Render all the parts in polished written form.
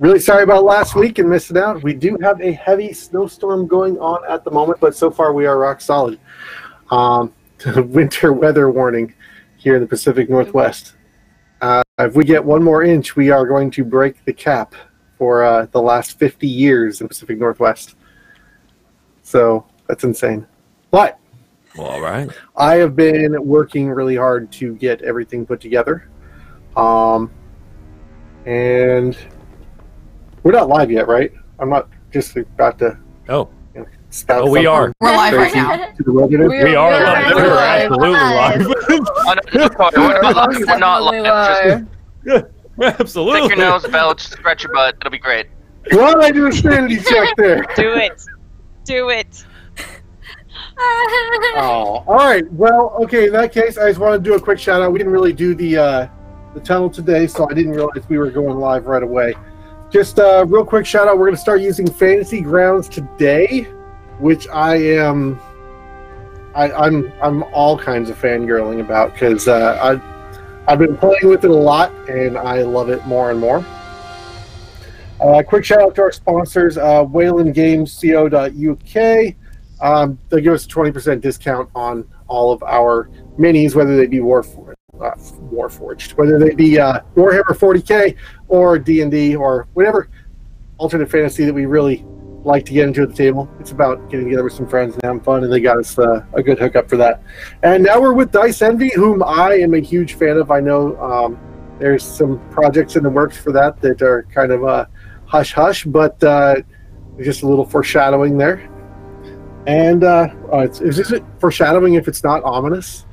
Really sorry about last week and missing out. We do have a heavy snowstorm going on at the moment, but so far we are rock solid. Winter weather warning here in the Pacific Northwest. If we get 1 more inch, we are going to break the cap for the last 50 years in the Pacific Northwest. So that's insane. But well, all right. I have been working really hard to get everything put together. And we're not live yet, right? I'm not just about to. Oh. Oh, we are. We're live right now. We are live. We're absolutely live. We're not live. Absolutely. Stick your nose, belch, scratch your butt. It'll be great. Why did I do a sanity check there? Do it. Do it. Oh, all right. Well, okay. In that case, I just want to do a quick shout out. We didn't really do the tunnel today, so I didn't realize we were going live right away. Just a real quick shout out. We're going to start using Fantasy Grounds today, which I'm all kinds of fangirling about because I've been playing with it a lot and I love it more and more. Quick shout out to our sponsors, WaylandGamesCO.uk. They'll give us a 20% discount on all of our minis, whether they be Warforged, whether they be Warhammer 40k or D&D or whatever alternate fantasy that we really like to get into at the table. It's about getting together with some friends and having fun, and they got us a good hookup for that. And now we're with Dice Envy, whom I am a huge fan of. I know there's some projects in the works for that are kind of hush-hush, but just a little foreshadowing there. And is this foreshadowing if it's not ominous?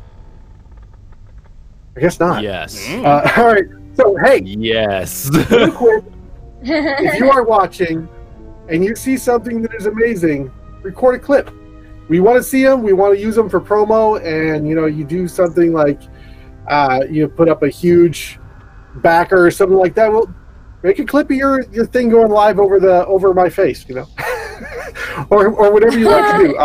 I guess not. Yes. All right. So, hey. Yes. Real quick, if you are watching and you see something that is amazing, record a clip. We want to see them. We want to use them for promo. And, you do something like, you put up a huge backer or something like that. Well, make a clip of your thing going live over my face, or whatever you like to do.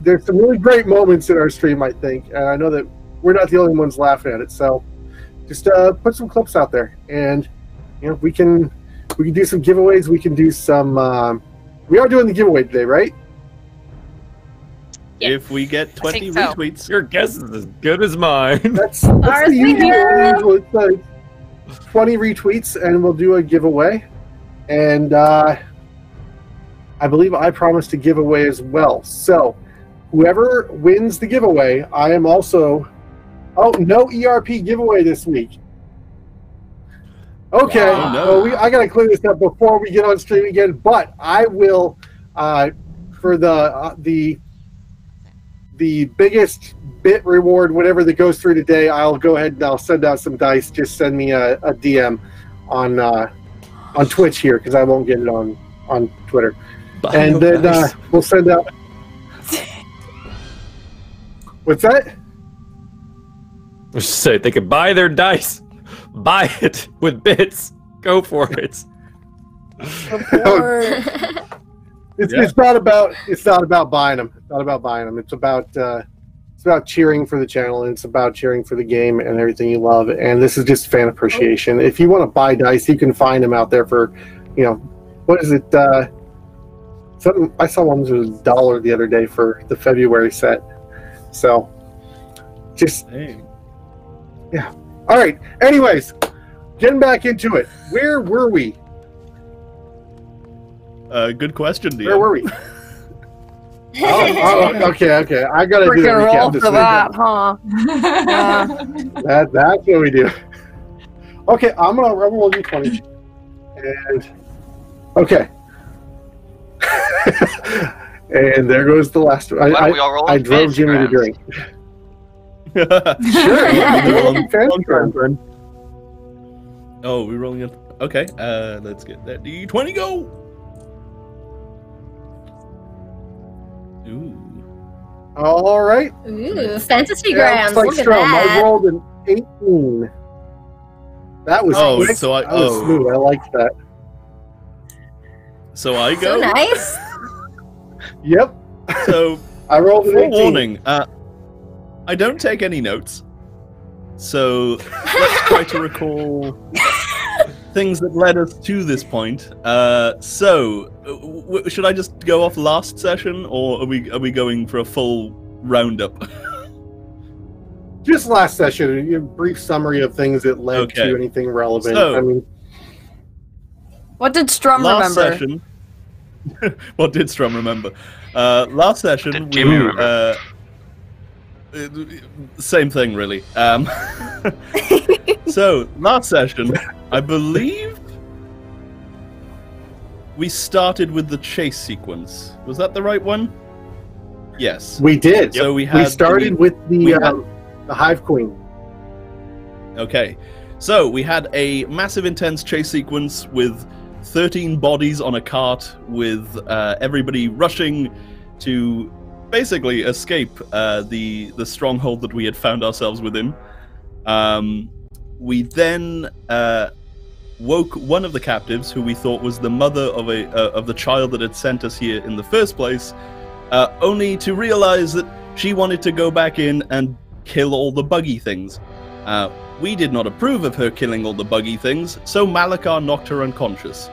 There's some really great moments in our stream, I think. And I know that we're not the only ones laughing at it. So just put some clips out there. And, we can do some giveaways. We can do some... we are doing the giveaway today, right? Yeah. If we get 20 retweets. Your guess is as good as mine. That's the usual. It's 20 retweets, and we'll do a giveaway. And I believe I promised to give away as well. So whoever wins the giveaway, I am also... Oh, no ERP giveaway this week. Okay, oh, no. Well, I got to clear this up before we get on stream again. But I will, for the biggest bit reward, whatever that goes through today, I'll go ahead and I'll send out some dice. Just send me a DM on Twitch here because I won't get it on Twitter. And then we'll send out. What's that? Just say they could buy their dice. Buy it with bits. Go for it. It's not about buying them. It's not about buying them. It's about cheering for the channel, and it's about cheering for the game and everything you love. And this is just fan appreciation. If you want to buy dice, you can find them out there for, what is it? Something I saw one was $1 the other day for the February set. So, just. Hey. Yeah. All right. Anyways, getting back into it. Where were we? Good question, Dean. Where were we? Okay. I gotta do the recap. Roll for that, huh? That's what we do. Okay, I'm gonna roll d20. And okay. And there goes the last one. I drove Jimmy to drink. Sure. Oh, we're rolling it. Okay, let's get that D20 go. Ooh. All right. Ooh, fantasy grams. Like look at strong. that. I rolled an 18. That was quick. So that was smooth. I liked that. So I go. So nice. Yep. So I rolled an 18. Warning. I don't take any notes. So let's try to recall things that led us to this point. Should I just go off last session, or are we going for a full roundup? Just last session, a brief summary of things that led to anything relevant. So, I mean, What did Strum last remember? session. What did Strum remember? Last session, Did Jimmy remember? Same thing, really. So, last session, I believe we started with the chase sequence. Was that the right one? Yes. we did. So we started with the Hive Queen. Okay. So we had a massive, intense chase sequence with 13 bodies on a cart, with everybody rushing to basically escape the stronghold that we had found ourselves within. We then woke one of the captives, who we thought was the mother of the child that had sent us here in the first place, only to realize that she wanted to go back in and kill all the buggy things. We did not approve of her killing all the buggy things, so Malakar knocked her unconscious.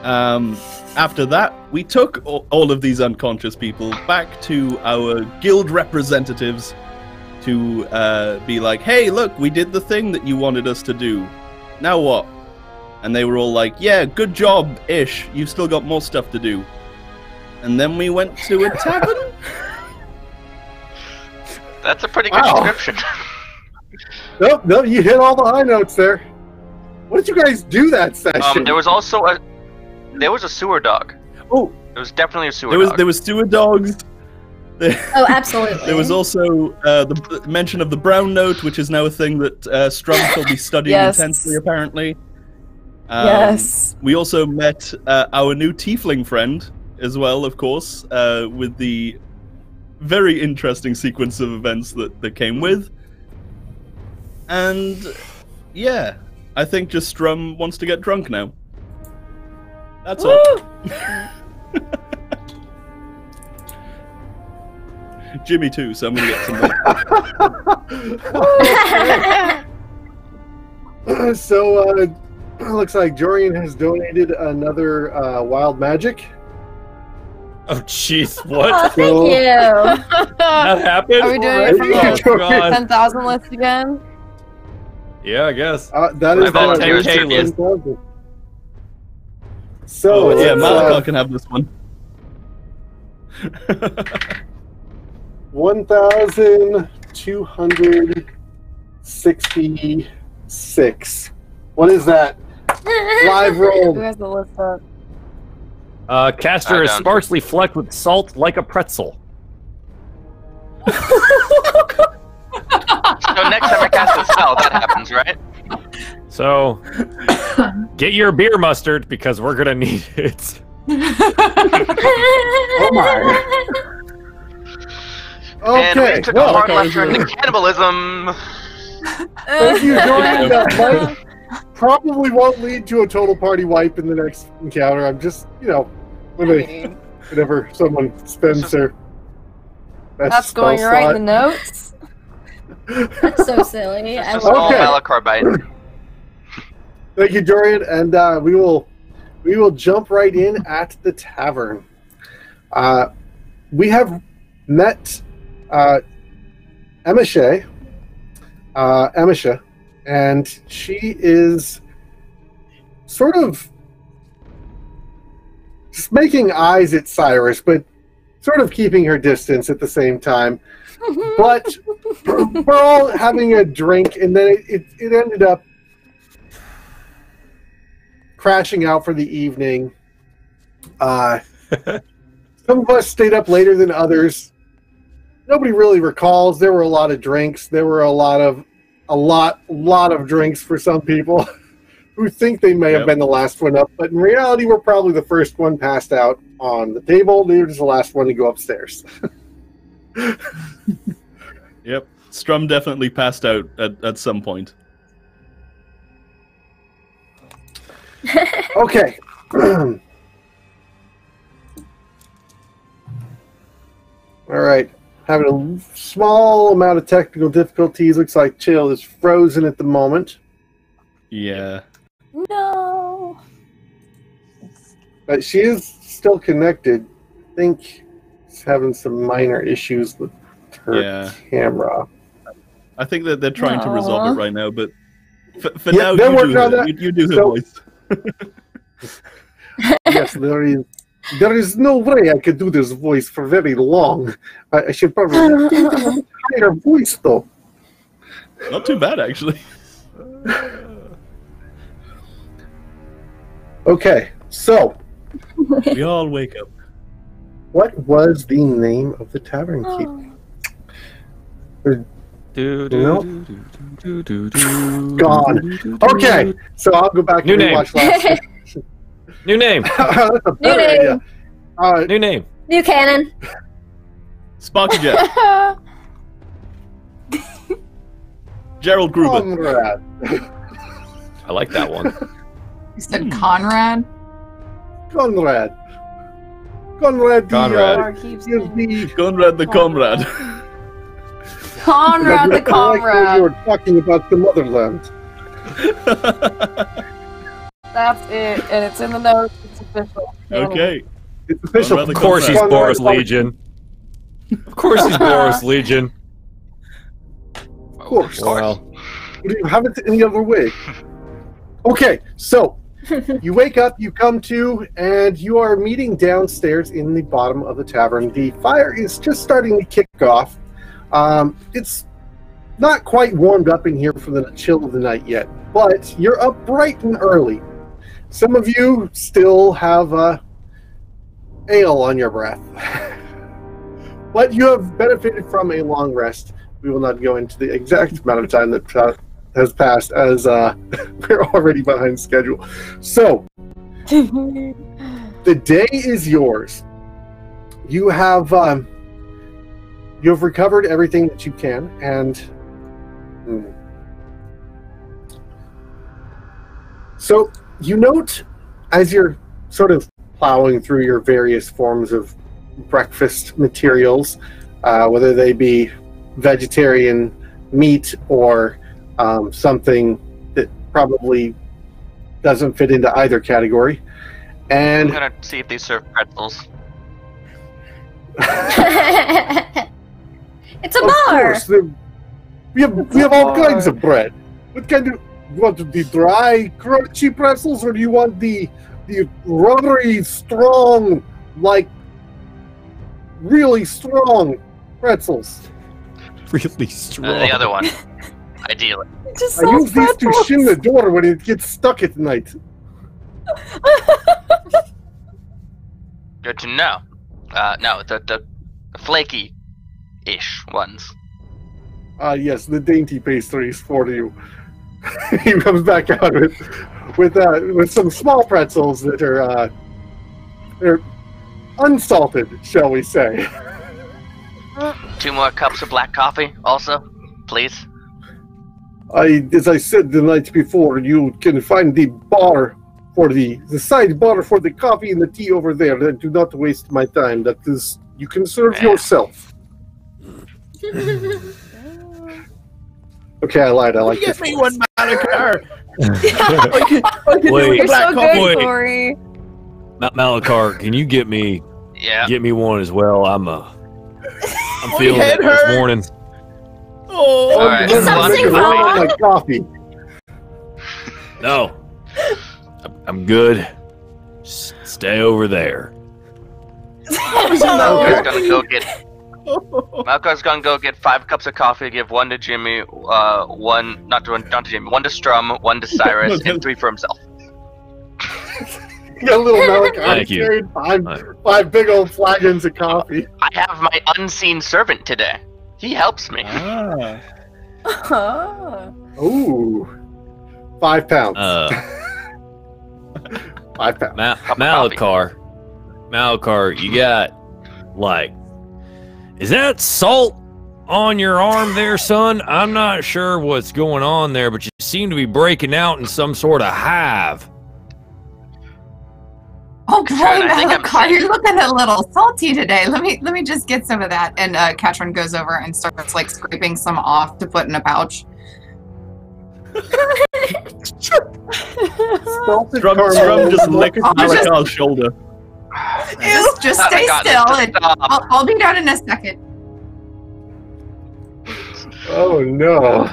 After that, we took all of these unconscious people back to our guild representatives to be like, hey, look, we did the thing that you wanted us to do. Now what? And they were all like, yeah, good job, ish. You've still got more stuff to do. And then we went to a tavern. That's a pretty good description. No, you hit all the high notes there. What did you guys do that session? There was also a sewer dog. Oh, There was definitely a sewer dog. There was sewer dogs. Oh, absolutely. There was also the mention of the brown note, which is now a thing that Strum will be studying Yes. intensely, apparently. Yes. We also met our new tiefling friend as well, of course, with the very interesting sequence of events that came with. And yeah, I think just Strum wants to get drunk now. That's all. Jimmy too, so I'm gonna get some more. So, looks like Jorian has donated another wild magic. Oh, jeez, Oh, what? thank you. That happened? Are we doing it from Alright. the Oh, God. 10,000 list again? Yeah, I guess. That is I volunteer as 10,000. So, Oh, yeah, it's, Malakar can have this one. 1,266. What is that? Live Who roll. has the list up? Caster is down. sparsely flecked with salt like a pretzel. So next time I cast a spell, that happens, right? So, get your beer mustard because we're gonna need it. Oh my. And Okay, we took well, a hard left turn to cannibalism. thank you, Jorian. That might probably won't lead to a total party wipe in the next encounter. I'm just, whenever someone spends their That's spell going right slot. in the notes. That's so silly. Just I a love small Okay. Malakar bite. Thank you, Dorian, and we will jump right in at the tavern. We have met Emisha, and she is sort of just making eyes at Cyrus, but sort of keeping her distance at the same time. But we're all having a drink, and then it ended up crashing out for the evening. Some of us stayed up later than others. Nobody really recalls. There were a lot of drinks. There were a lot of drinks for some people who think they may have been the last one up, but in reality, we're probably the first one passed out on the table. They were just the last one to go upstairs. Yep, Strum definitely passed out at some point. Okay. All right. Having a small amount of technical difficulties. Looks like Chill is frozen at the moment. Yeah. No. But she is still connected. I think she's having some minor issues with her camera. I think that they're trying to resolve it right now, but for Yeah, now, they're working on that. you do her So- voice. Yes, there is no way I could do this voice for very long. I should probably do a higher voice, though. Not too bad, actually. Okay, so We all wake up. what was the name of the tavern keep? Gone. Okay, so I'll go back New and name. watch last. New name. That's a better name. idea. New name. New cannon. Sparky Jet. Gerald Gruber. Conrad. I like that one. You said Conrad? Conrad. Conrad. Conrad. Is the Conrad the Comrade. Conrad the I like how Comrade. you were talking about the motherland. That's it, and it's in the notes. It's official. Okay. It's official. Conrad the Of course he's Conrad. Boris Legion. Of course he's Boris Legion. Of course. Well, You don't have it any other way. Okay, so you wake up, you come to, and you are meeting downstairs in the bottom of the tavern. The fire is just starting to kick off. It's not quite warmed up in here for the chill of the night yet, but you're up bright and early. Some of you still have ale on your breath. But you have benefited from a long rest. We will not go into the exact amount of time that has passed, as we're already behind schedule. So, the day is yours. You have recovered everything that you can, and so you note as you're sort of plowing through your various forms of breakfast materials, whether they be vegetarian meat or something that probably doesn't fit into either category. I'm And gonna see if they serve pretzels. It's a of bar. course, we have all kinds of bread. What kind of, you want the dry, crunchy pretzels, or do you want the rubbery, strong, like really strong pretzels? really strong. The other one, ideally. It just I sounds use these to pretzels. shin the door when it gets stuck at night. Good to know. No, the flaky-ish ones. Yes, the dainty pastries for you. He comes back out with some small pretzels that are they're unsalted, shall we say? 2 more cups of black coffee, also, please. As I said the night before, you can find the bar for the side bar for the coffee and the tea over there. Then do not waste my time. That is, you can serve yourself. Okay, I lied. I like Get this. me one Malachar. Wait, You're so good, wait. Corey. Malachar, can you get me one as well? I'm feeling head it this hurts. morning. Oh, All right, Is something wrong? My coffee. No, I'm good. Just stay over there. Malcolm's gonna go get. Malcolm's gonna go get 5 cups of coffee. Give 1 to Jimmy, one not to Jimmy, 1 to Strum, 1 to Cyrus, and 3 for himself. You got a little Malachi Thank you. carried 5 big old flagons of coffee. I have my unseen servant today. He helps me. Ah. Ooh, 5 pounds. 5 pounds. Malachar, you got is that salt on your arm there, son? I'm not sure what's going on there, but you seem to be breaking out in some sort of hive. Oh, boy, I think I'm Malachar, sick. you're looking a little salty today. Let me just get some of that. And Katrin goes over and starts scraping some off to put in a pouch. Salted Strum caramel. just licked I'll just- Marikar's shoulder. Just Oh my stay God, still, and stop. I'll be down in a second. Oh no.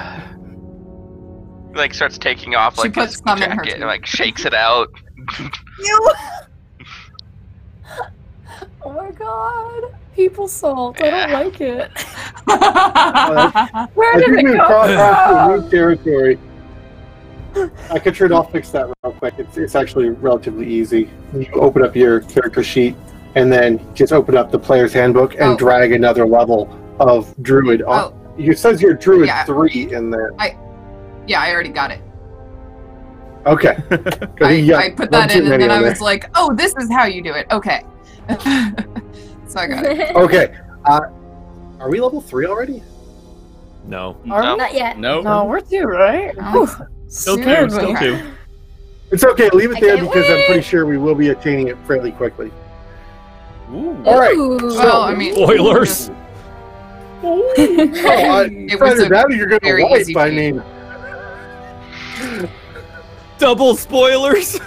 Like starts taking off She like puts his some in her jacket and food. like shakes it out. Oh my god. People salt. I don't like it. Where I did think it we've come crossed from? new territory. I could turn off, fix that real quick. It's actually relatively easy. You open up your character sheet and then just open up the player's handbook and Oh. drag another level of druid. Oh. It says you're druid Yeah. 3 in there. Yeah, I already got it. Okay. I put that one too in, and many then I on was like, "Oh, this is how you do it." Okay. So I got it. there. Okay. Are we level 3 already? No. No. Not yet. No. No, we're two, right? No. Still Scared two. Still me. two. It's okay. Leave it I there can't because I'm wait. pretty sure we will be attaining it fairly quickly. Ooh. All right. Ooh. Well, I mean, Spoilers. Oh, It was either a that or you're going to very wipe, easy I feat. mean. Double spoilers.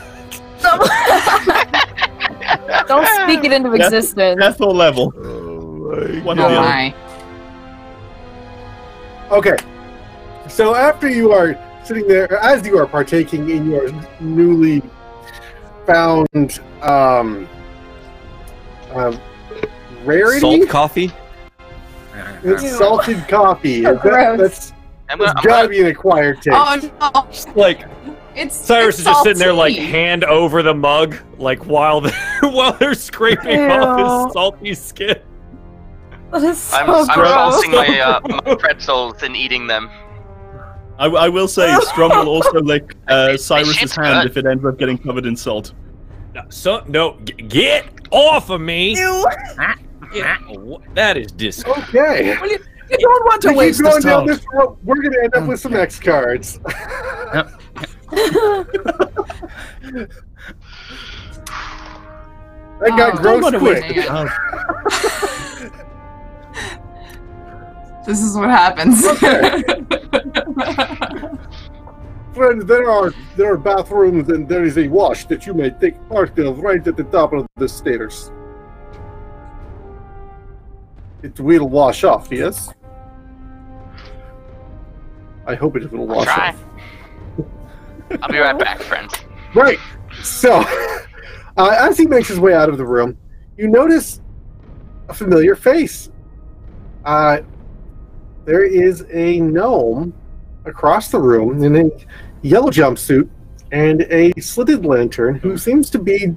Don't speak it into Yeah. existence. Death or level. One or oh the other. my. Okay. So after you are sitting there, as you are partaking in your newly found rarity, Salt coffee. it's salted coffee. Gross. That's I'm gotta gonna be an acquired taste. Oh no! Like It's Cyrus it's is just sitting there, like salty. hand over the mug, like while they're scraping off his salty skin. That is so I'm gross. tossing my pretzels and eating them. I will say, Strum will also lick Cyrus's shit's hand good. if it ends up getting covered in salt. Get off of me! That is disgusting. Okay. You don't want to To keep waste going this down time. this road, we're gonna end up with some X cards. That got Oh, gross What a quick. waste of time. This is what happens. Friends, there are bathrooms and there is a wash that you may take part of right at the top of the stairs. It will wash off, yes? I hope it will I'll wash try. off. I'll be right back, friends. Right. So, as he makes his way out of the room, you notice a familiar face. There is a gnome across the room in a yellow jumpsuit and a slitted lantern who seems to be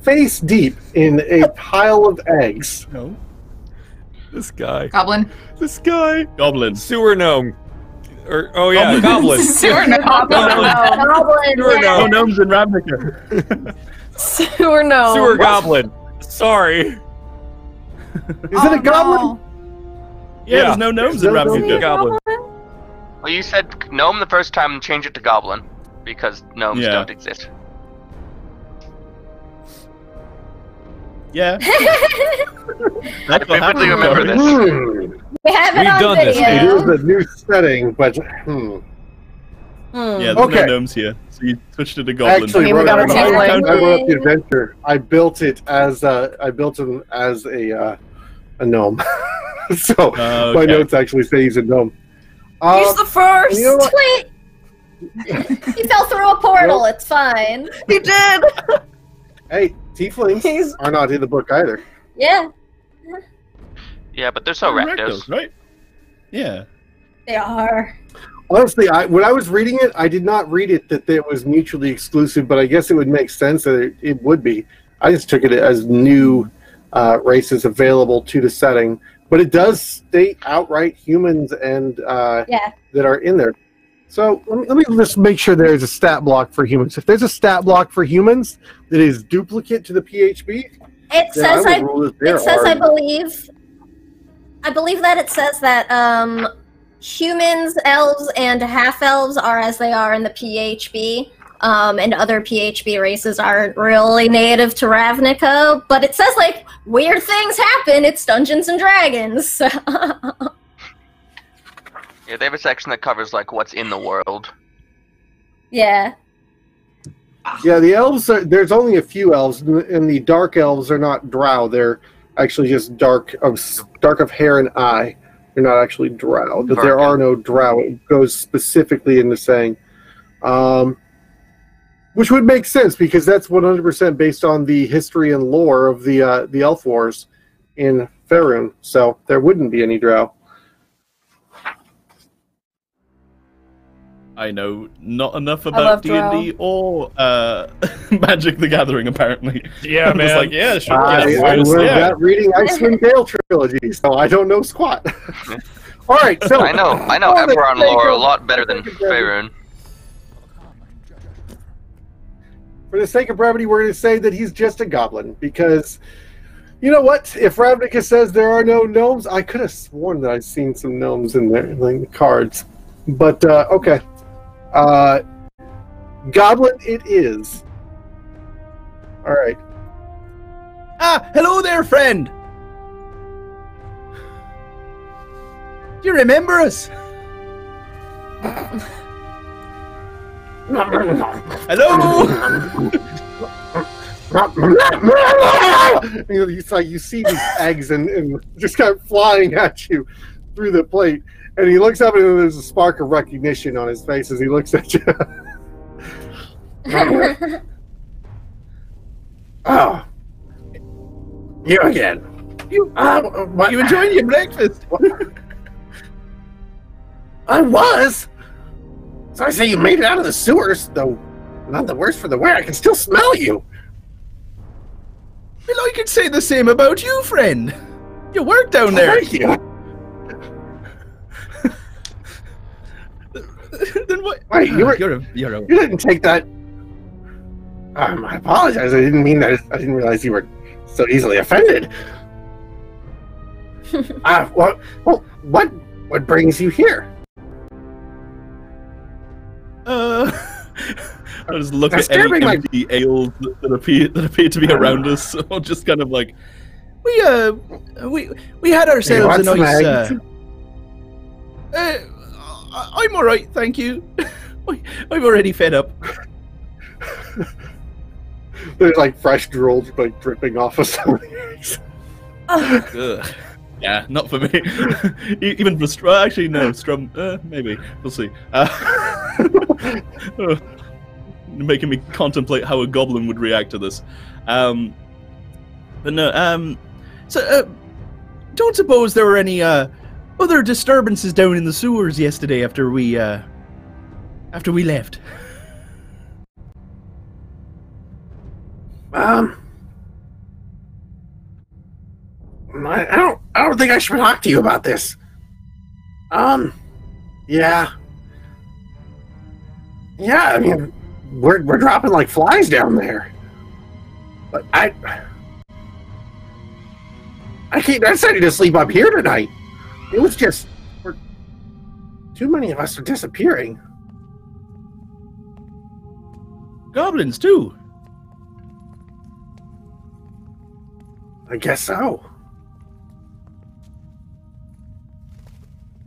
face deep in a pile of eggs. No. This guy. Goblin. This guy. Goblin. Sewer gnome. Oh yeah, goblin. Sewer gnome. Goblin. Sewer yeah. No gnome. gnomes in Ravnica. Sewer no. Sewer goblin. Sorry. Is it a goblin? Yeah, there's no gnomes in There's no Ravnica. Goblin. Well, you said gnome the first time and change it to goblin because gnomes Yeah. don't exist. Yeah. I vividly remember this. We have it We've on done this, It video. is a new setting, but Yeah, there's Okay. no gnomes here. So you switched it to goblin. actually, I mean, we when got I a wrote tiefling. I wrote up the adventure, I built him as a gnome. So Oh, my okay. notes actually say he's a gnome. He's the first. You know what? Wait. He fell through a portal. It's fine. He did. Hey, tieflings He's- are not in the book either. Yeah, Yeah, but they're so rectos. right? Yeah. they are. Honestly, when I was reading it, I did not read it that it was mutually exclusive, but I guess it would make sense that it would be. I just took it as new races available to the setting, but it does state outright humans and Yeah. that are in there. So let me just make sure there's a stat block for humans. If there's a stat block for humans that is duplicate to the PHB, It then I says would rule that there It says, are. I believe that it says that humans, elves, and half-elves are as they are in the PHB, and other PHB races aren't really native to Ravnica, but it says, like, weird things happen, it's Dungeons & Dragons. Yeah, they have a section that covers like what's in the world. Yeah. Yeah, the elves. There's only a few elves, and the dark elves are not drow. They're actually just dark of hair and eye. They're not actually drow. But there are no drow. It goes specifically into saying, which would make sense because that's 100% based on the history and lore of the Elf Wars in Faerun. So there wouldn't be any drow. I know not enough about D&D or Magic the Gathering, apparently. Yeah, man. It's like, yeah, sure. I learned that reading Icewind Dale trilogy, so I don't know squat. All right, so I know Eberron lore a lot better than Faerun. For the sake of brevity, we're going to say that he's just a goblin because, you know what? If Ravnica says there are no gnomes, I could have sworn that I'd seen some gnomes in there, like the cards. But okay. Goblin it is. Alright. Ah, hello there, friend! Do you remember us? Hello! It's like you see these eggs and just kind of flying at you through the plate. And he looks up and there's a spark of recognition on his face as he looks at you. Oh. You again. You enjoying your breakfast? I was. So I say you made it out of the sewers, though not the worse for the wear. I can still smell you. Well, I could say the same about you, friend. You work down there. Thank you. Then what? Wait, you didn't take that. I apologize. I didn't mean that. I didn't realize you were so easily offended. What brings you here? I just look at any empty ales that appear to be around us, or just kind of like, we had ourselves a nice. I'm all right, thank you. I'm already fed up. There's like fresh drool like dripping off of something. Yeah, not for me. Even for Strum, actually no, Strum, maybe we'll see. Making me contemplate how a goblin would react to this. But no, don't suppose there were any other disturbances down in the sewers yesterday after we left? I don't think I should talk to you about this. Yeah. I mean, we're dropping like flies down there. But I decided to sleep up here tonight. It was just too many of us are disappearing. Goblins too. I guess so.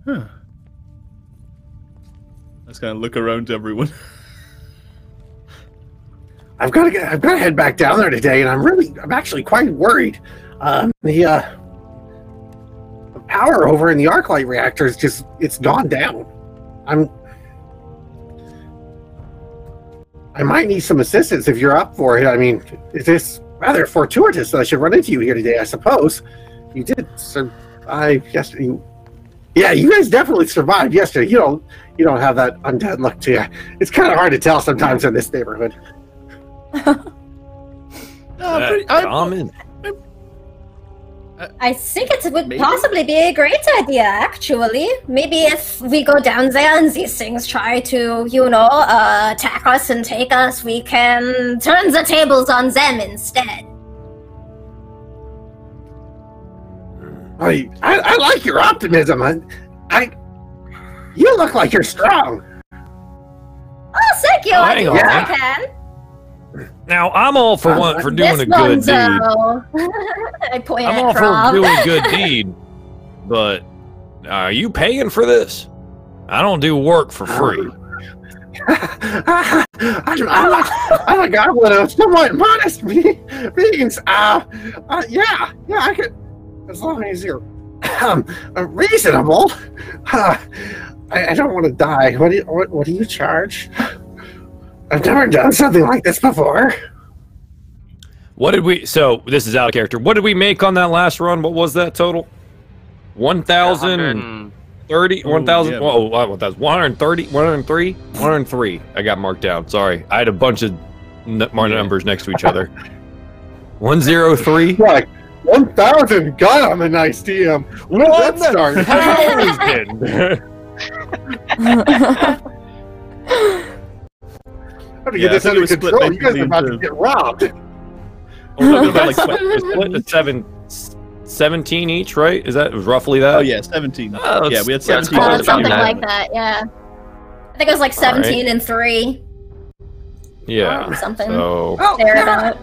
Huh. Let's kind of look around to everyone. I've got to head back down there today, and I'm actually quite worried. The power over in the Arclight reactor is it's gone down. I might need some assistance if you're up for it. I mean, is this rather fortuitous that I should run into you here today? I suppose you did survive yesterday. Yeah, you guys definitely survived yesterday. You don't have that undead look to you. It's kind of hard to tell sometimes in this neighborhood. Common. I think it would possibly be a great idea, actually. Maybe if we go down there and these things try to, attack us and take us, we can turn the tables on them instead. I like your optimism. You look like you're strong. Oh, thank you. I do what I can. Now, I'm all for doing a good deed. I point I'm at all Rob. for doing a good deed, but are you paying for this? I don't do work for free. I'm a goblin of somewhat modest means. Yeah, I could, as long as you're reasonable. I don't want to die. What do you charge? I've never done something like this before. What did we? So this is out of character. What did we make on that last run? What was that total? 1,030, 1,000. Whoa, 130, 103, 103. I got marked down. Sorry, I had a bunch of more numbers next to each other. 103. Like 1,000. God, I'm a nice DM. When did that start? How to get this under control? You guys are about to get robbed. Like 17 each, right? Is that roughly that? Oh yeah, 17. Yeah, we had 17. Something like that. Yeah, I think it was like 17 and 3. Yeah, something so... thereabout.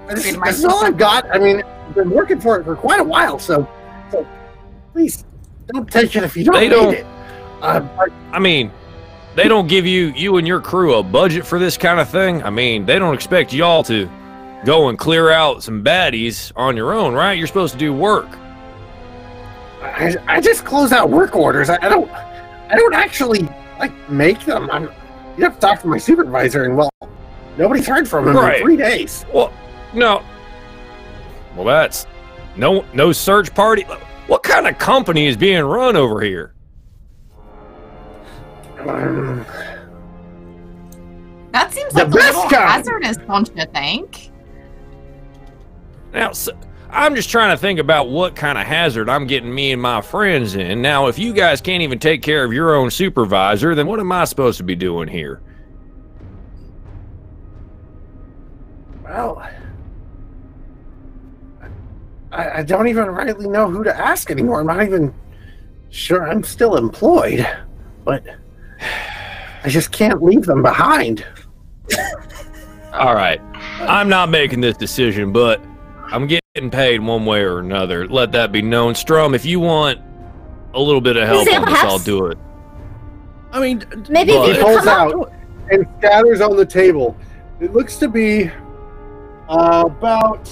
This is all I've got. I mean, I've been working for it for quite a while, so please don't take it if you don't need it. I mean, they don't give you and your crew a budget for this kind of thing. I mean, they don't expect y'all to go and clear out some baddies on your own, right? You're supposed to do work. I just close out work orders. I don't actually like make them. You have to talk to my supervisor, and well, nobody's heard from him in 3 days. Well, no. Well, that's no search party. What kind of company is being run over here? That seems like a little hazardous, don't you think? Now, I'm just trying to think about what kind of hazard I'm getting me and my friends in. Now, if you guys can't even take care of your own supervisor, then what am I supposed to be doing here? Well, I don't even rightly know who to ask anymore. I'm not even sure I'm still employed, but I just can't leave them behind. All right. I'm not making this decision, but I'm getting paid one way or another. Let that be known. Strum, if you want a little bit of help on this, I'll do it. I mean, maybe he pulls out and scatters on the table. It looks to be about...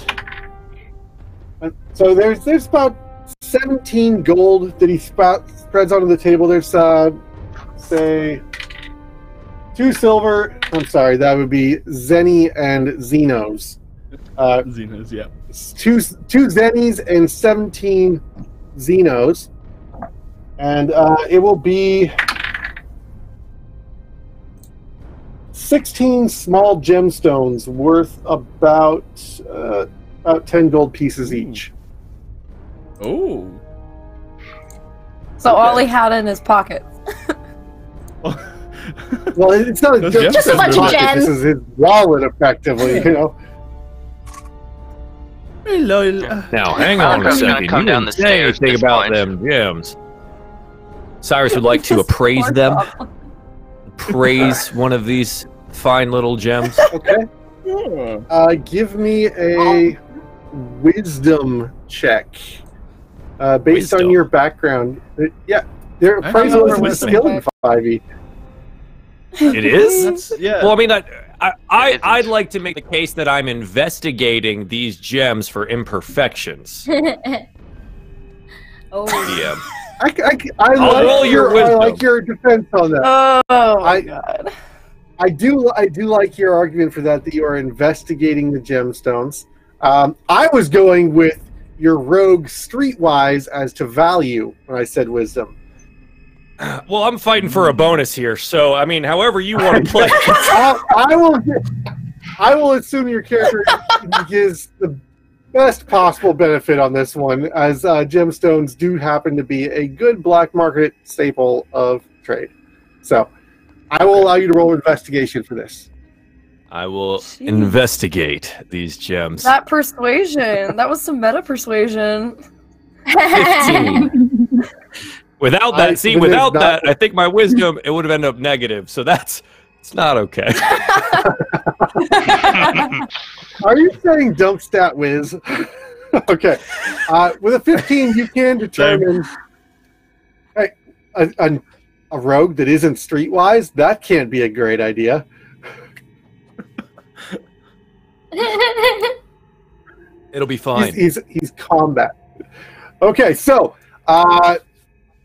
So there's about 17 gold that he spreads onto the table. There's, say... 2 silver. I'm sorry, that would be Zenny and Xenos. Xenos, yeah. 2 Zennies and 17 Xenos. And it will be 16 small gemstones worth about 10 gold pieces each. Oh. So all he had in his pocket. Well, it's not just a bunch of gems. This is his wallet, effectively, you know. Now, hang on a second. You didn't say anything about them gems. Cyrus would like to appraise them. Praise one of these fine little gems. Okay. Give me a wisdom check. Based on your background. Yeah, they're appraisal is a skill in 5e. It is? Yeah. Well, I mean, I'd like to make the case that I'm investigating these gems for imperfections. Oh. Yeah. I like your defense on that. Oh my god. I do like your argument for that you are investigating the gemstones. I was going with your rogue streetwise as to value when I said wisdom. Well, I'm fighting for a bonus here, so I mean, however you want to play. I will assume your character gives the best possible benefit on this one, as gemstones do happen to be a good black market staple of trade. So, I will allow you to roll investigation for this. I will investigate these gems. That persuasion. That was some meta persuasion. 15. Without that, I think my wisdom, it would have ended up negative. So it's not okay. Are you saying dump stat whiz? Okay. With a 15, you can determine a a rogue that isn't streetwise, that can't be a great idea. It'll be fine. He's combat. Okay, so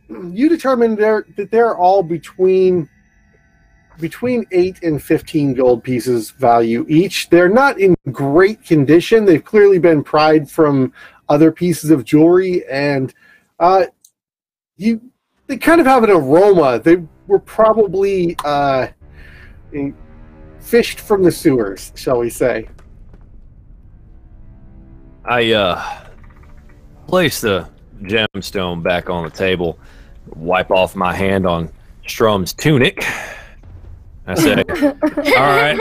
you determined that they're all between 8 and 15 gold pieces value each. They're not in great condition. They've clearly been pried from other pieces of jewelry, and they kind of have an aroma. They were probably fished from the sewers, shall we say. I place the gemstone back on the table, wipe off my hand on Strum's tunic. I say, all right,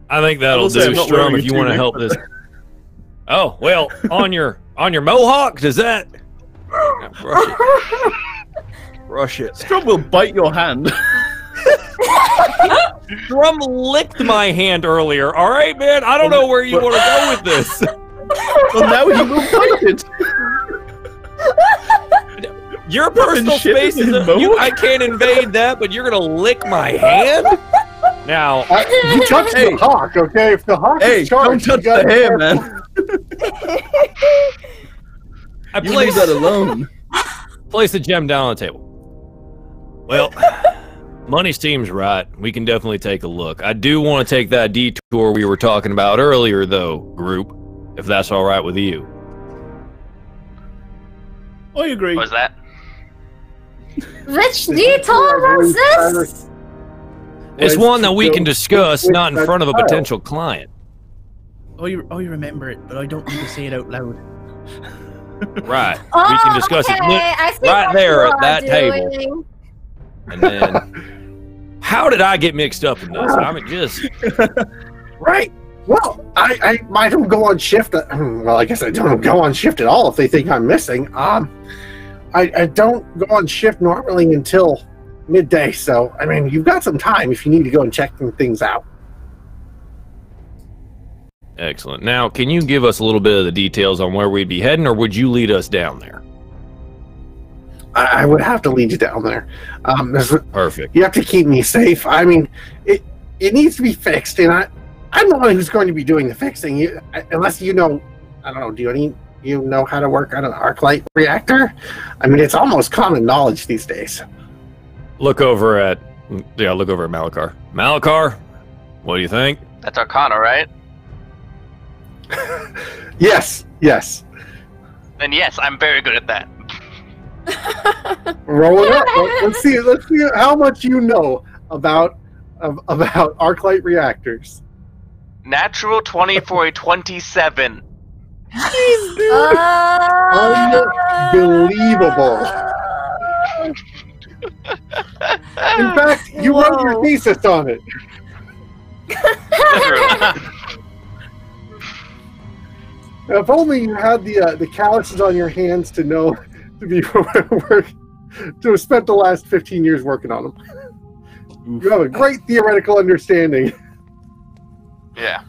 I think that'll do, Strum, if you want to help this. Oh, well, on your mohawk, does that... Brush it. Strum will bite your hand. Strum licked my hand earlier. All right, man. I don't know where you want to go with this. Well, now he will bite it. Your personal space is I can't invade that, but you're gonna lick my hand? Now, you touched the hawk, okay? If the hawk is charged, don't touch the hand, man. I leave that alone. Place the gem down on the table. Well, money seems right. We can definitely take a look. I do want to take that detour we were talking about earlier, though, group, if that's all right with you. I agree. What was that? Which detour was this? It's one that we can discuss, not in front of a potential client. I remember it, but I don't need to say it out loud. Right. We can discuss it right there at that table. And then, how did I get mixed up in this? I mean, just... Right. Well, I don't go on shift. Well, I guess I don't go on shift at all if they think I'm missing. I don't go on shift normally until midday, so, I mean, you've got some time if you need to go and check things out. Excellent. Now, can you give us a little bit of the details on where we'd be heading, or would you lead us down there? I would have to lead you down there. Perfect. You have to keep me safe. I mean, it needs to be fixed, and I'm the one who's going to be doing the fixing. Unless you know, I don't know, do you know how to work on an arc light reactor? I mean, it's almost common knowledge these days. Look over at Malachar. Malachar, what do you think? That's Arcana, right? Yes. Then yes, I'm very good at that. Roll it up. Let's see how much you know about arc light reactors. Natural 20 for a 27. Jeez, dude. Unbelievable. In fact, you wrote your thesis on it. If only you had the calluses on your hands to know to have spent the last 15 years working on them. You have a great theoretical understanding. Yeah.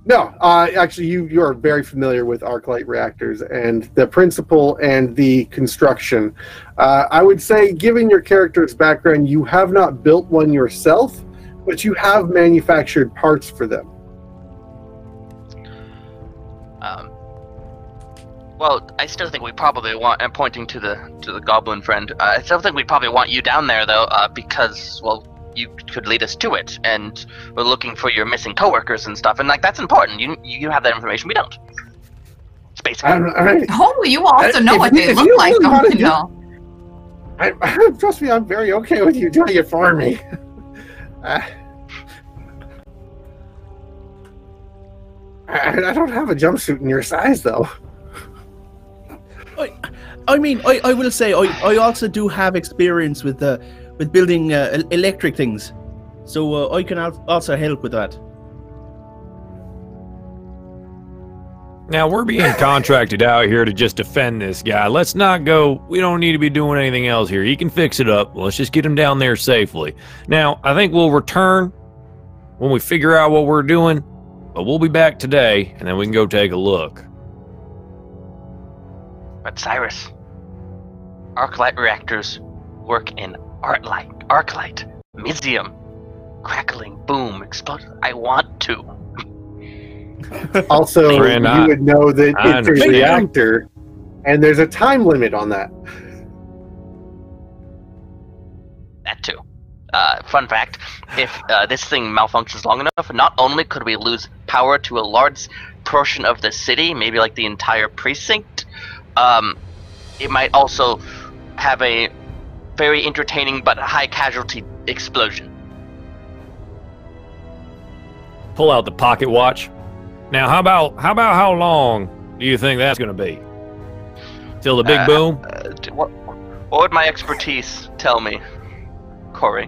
No, actually, you are very familiar with arc light reactors and the principle and the construction. I would say, given your character's background, you have not built one yourself, but you have manufactured parts for them. Well, I still think we probably want. I'm pointing to the goblin friend. I still think we probably want you down there, though, because you could lead us to it, and we're looking for your missing coworkers and stuff, and that's important. You have that information. We don't. It's basically. Oh, you also know what they look like, don't you know? Trust me, I'm very okay with you doing it for me. I don't have a jumpsuit in your size, though. I mean, I will say I also do have experience with building electric things, so I can also help with that. Now, we're being contracted out here to just defend this guy. Let's not go. We don't need to be doing anything else here. He can fix it up. Let's just get him down there safely. Now, I think we'll return when we figure out what we're doing, but we'll be back today, and then we can go take a look. But Cyrus, Arclight reactors work in arclight, misium, crackling, boom, explode. I want to. Also, Friend, you would know that I it's a understand. reactor, and there's a time limit on that. That too. Fun fact, if this thing malfunctions long enough, not only could we lose power to a large portion of the city, maybe like the entire precinct, it might also have a very entertaining but high casualty explosion. Pull out the pocket watch. Now, how about how long do you think that's going to be? Till the big boom? What would my expertise tell me, Corey?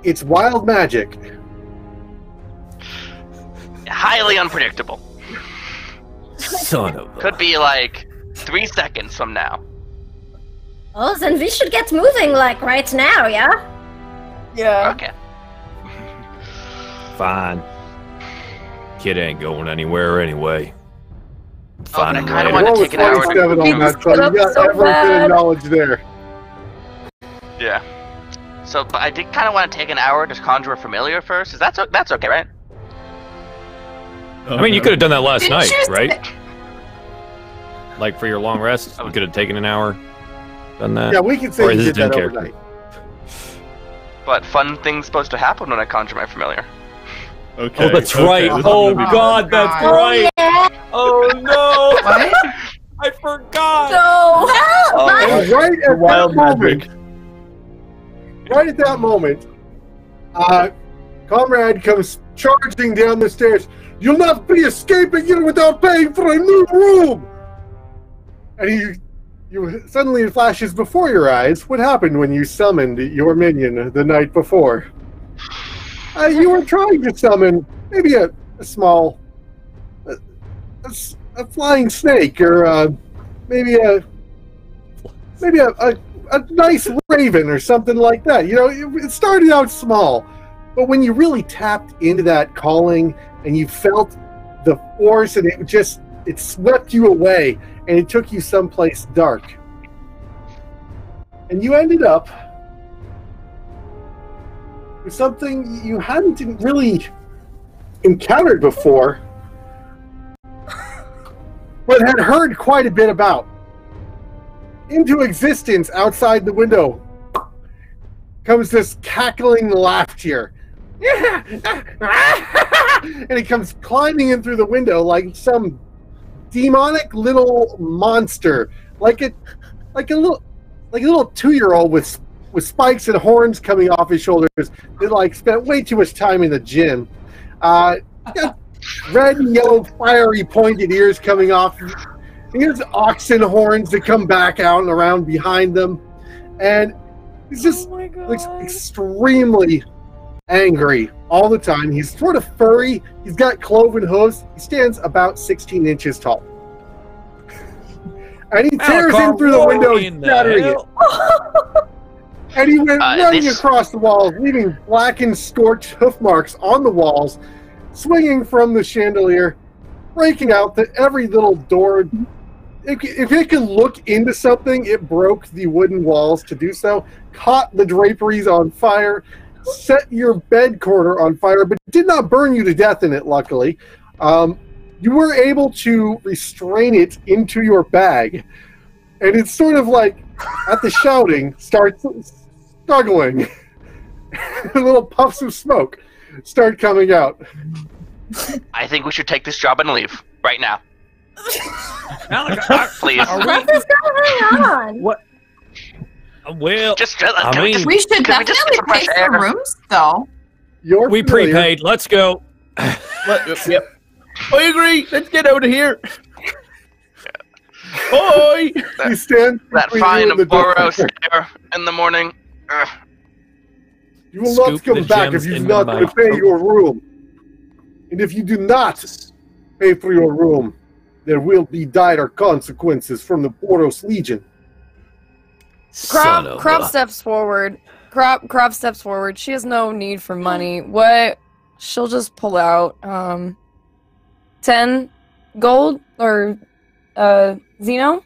It's wild magic. Highly unpredictable. Son of a... Could be like 3 seconds from now. Oh, then we should get moving, like, right now, yeah? Yeah. Okay. Fine. Kid ain't going anywhere anyway. I Fine. kinda later. wanna Roll take a an hour to 27 on that, so you got so every bit bad. of knowledge there. Yeah. So, but I did kind of want to take an hour to conjure a familiar first. That's okay, right? I mean, you could have done that last Didn't night, you right? say- Like for your long rest, you could have taken an hour, done that. Yeah, we can say Or you is did it in that character? overnight. But fun things supposed to happen when I conjure my familiar. Okay. Oh, that's okay, right. this is Oh gonna be God, that's Oh, right. Yeah. Oh no, What? I forgot. No. Well, And right at wild that moment, magic. right at that moment, Comrade comes charging down the stairs. You'll not be escaping here without paying for a new room. And you suddenly it flashes before your eyes. What happened when you summoned your minion the night before? You were trying to summon maybe a small, a flying snake, or maybe a nice raven or something like that. You know, it started out small, but when you really tapped into that calling and you felt the force, and it swept you away, and it took you someplace dark, and you ended up with something you hadn't really encountered before, but had heard quite a bit about. Into existence outside the window comes this cackling laughter. And it comes climbing in through the window like some demonic little monster, like a little 2-year-old with spikes and horns coming off his shoulders that like spent way too much time in the gym. Got red and yellow fiery pointed ears coming off. Here's oxen horns that come back out and around behind them, and he's just looks extremely angry all the time. He's sort of furry. He's got cloven hooves. He stands about 16 inches tall. And he tears in through the window, shattering it. And he went running across the walls, leaving blackened, scorched hoof marks on the walls, swinging from the chandelier, breaking out every little door. If it could look into something, it broke the wooden walls to do so, caught the draperies on fire, set your bed corner on fire, but did not burn you to death in it, luckily. You were able to restrain it into your bag, and it's sort of like, at the shouting, starts struggling. Little puffs of smoke start coming out. I think we should take this job and leave right now. Please. what is going on? What? Well, we should definitely pay for rooms, though. We prepaid. Let's go. Yep. I agree. Let's get out of here. Boy, you stand that fine Boro stare in the morning. Ugh. You will not come back if you do not pay your room. And if you do not pay for your room, there will be dire consequences from the Boros Legion. Crop steps forward. Crop steps forward. She has no need for money. What? She'll just pull out 10 gold or Zeno.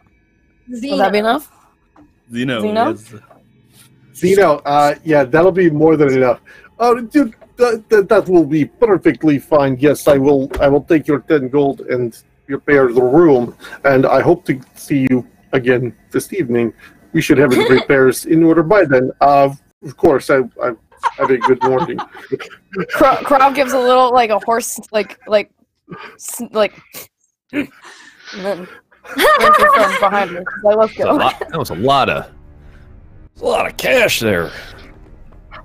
Will that be enough? Zeno. Zeno? Is... Zeno, yeah, that'll be more than enough. Oh, dude, that will be perfectly fine. Yes, I will take your 10 gold and repair the room, and I hope to see you again this evening. We should have the repairs in order by then. Of course, I have a good morning. Crow gives a little, like, a horse, like, and then from behind me. Like, let's go. That was a lot of cash there.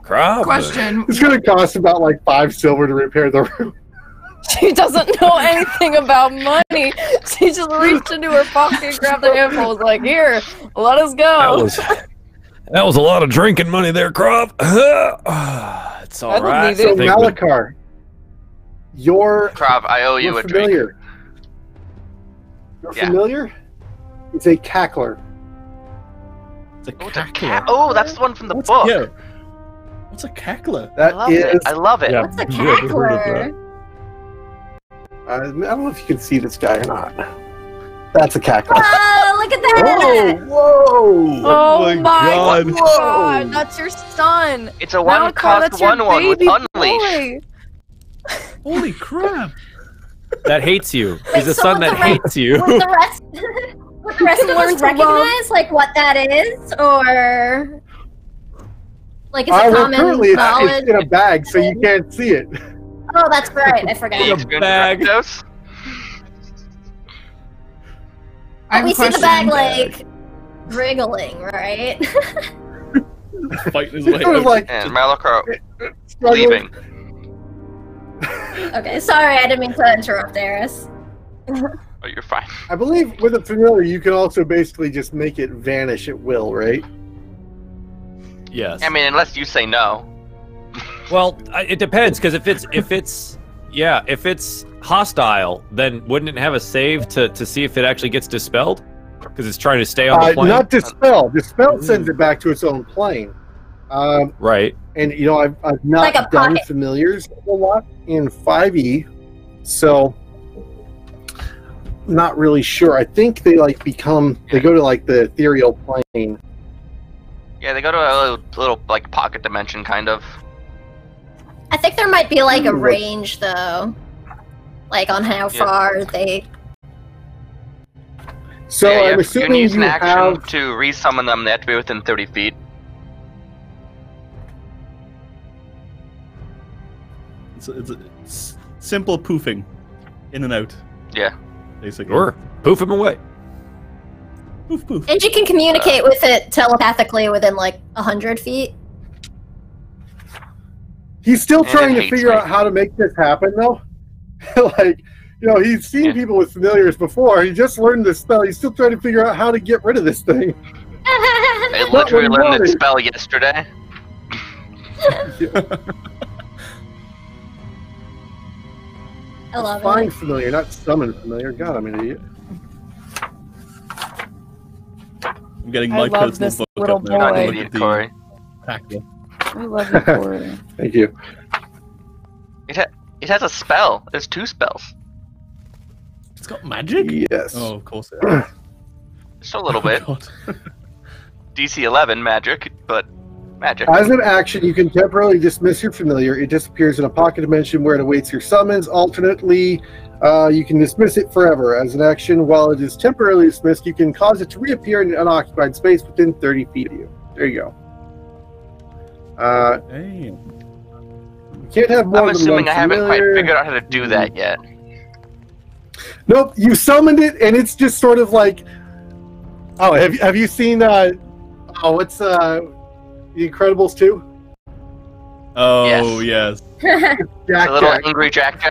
Crop. Question. It's going to cost about like 5 silver to repair the room. She doesn't know anything about money. She just reached into her pocket and grabbed the info. Was like, "Here, let us go." That was a lot of drinking money there, Crop. It's all right. So Malachar, you're Crop, I owe you a familiar. Drink. You're familiar? It's a cackler. It's a cackler. Oh, that's the one from the book. Yeah. What's a cackler? I love it. Yeah. What's a cackler? I don't know if you can see this guy or not. That's a cackler. Oh, look at that! Whoa! Oh my God. God, that's your son. It's a one Malachar, cost that's your one with baby Unleash. boy. Holy crap! That hates you. Wait, He's a so son what that the hates you. Would the rest of us recognize like what that is, or like is it Well, common currently knowledge? it's in a bag, so you can't see it. Oh, that's right. I forgot. The experience bag. dose? I have We a see the question. bag like wriggling, right? Fighting his way It was out. like And Malachar struggling. leaving. Okay, sorry, I didn't mean to interrupt, Eris. Oh, you're fine. I believe with a familiar, you can also basically just make it vanish at will, right? Yes. I mean, unless you say no. Well, it depends, because if it's hostile, then wouldn't it have a save to see if it actually gets dispelled? Because it's trying to stay on the plane. Not dispel. Dispel sends it back to its own plane. Right. And you know, I've not Like a done pocket. familiars a lot in 5e, so not really sure. I think they like they go to like the ethereal plane. Yeah, they go to a little like pocket dimension, kind of. I think there might be like a range though, like on how far they. So yeah, I'm you can assuming use an you action have. to resummon them. They have to be within 30 feet. It's simple poofing, in and out, Yeah. basically. Sure. Poof him away. Poof poof. And you can communicate with it telepathically within like 100 feet. He's still And it trying to hates figure me. out how to make this happen, though. Like, you know, he's seen people with familiars before. He just learned this spell. He's still trying to figure out how to get rid of this thing. I Not literally what he learned this wanted. spell yesterday. I love Find it. familiar, not summon familiar. God, I'm an idiot. I'm getting I my love personal this book little up now. Not an boy. idiot, Corey. Tackler. I love you, Corey. Thank you. It has a spell. There's 2 spells. It's got magic? Yes. Oh, of course it has. Just a little bit. God. DC 11 magic, but magic. As an action, you can temporarily dismiss your familiar. It disappears in a pocket dimension where it awaits your summons. Alternately, you can dismiss it forever. As an action, while it is temporarily dismissed, you can cause it to reappear in an unoccupied space within 30 feet of you. There you go. Hey. You can't have more I'm than assuming one I haven't quite familiar. figured out how to do that yet. Nope, you summoned it, and it's just sort of like. Oh, have you seen? What's The Incredibles 2? Oh, yes. Jack, The little Jack. angry Jack.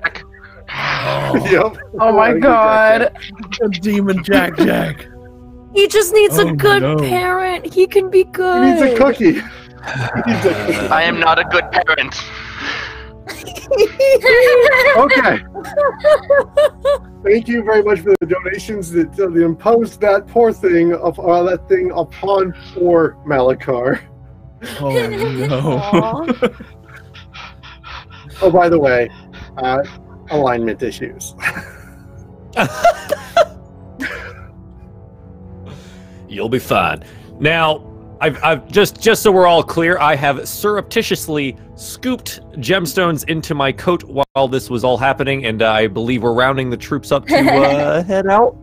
Yep. Oh my Jack, god. A demon Jack Jack. He just needs a Oh, good no. parent. He can be He good. needs a cookie. He needs a cookie. I am not a good parent. Okay. Thank you very much for the donations that imposed that poor thing of that thing upon poor Malachar. Oh, no. Aw. Oh, by the way, alignment issues. You'll be fine. Now, I've just so we're all clear, I have surreptitiously scooped gemstones into my coat while this was all happening, and I believe we're rounding the troops up to head out.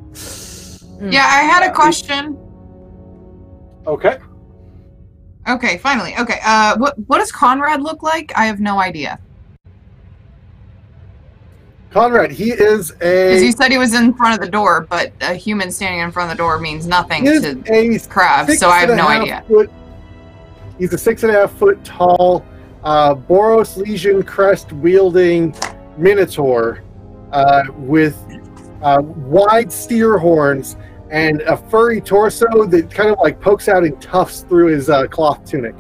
Yeah, I had a question. Okay. Okay, finally. Okay, what does Conrad look like? I have no idea. Conrad, he is Because you said he was in front of the door, but a human standing in front of the door means nothing to Krav, so I have no idea. He's a 6.5 foot tall, Boros Legion crest wielding minotaur with wide steer horns and a furry torso that kind of like pokes out in tufts through his cloth tunic.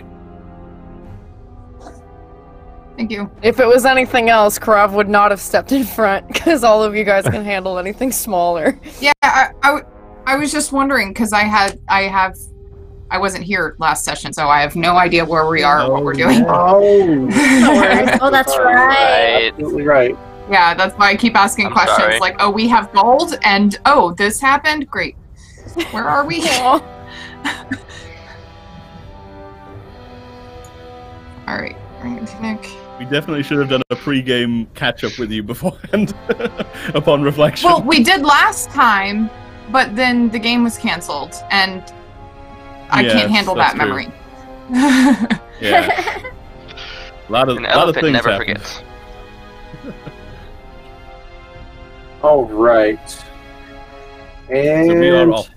Thank you. If it was anything else, Krav would not have stepped in front, because all of you guys can handle anything smaller. Yeah, I was just wondering, because I wasn't here last session, so I have no idea where we are or what we're doing. Oh, That's right. Absolutely right. Yeah, that's why I keep asking questions. Sorry. Like, oh, we have gold, and oh, this happened? Great. Where are we? Alright, Nick. We definitely should have done a pre-game catch-up with you beforehand, upon reflection. Well, we did last time, but then the game was canceled, and I can't handle that true. memory. Yeah. A lot of things never happen. forgets. All right. And So we are off.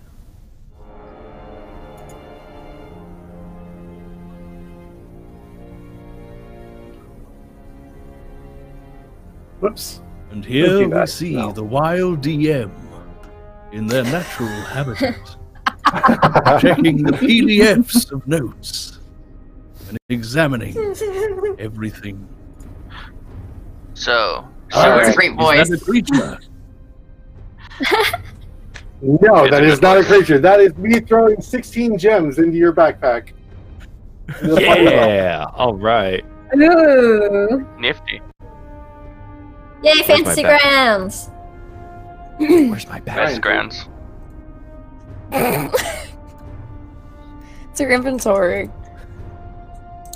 whoops. And here we that. see No. the wild DM in their natural habitat, checking the PDFs of notes and examining everything. So, That's a great voice. Is that a creature? No, that is not a creature. That is me throwing 16 gems into your backpack. Yeah, all right. Ooh. nifty. Yay, my fancy bag? grounds. Where's my bag? Best grounds. It's your inventory.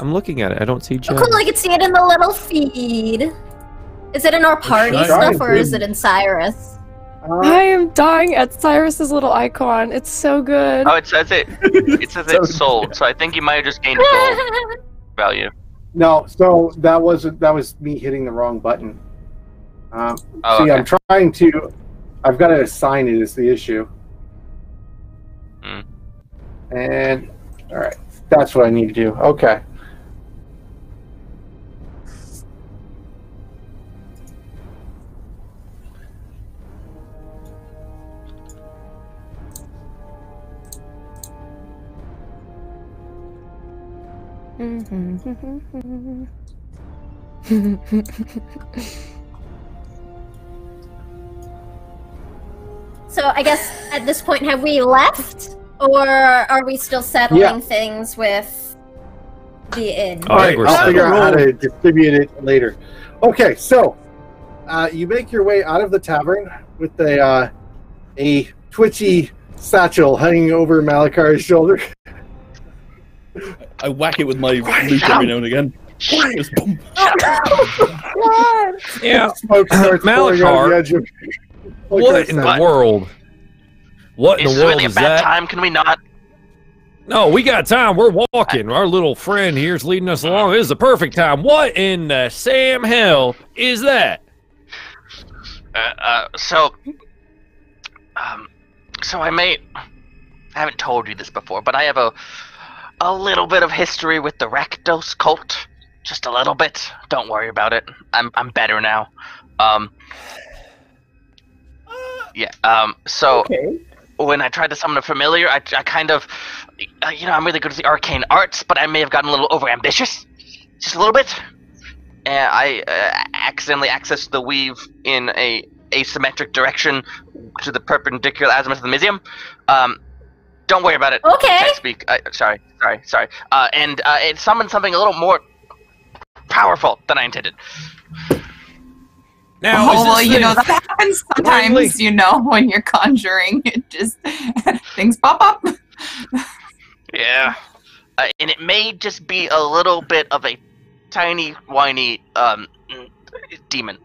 I'm looking at it. I don't see Oh, gems. cool, I can see it in the little feed. Is it in our party shiny stuff, or is thing. it in Cyrus? I am dying at Cyrus's little icon. It's so good. Oh, it says it's sold, so I think you might have just gained gold value. No, so that was me hitting the wrong button. Oh, See, okay. I'm trying to. I've got to assign it is the issue. Hmm. And all right, that's what I need to do. Okay. So I guess at this point, have we left, or are we still settling things with the inn? Oh, I think we're I'll figure out how settled. to distribute it later. Okay, so you make your way out of the tavern with a twitchy satchel hanging over Malakar's shoulder. I whack it with my loot every now and again. Just boom. Yeah. Smoke starts pouring out the edge of What in the world? What in Is the this world really a is bad that? time? Can we not? No, we got time. We're walking. Our little friend here's leading us along. This is the perfect time. What in the Sam hell is that? So I haven't told you this before, but I have a little bit of history with the Rakdos cult. Just a little bit. Don't worry about it. I'm better now. So when I tried to summon a familiar, I kind of, I'm really good at the arcane arts, but I may have gotten a little overambitious, just a little bit. And I accidentally accessed the weave in a asymmetric direction to the perpendicular azimuth of the Mizium. Don't worry about it. Okay. Can't speak. Sorry. And it summoned something a little more powerful than I intended. Now, is well, this you know, thing- that happens sometimes, when you're conjuring. It just, things pop up. Yeah. And it may just be a little bit of a tiny, whiny demon.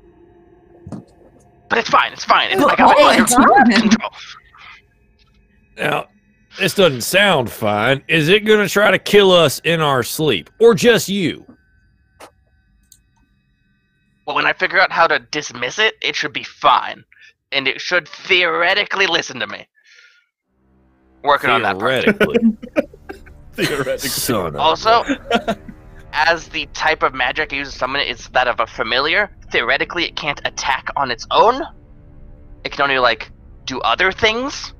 But it's fine. I got it under control. Now, this doesn't sound fine. Is it going to try to kill us in our sleep? Or just you? Well, when I figure out how to dismiss it, it should be fine. And it should theoretically listen to me. Working on that part. Theoretically. Son of Also, as the type of magic I use to summon it is that of a familiar, theoretically it can't attack on its own. It can only, like, do other things.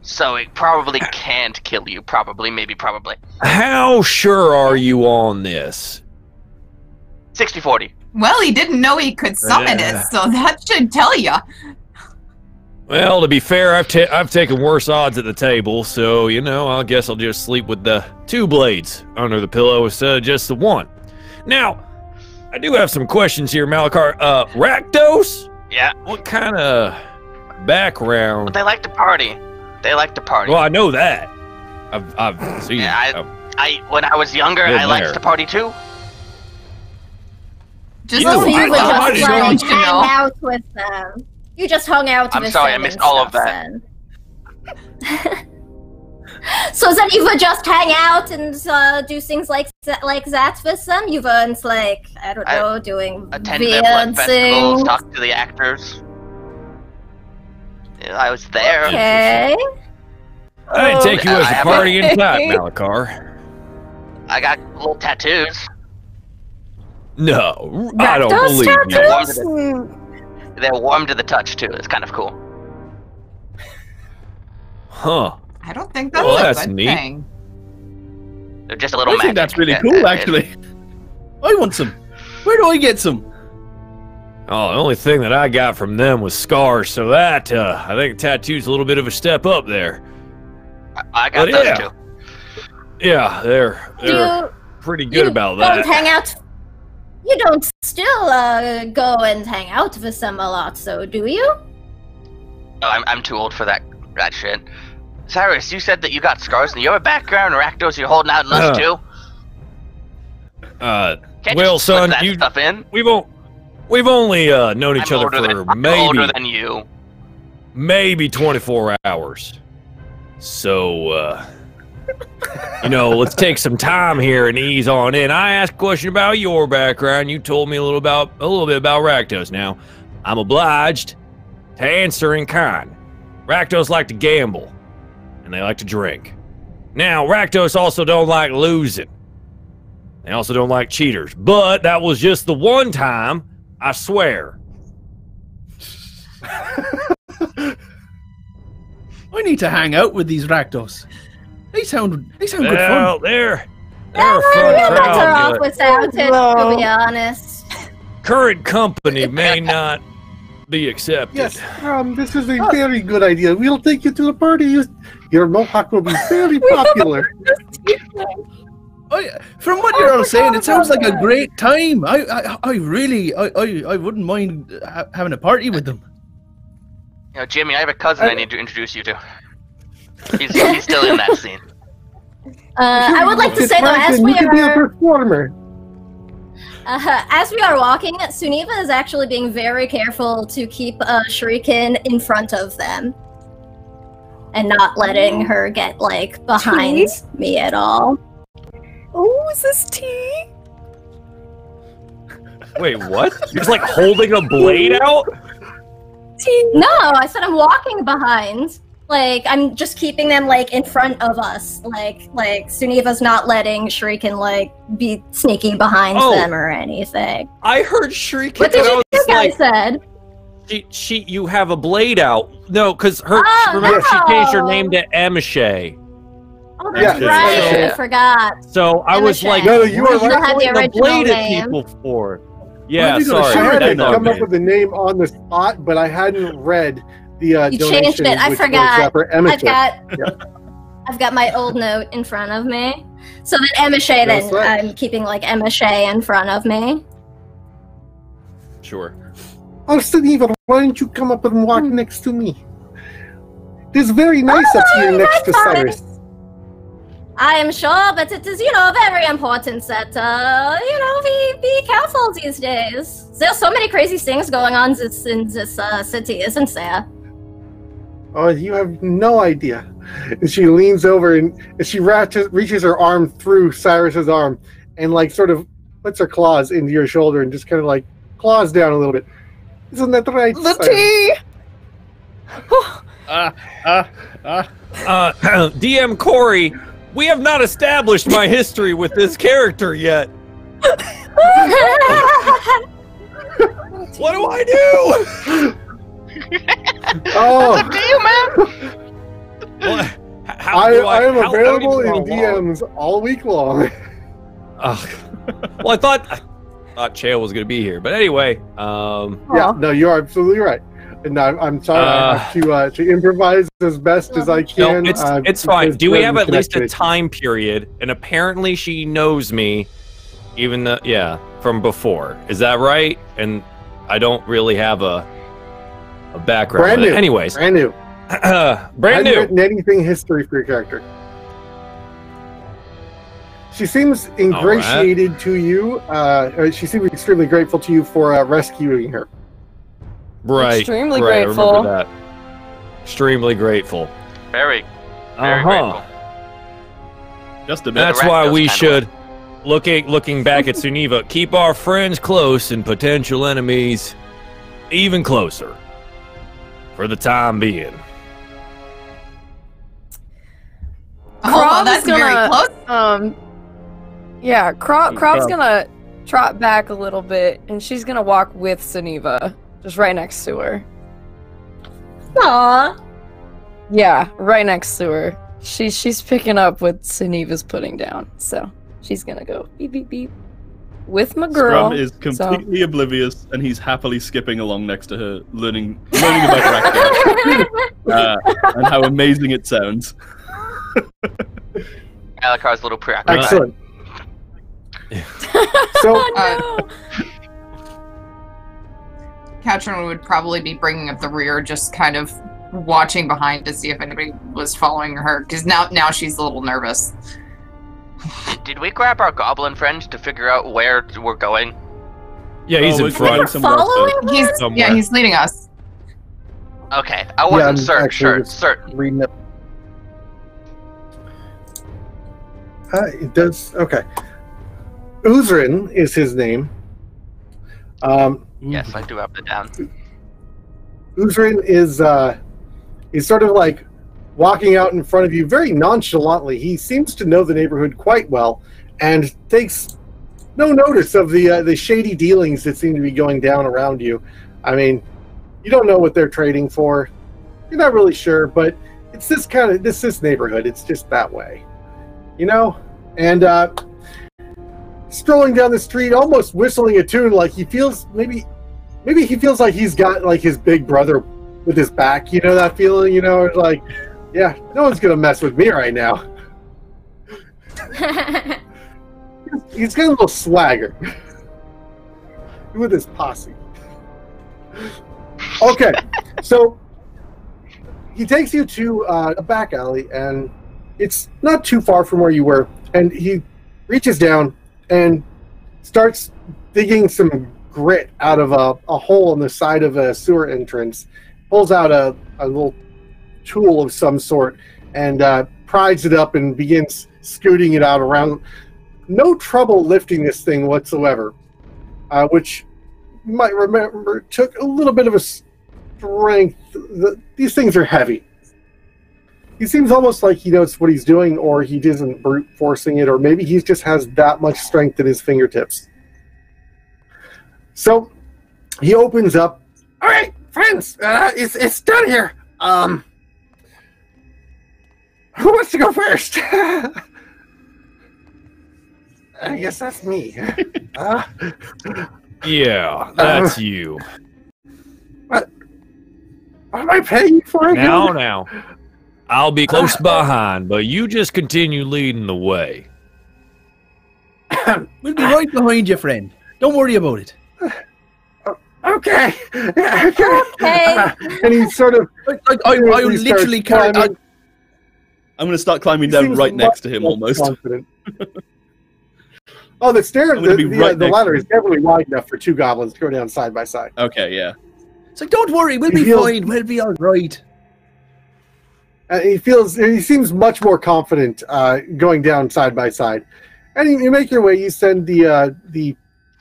So it probably can't kill you. Probably. How sure are you on this? 60-40. Well, he didn't know he could summon it, so that should tell you. Well, to be fair, I've taken worse odds at the table, so, you know, I guess I'll just sleep with the 2 blades under the pillow instead of just the 1. Now, I do have some questions here, Malakar. Rakdos? Yeah. What kind of background? But they like to party. Well, I know that. I've seen. Yeah, when I was younger, I liked to party too. Just so you would just like hang out with them. You just hung out with them. I'm sorry, I missed all of that. So then you would just hang out and do things like that with them? You weren't like, I don't know, doing attend their blood festivals, talk to the actors. I was there. Okay. I didn't take you as a party in type, Malakar. I got little tattoos. No, I don't believe you. They're warm to the touch too. It's kind of cool. Huh. I don't think that's a good thing. They're just a little I think that's really cool, actually. I want some. Where do I get some? Oh, the only thing that I got from them was scars, so that, I think tattoo's a little bit of a step up there. I got those too. Yeah, they're pretty good about that. You don't hang out. You don't still go and hang out with them a lot, so do you? Oh, I'm too old for that shit. Cyrus, you said that you got scars and you have a background, Rakdos, you're holding out on us too? Can't well, you slip son, that stuff in? We've only known each other for older than you. Maybe 24 hours. So, you know, let's take some time here and ease on in. I asked a question about your background. You told me a little bit about Rakdos. Now, I'm obliged to answer in kind. Rakdos like to gamble, and they like to drink. Now, Rakdos also don't like losing. They also don't like cheaters. But that was just the one time, I swear. I need to hang out with these Rakdos. They sound good fun. Well, they're a fun Better crowd. off without it, to be honest. Current company may not be accepted. Yes, this is a very good idea. We'll take you to the party. Your mohawk will be very popular. From what you're all saying, it sounds like a great time. I wouldn't mind having a party with them. You know, Jimmy, I have a cousin I need to introduce you to. He's still in that scene. I would like to say though, as we be a performer. As we are walking, Suniva is actually being very careful to keep Shuriken in front of them. And not letting her get, like, behind me at all. Oh, is this tea? Wait, what? You're just, like, holding a blade out? No, I said I'm walking behind. Like, I'm just keeping them, like, in front of us. Like Suniva's not letting Shuriken, like, be sneaky behind them or anything. I heard Shuriken. What did you think I said? You have a blade out. No, because remember, she changed her name to Amishay. Oh, that's right. I forgot. So I was like, no, you were right. The blade at people for. Yeah, sorry. I had to come up with the name on the spot, but I hadn't read the you donation. Changed it. I forgot. Was I've got my old note in front of me. So that Amishay, then I'm keeping like Amishay in front of me. Sure. Oh, Suniva, why don't you come up and walk next to me? It's very nice up here next to Cyrus. I am sure, but it is, very important that, we be careful these days. There's so many crazy things going on in this city, isn't there? Oh, you have no idea. And she leans over and she reaches her arm through Cyrus's arm and like sort of puts her claws into your shoulder and just kind of like claws down a little bit. Isn't that right? The tea! DM Corey, we have not established my history with this character yet. What do I do? It's up to you, man. Well, I am available in DMs all week long. Well, I thought Chael was going to be here, but anyway. Yeah, no, you're absolutely right. And I'm sorry, I have to improvise as best as I can. No, it's fine. Do we have at least a time period? And apparently she knows me, even from before. Is that right? And I don't really have a background. Brand new. Anyways. Brand new. Brand new. Written anything history for your character. She seems ingratiated to you. She seems extremely grateful to you for rescuing her. Right. Extremely right, grateful. I remember that. Extremely grateful. Very grateful. Just a bit. That's why we should, looking back at Suniva, keep our friends close and potential enemies even closer. For the time being. Oh, that's very close. Krov's gonna trot back a little bit, and she's gonna walk with Suniva, just right next to her. Aww. Yeah, right next to her. She's picking up what Suniva's putting down, so she's gonna go beep beep beep with my girl. Scrum is completely oblivious, and he's happily skipping along next to her, learning about Rakta and how amazing it sounds. Alakar's a little preoccupied. Excellent. So, Katrin would probably be bringing up the rear, just kind of watching behind to see if anybody was following her, because now she's a little nervous. Did we grab our goblin friend to figure out where we're going? Yeah, he's in front. He's leading us. Okay, I wasn't certain. Reading it. It does. Okay. Uzrin is his name. Yes, I do have it down. Uzrin is sort of like walking out in front of you very nonchalantly. He seems to know the neighborhood quite well and takes no notice of the shady dealings that seem to be going down around you. I mean, you don't know what they're trading for. You're not really sure, but it's this neighborhood. It's just that way. And strolling down the street, almost whistling a tune, like he feels maybe he feels like he's got like his big brother with his back. That feeling. It's like, yeah, no one's gonna mess with me right now. He's got a little swagger with his posse. Okay, so he takes you to a back alley, and it's not too far from where you were. And he reaches down and starts digging some grit out of a hole in the side of a sewer entrance, pulls out a little tool of some sort, and prides it up and begins scooting it out around. No trouble lifting this thing whatsoever, which you might remember took a little bit of a strength. These things are heavy. He seems almost like he knows what he's doing, or he isn't brute forcing it, or maybe he just has that much strength at his fingertips. So he opens up. All right, friends, it's done here. Who wants to go first? I guess that's me. Yeah, that's you. What am I paying you for again? Now. I'll be close behind, but you just continue leading the way. We'll be right behind you, friend. Don't worry about it. Okay. Okay. And he sort of... I literally carry... I'm going to start climbing down right next to him, almost. Confident. Oh, the stairs, the ladder is definitely wide enough for two goblins to go down side by side. Okay, yeah. It's like, don't worry, we'll be fine. We'll be all right. He seems much more confident going down side by side. And you make your way, you send the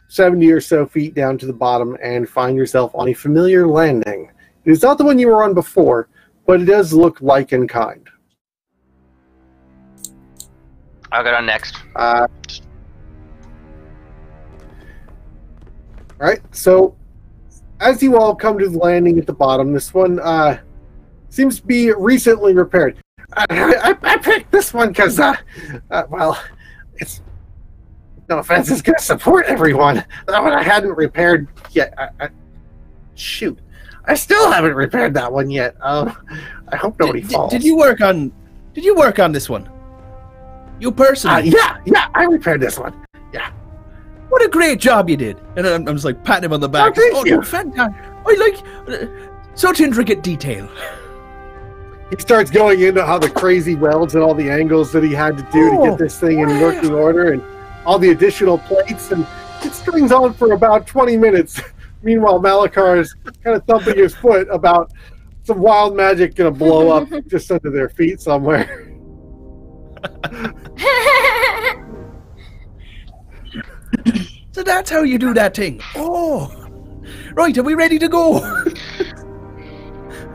70 or so feet down to the bottom and find yourself on a familiar landing. It's not the one you were on before, but it does look like and kind. I'll get on next. All right, so as you all come to the landing at the bottom, this one seems to be recently repaired. I picked this one because, well, it's, no offense, it's going to support everyone. That one I hadn't repaired yet. Shoot, I still haven't repaired that one yet. I hope nobody falls. Did you work on this one? You personally? Yeah, I repaired this one. Yeah. What a great job you did! And I'm just like patting him on the back. Thank you. Fantastic! I like such intricate detail. He starts going into how the crazy welds and all the angles that he had to do to get this thing in working order, and all the additional plates, and it strings on for about 20 minutes. Meanwhile, Malakar is kind of thumping his foot about some wild magic going to blow up just under their feet somewhere. So that's how you do that thing. Oh, right. Are we ready to go?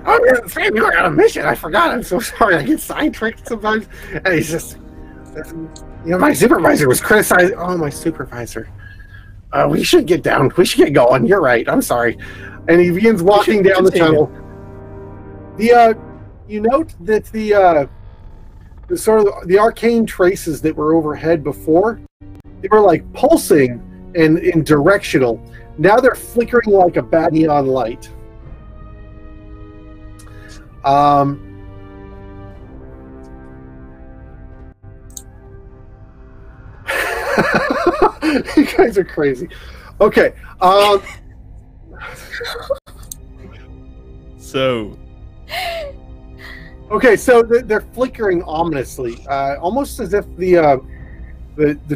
Oh, Sam, you were on a mission. I forgot. I'm so sorry. I get sidetracked sometimes. And he's just, my supervisor was criticizing. Oh, my supervisor. We should get down. We should get going. You're right. I'm sorry. And he begins walking down the tunnel. You note that the sort of the arcane traces that were overhead before, they were like pulsing and directional. Now they're flickering like a bad neon light. You guys are crazy. Okay. So. Okay, so they're flickering ominously, almost as if the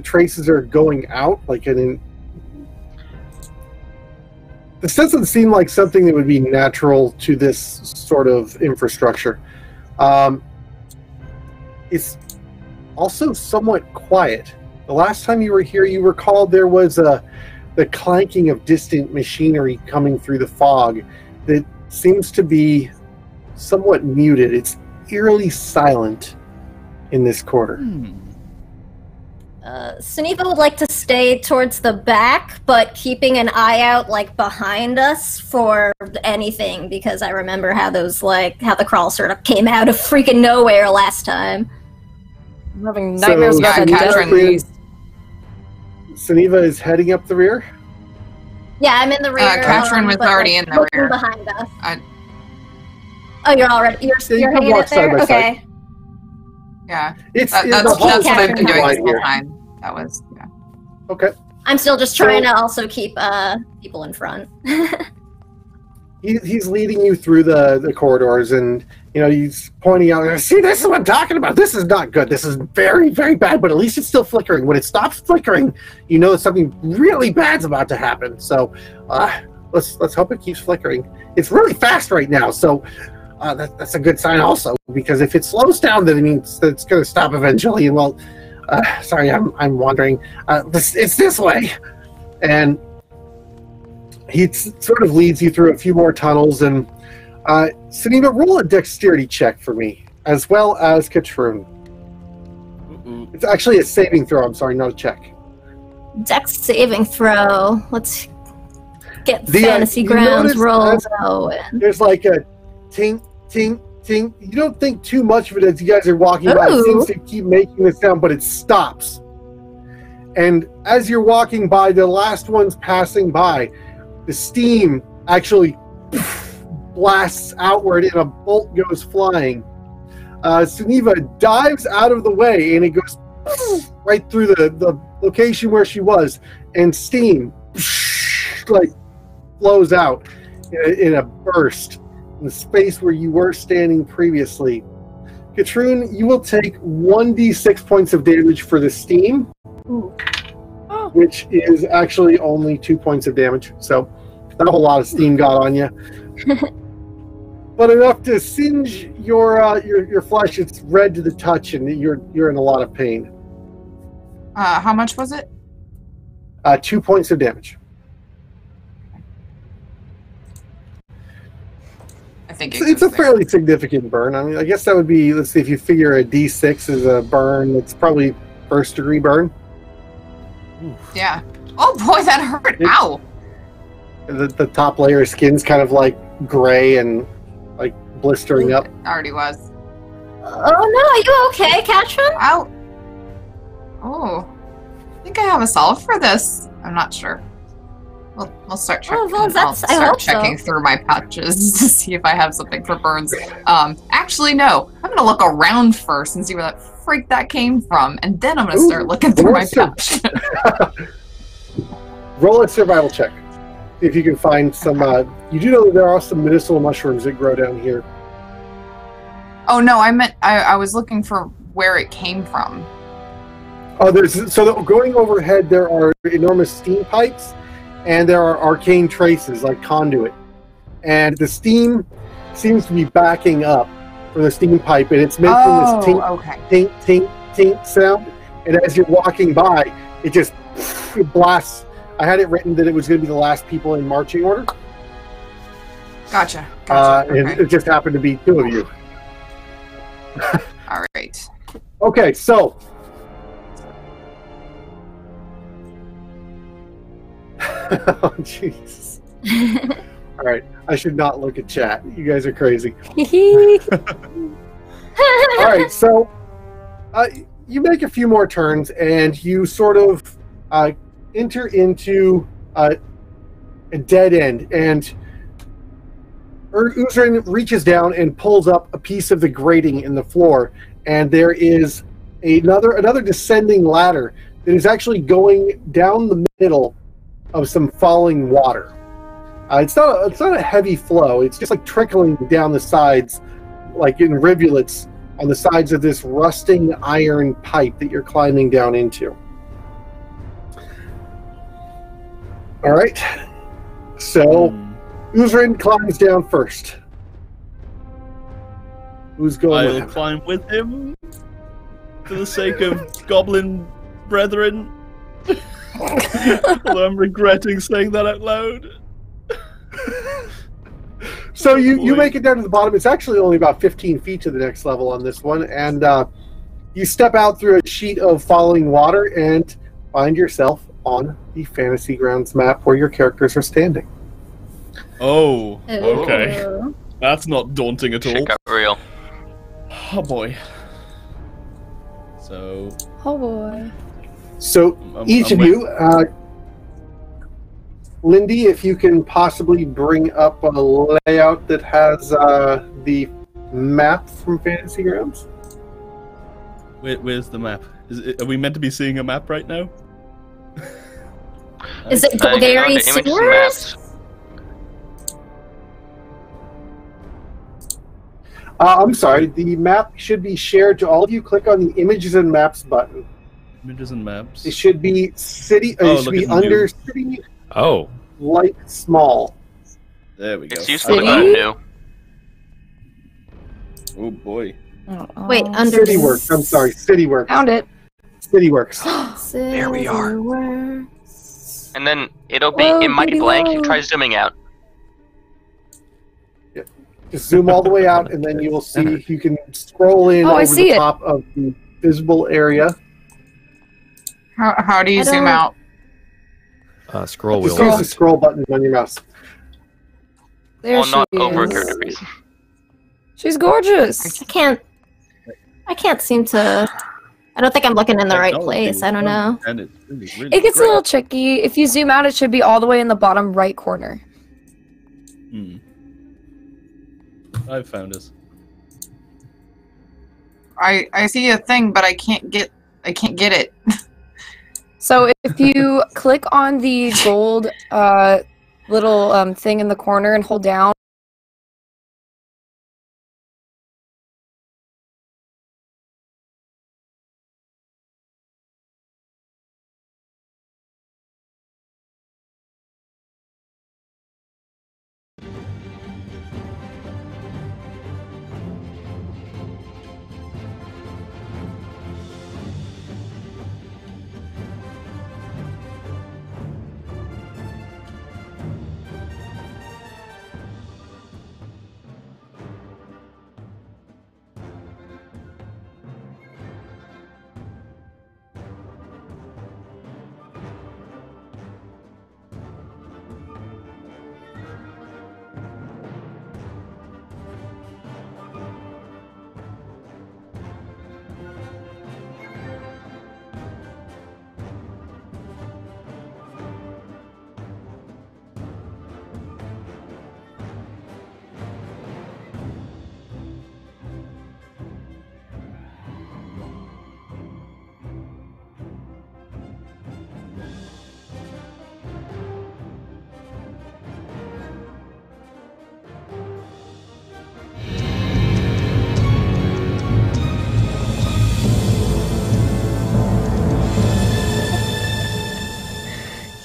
traces are going out, like this doesn't seem like something that would be natural to this sort of infrastructure. It's also somewhat quiet. The last time you were here, you recalled there was the clanking of distant machinery coming through the fog that seems to be somewhat muted. It's eerily silent in this quarter. Suniva would like to stay towards the back, but keeping an eye out, like, behind us for anything, because I remember how the crawl sort of came out of freaking nowhere last time. I'm having nightmares about that. Suniva is heading up the rear? Yeah, I'm in the rear. Katrin was already in the rear. Behind us. Oh, you're already. You're hanging it there? Okay. Yeah. That's what I've been doing this whole time. That was, yeah. Okay. I'm still just trying to also keep people in front. He's leading you through the corridors, and he's pointing out, see, this is what I'm talking about. This is not good. This is very, very bad, but at least it's still flickering. When it stops flickering, you know that something really bad's about to happen. So let's hope it keeps flickering. It's really fast right now, so that's a good sign also, because if it slows down, then it means that it's going to stop eventually. And well, sorry, I'm wandering. It's this way. And he sort of leads you through a few more tunnels, and Suniva, roll a dexterity check for me, as well as Katrun. It's actually a saving throw, I'm sorry, not a check. Dex saving throw. Let's get fantasy grounds rolled going. There's like a tink, tink, tink. You don't think too much of it as you guys are walking by. It seems to keep making this sound, but it stops. And as you're walking by, the last one's passing by, the steam actually blasts outward and a bolt goes flying. Suniva dives out of the way and it goes right through the location where she was, and steam like flows out in a burst in the space where you were standing previously. Katrun, you will take 1d6 points of damage for the steam, which is actually only 2 points of damage. So, not a whole lot of steam got on you, but enough to singe your flesh. It's red to the touch, and you're in a lot of pain. How much was it? 2 points of damage. I think It's a fairly significant burn. I mean, I guess that would be, let's see, if you figure a d6 is a burn, it's probably first degree burn. Yeah. Oh boy, that hurt. Ow. The top layer of skin's kind of like gray and like blistering up. It already was. Oh no, are you okay, Katrin? Ow. Oh. I think I have a solve for this. I'm not sure. We'll start checking. Oh, well, I'll start checking through my patches to see if I have something for burns. Actually, no. I'm gonna look around first and see where that freak that came from, and then I'm gonna start looking through my patch. Roll a survival check. If you can find some. You do know that there are some medicinal mushrooms that grow down here. Oh no, I meant I was looking for where it came from. Oh, going overhead, there are enormous steam pipes, and there are arcane traces like conduit, and the steam seems to be backing up for the steam pipe, and it's making this tink, tink, tink sound. And as you're walking by, it just blasts. I had it written that it was going to be the last people in marching order. Gotcha. And it just happened to be two of you. All right. Okay, so. Oh, Jesus. All right, I should not look at chat. You guys are crazy. All right, so you make a few more turns, and you sort of enter into a dead end, and Uzrin reaches down and pulls up a piece of the grating in the floor, and there is another descending ladder that is actually going down the middle of some falling water. It's not a heavy flow. It's just like trickling down the sides, like in rivulets on the sides of this rusting iron pipe that you're climbing down into. All right. So Uzrin climbs down first. Who's going? I'll climb with him for the sake of goblin brethren. Although I'm regretting saying that out loud. So you make it down to the bottom. It's actually only about 15 feet to the next level on this one, and you step out through a sheet of falling water and find yourself on the Fantasy Grounds map where your characters are standing. Oh, okay. That's not daunting at all. Shit got real. Oh boy. So. Oh boy. So each of you, Lindy, if you can possibly bring up a layout that has the map from Fantasy Grounds. Where's the map? Are we meant to be seeing a map right now? Is it Golgari Sewers? I'm sorry, the map should be shared to all of you. Click on the Images and Maps button. Images and Maps. It should be city. It should be under city. Oh. Light small. There we go. It's useful to go new. Oh boy. Wait, under City Works. I'm sorry, City Works. Found it. City Works. There we are. And then it'll be, it might be blank. Try zooming out. Just zoom all the way out, and then you will see. You can scroll in over the top of the visible area. How do you zoom out? Scroll wheel. Just use the scroll button on your mouse. There Well, not she over is. character piece. She's gorgeous. I can't seem to. I don't think I'm looking in the right place. I don't know. And it's really It gets great. a little tricky. If you zoom out, it should be all the way in the bottom right corner. I've found us. I see a thing, but I can't get it. So if you click on the gold little thing in the corner and hold down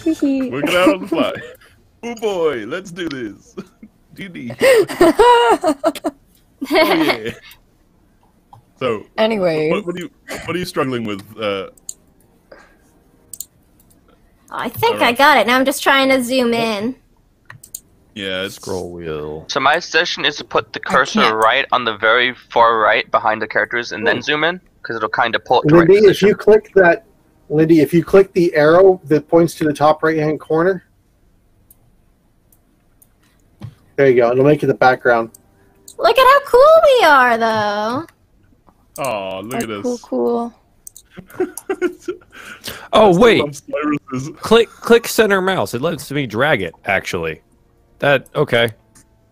Work it out on the fly. Oh boy, let's do this. DD. Oh yeah. So Anyway, what are you struggling with? I think I got it. Now I'm just trying to zoom in. Yeah, it's Scroll wheel. So my suggestion is to put the cursor right on the very far right behind the characters and then zoom in, because it'll kind of pull it to Lindy, right if position. you click that, Lindy, if you click the arrow that points to the top right-hand corner, there you go. It'll make it the background. Look at how cool we are, though. Oh, look at this. Cool. Oh wait, Cyrus's. click center mouse. It lets me drag it. Actually, okay.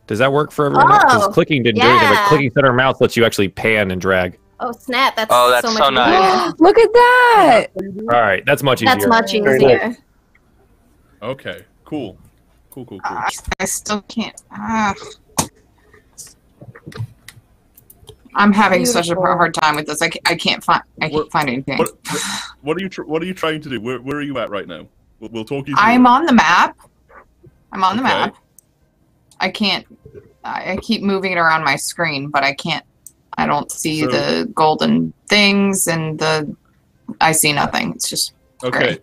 Does that work for everyone? Because clicking didn't do anything, but clicking center mouse lets you actually pan and drag. Oh snap! That's that's so so much nice. easier. Look at that! All right, that's much easier. That's much Very easier. nice. Okay, cool. I still can't. I'm having such a hard time with this. I can't find anything. What are you trying to do? Where are you at right now? We'll talk you through. I'm on the map. I'm on the map. I can't. I keep moving it around my screen, but I can't. I don't see the golden things, and I see nothing. It's just okay.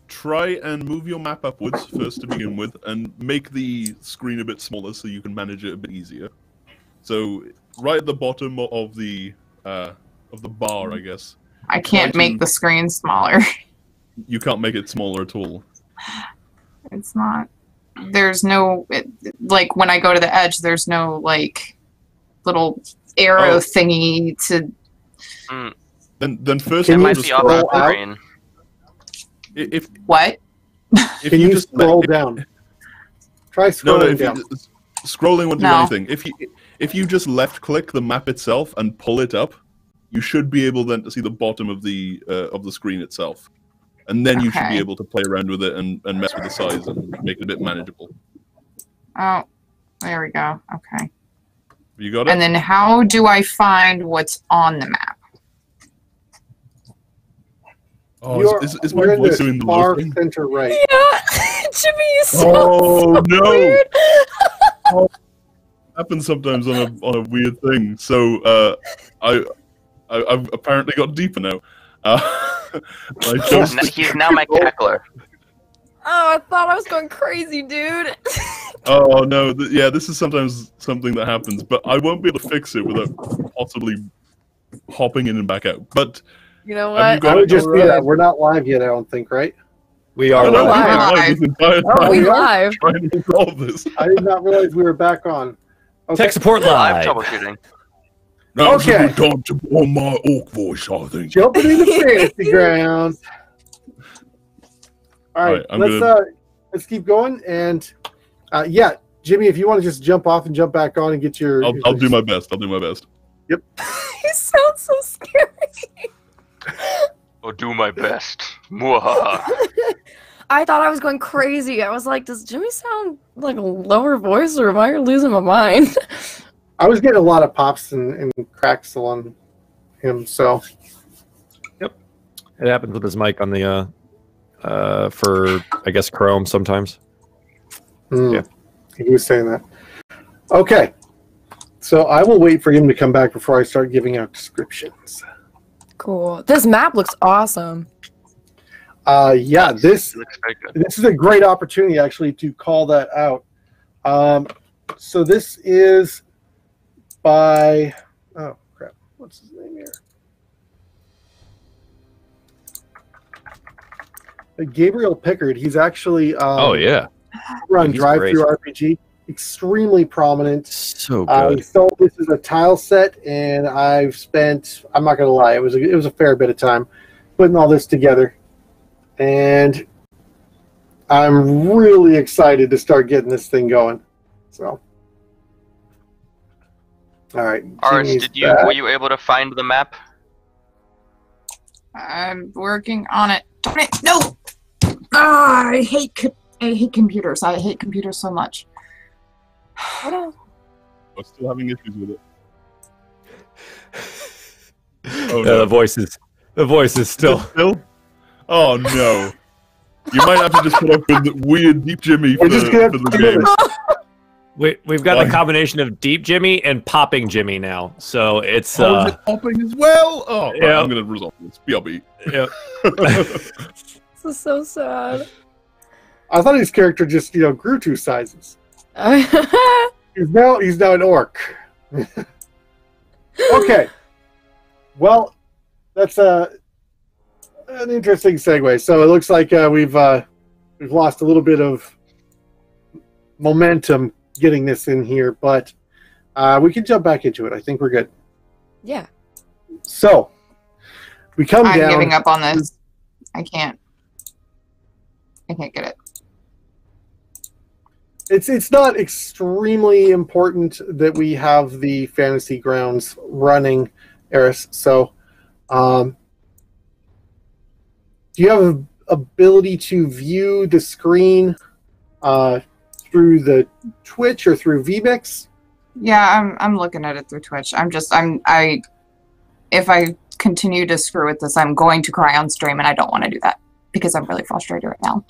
Try and move your map upwards first to begin with, and make the screen a bit smaller so you can manage it a bit easier. So right at the bottom of the bar, I guess. I can't make the screen smaller. You can't make it smaller at all. It's not. There's no like when I go to the edge. There's no like little arrow thingy to. Then first It you might just be off scroll the out. screen. If What? Can you just scroll down? Try scrolling down. Scrolling won't do No. anything. If you just left click the map itself and pull it up, you should be able then to see the bottom of the screen itself, and then you should be Okay. able to play around with it and mess with the size and make it a bit manageable. Oh, there we go. Okay. You got it. And then how do I find what's on the map? Oh, is my you're in voice the doing the far loading? center right. Yeah, Jimmy, you sound Oh so no! weird. Happens sometimes on a weird thing. So I've apparently got deeper now. He's now my cackler. Oh, I thought I was going crazy, dude. Oh no! This is sometimes something that happens, but I won't be able to fix it without possibly hopping in and back out. But You know have you what? got I would it just be right? that we're not live yet. I don't think, right? We are Oh, no, live. we've been live. live this entire Oh, time we live. trying to resolve this. I did not realize we were back on. Okay. Tech support Live live. troubleshooting. Now's Okay. a good time to put on my orc voice, I think. Jumping into fantasy grounds. All right, Alright, let's keep going. And yeah, Jimmy, if you want to just jump off and jump back on and get your. I'll do my best. I'll do my best. You sound so scary. I'll do my best. Mwahaha. I thought I was going crazy. I was like, does Jimmy sound like a lower voice, or am I losing my mind? I was getting a lot of pops and cracks on him, so. It happens with his mic on the for I guess Chrome sometimes. Yeah. He was saying that. Okay. So I will wait for him to come back before I start giving out descriptions. Cool. This map looks awesome. Yeah, this Looks very good. is a great opportunity actually to call that out. So this is by what's his name here? Gabriel Pickard. He's actually Oh yeah, run he's Drive Through RPG. Extremely prominent. so good. So this is a tile set, and I've spent, I'm not gonna lie, it was a fair bit of time putting all this together, and I'm really excited to start getting this thing going. So, all right, Ars, Jimmy's were back. you able to find the map? I'm working on it. Darn it! No! Ah, I hate computers. I hate computers so much. I'm still having issues with it. Oh Yeah, the voice is still. Still? Oh no. You might have to just put up with weird Deep Jimmy for the game. We've got the combination of Deep Jimmy and Popping Jimmy now, so it's is it popping as well? Oh, yeah. Right, I'm gonna resolve this. BRB. Yeah. This is so sad. I thought his character just, grew 2 sizes. He's now an orc. Okay. Well, that's an interesting segue. So it looks like we've lost a little bit of momentum getting this in here, but we can jump back into it. I think we're good. Yeah. So we come down. I'm giving up on this. I can't get it. It's not extremely important that we have the fantasy grounds running, Eris. So, do you have ability to view the screen through the Twitch or through vMix? Yeah, I'm looking at it through Twitch. If I continue to screw with this, I'm going to cry on stream, and I don't want to do that because I'm really frustrated right now.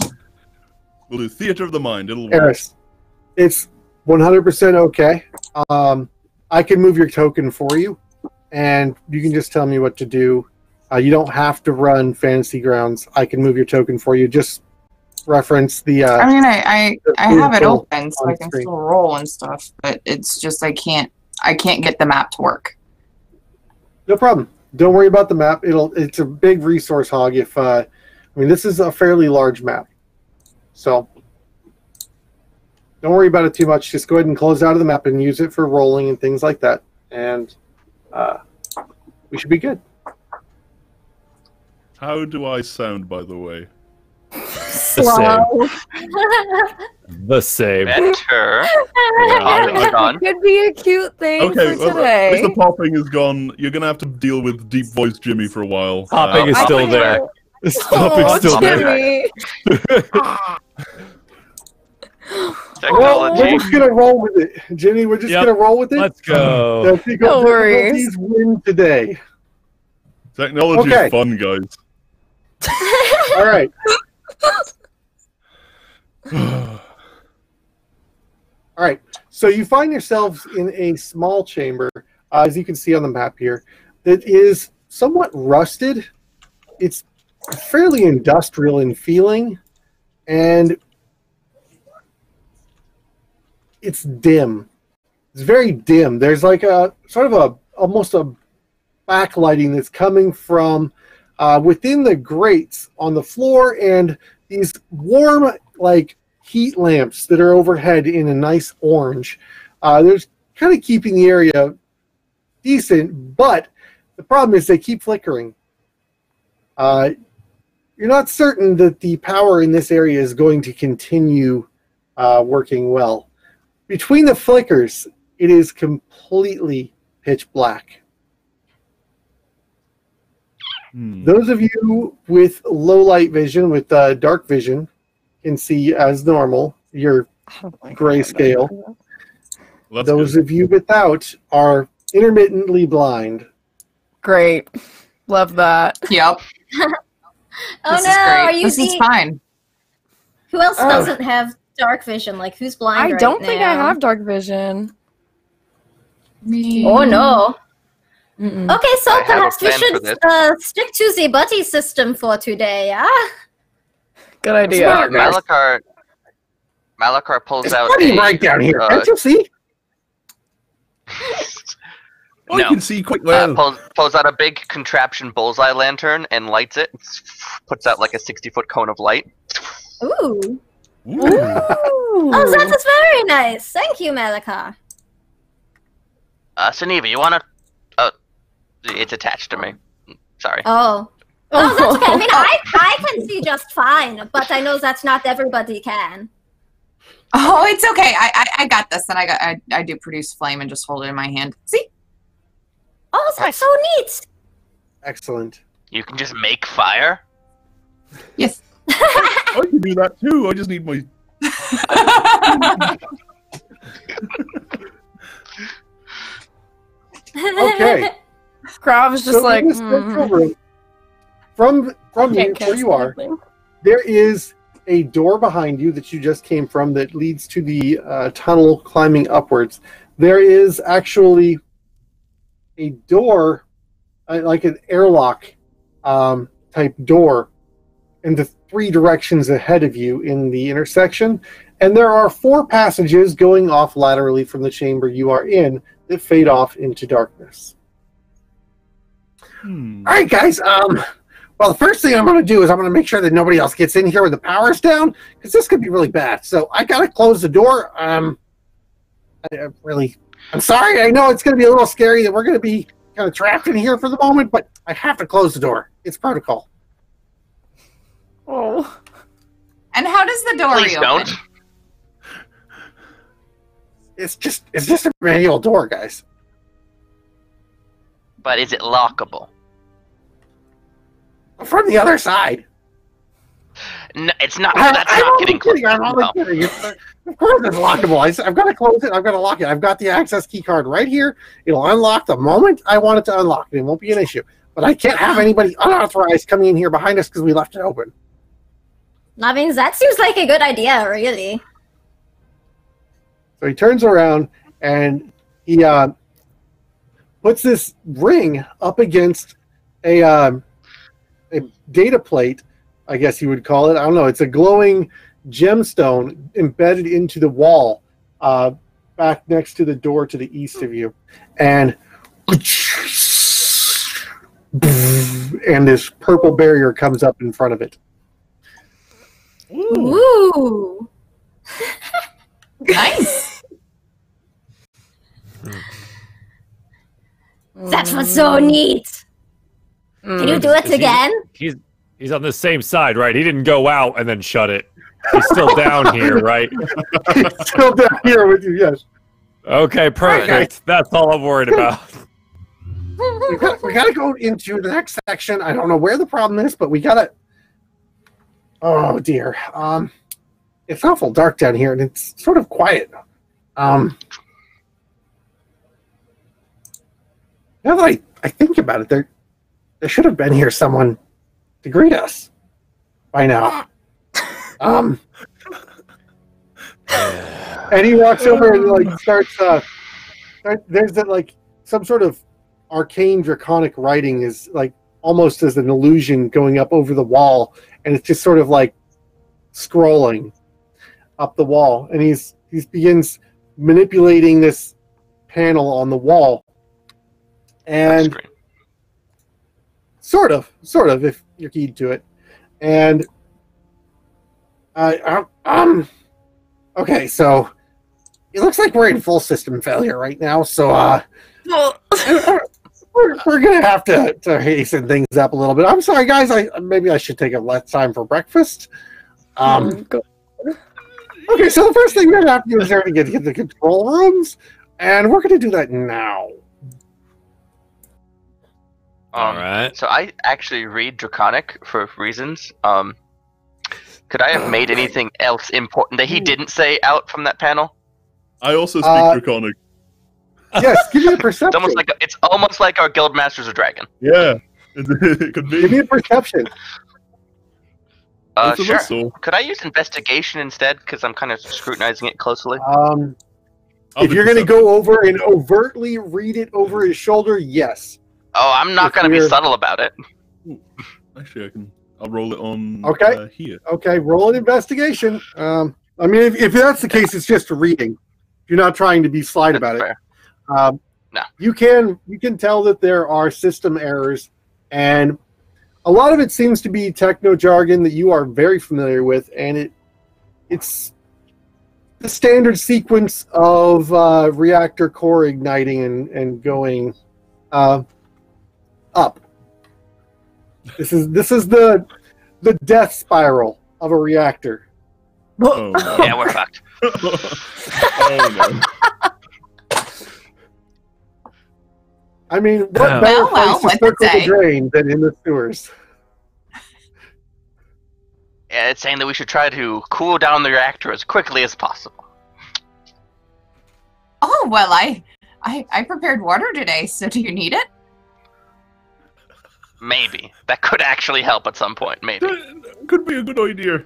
We'll do theater of the mind. It'll work. Eris, it's 100% okay. I can move your token for you, and you can just tell me what to do. You don't have to run Fantasy Grounds. I can move your token for you. Just reference the. I have it open, so I can still roll and stuff. But it's just I can't get the map to work. No problem. Don't worry about the map. It's a big resource hog. This is a fairly large map, so don't worry about it too much. Just go ahead and close out of the map and use it for rolling and things like that, and we should be good. How do I sound, by the way? Slow. The same. Better. Could be a cute thing for today. At least the popping is gone. You're gonna have to deal with deep voice Jimmy for a while. Popping is still there. Popping's still there. Well, we're just gonna roll with it, Jimmy. We're just gonna roll with it. Let's go. No worries. Win today. Technology is fun, guys. All right. All right. So you find yourselves in a small chamber, as you can see on the map here, that is somewhat rusted. It's fairly industrial in feeling, and it's dim. It's very dim. There's like a sort of almost a backlighting that's coming from within the grates on the floor, and these warm heat lamps that are overhead in a nice orange. There's kind of keeping the area decent, but the problem is they keep flickering. You're not certain that the power in this area is going to continue working well. Between the flickers, it is completely pitch black. Those of you with low light vision, with dark vision, can see as normal your grayscale. Those of you without are intermittently blind. Great. Love that. Yep. Oh no, this is fine. Who else doesn't have dark vision? Who's blind I don't think I have dark vision. Me. Oh no. Mm-mm. Okay, so I have a perhaps we plan should stick to the buddy system for today, yeah? Good idea. Malachar pulls out Buddy right down here. Can't you see? I can see quite well. Pulls out a big contraption bullseye lantern and lights it. Puts out like a 60-foot cone of light. Ooh. Ooh. Oh, that is very nice. Thank you, Malachar. Suniva, you wanna... it's attached to me. Sorry. Oh. Oh, that's okay. I mean, I can see just fine, but I know that's not everybody can. Oh, it's okay. I got this, and I do produce flame and just hold it in my hand. See? Oh, that's so neat. Excellent. You can just make fire? Yes. I can do that too. I just need my... Okay. Krav is just in this central room, from where you are, there is a door behind you that you just came from that leads to the tunnel climbing upwards. There is actually a door, like an airlock type door, in the 3 directions ahead of you in the intersection. And there are 4 passages going off laterally from the chamber you are in that fade off into darkness. All right, guys. Well, the first thing I'm going to do is I'm going to make sure that nobody else gets in here when the power's down, because this could be really bad. So I got to close the door. I'm sorry. I know it's going to be a little scary that we're going to be kind of trapped in here for the moment, but I have to close the door. It's protocol. Oh. And how does the door Please reopen? don't. It's just a manual door, guys. But is it lockable? From the other side. No, it's not. That's not getting close. I'm only kidding. Of course it's lockable. I've got to close it. I've got to lock it. I've got the access key card right here. It'll unlock the moment I want it to unlock. It won't be an issue. But I can't have anybody unauthorized coming in here behind us because we left it open. I mean, that seems like a good idea, really. So he turns around and he puts this ring up against a data plate, I guess you would call it. I don't know. It's a glowing gemstone embedded into the wall back next to the door to the east of you. And this purple barrier comes up in front of it. Ooh. Nice. That's what's so neat. Can you do it again? He's on the same side, right? He didn't go out and then shut it. He's still down here, right? Still down here with you, yes. Okay, perfect. That's all I'm worried about. We got to go into the next section. I don't know where the problem is, but we got to... Oh, dear. It's awful dark down here, and it's sort of quiet. Now that I think about it, there should have been here someone to greet us by now. And he walks over and starts. There's that some sort of arcane draconic writing is almost as an illusion going up over the wall, and it's just sort of scrolling up the wall, and he begins manipulating this panel on the wall, and sort of if you're keyed to it, and okay, so it looks like we're in full system failure right now, so we're gonna have to hasten things up a little bit. I'm sorry, guys. Maybe I should take a less time for breakfast. Okay, so the first thing we're gonna have to do is to get the control rooms, and we're gonna do that now. All right. So I actually read Draconic for reasons. Could I have made anything else important that he didn't say out from that panel? I also speak Draconic. Yes, give me a perception. It's almost like our guild master's a dragon. Yeah, it could be. Give me a perception. Sure. Could I use investigation instead? Because I'm kind of scrutinizing it closely. If you're going to go over and overtly read it over his shoulder, yes. Oh, I'm not going to be subtle about it. Actually, I'll roll it on here. Okay, roll an investigation. I mean, if that's the case, it's just a reading. You're not trying to be slight about it. No. You can tell that there are system errors, and a lot of it seems to be techno jargon that you are very familiar with, and it's the standard sequence of reactor core igniting and going up. This is the death spiral of a reactor. Oh, no. Yeah, we're fucked. Oh no. I mean, what better place to circle the drain than in the sewers? Yeah, it's saying that we should try to cool down the reactor as quickly as possible. Oh, well, I prepared water today, so do you need it? Maybe. That could actually help at some point, maybe. That could be a good idea.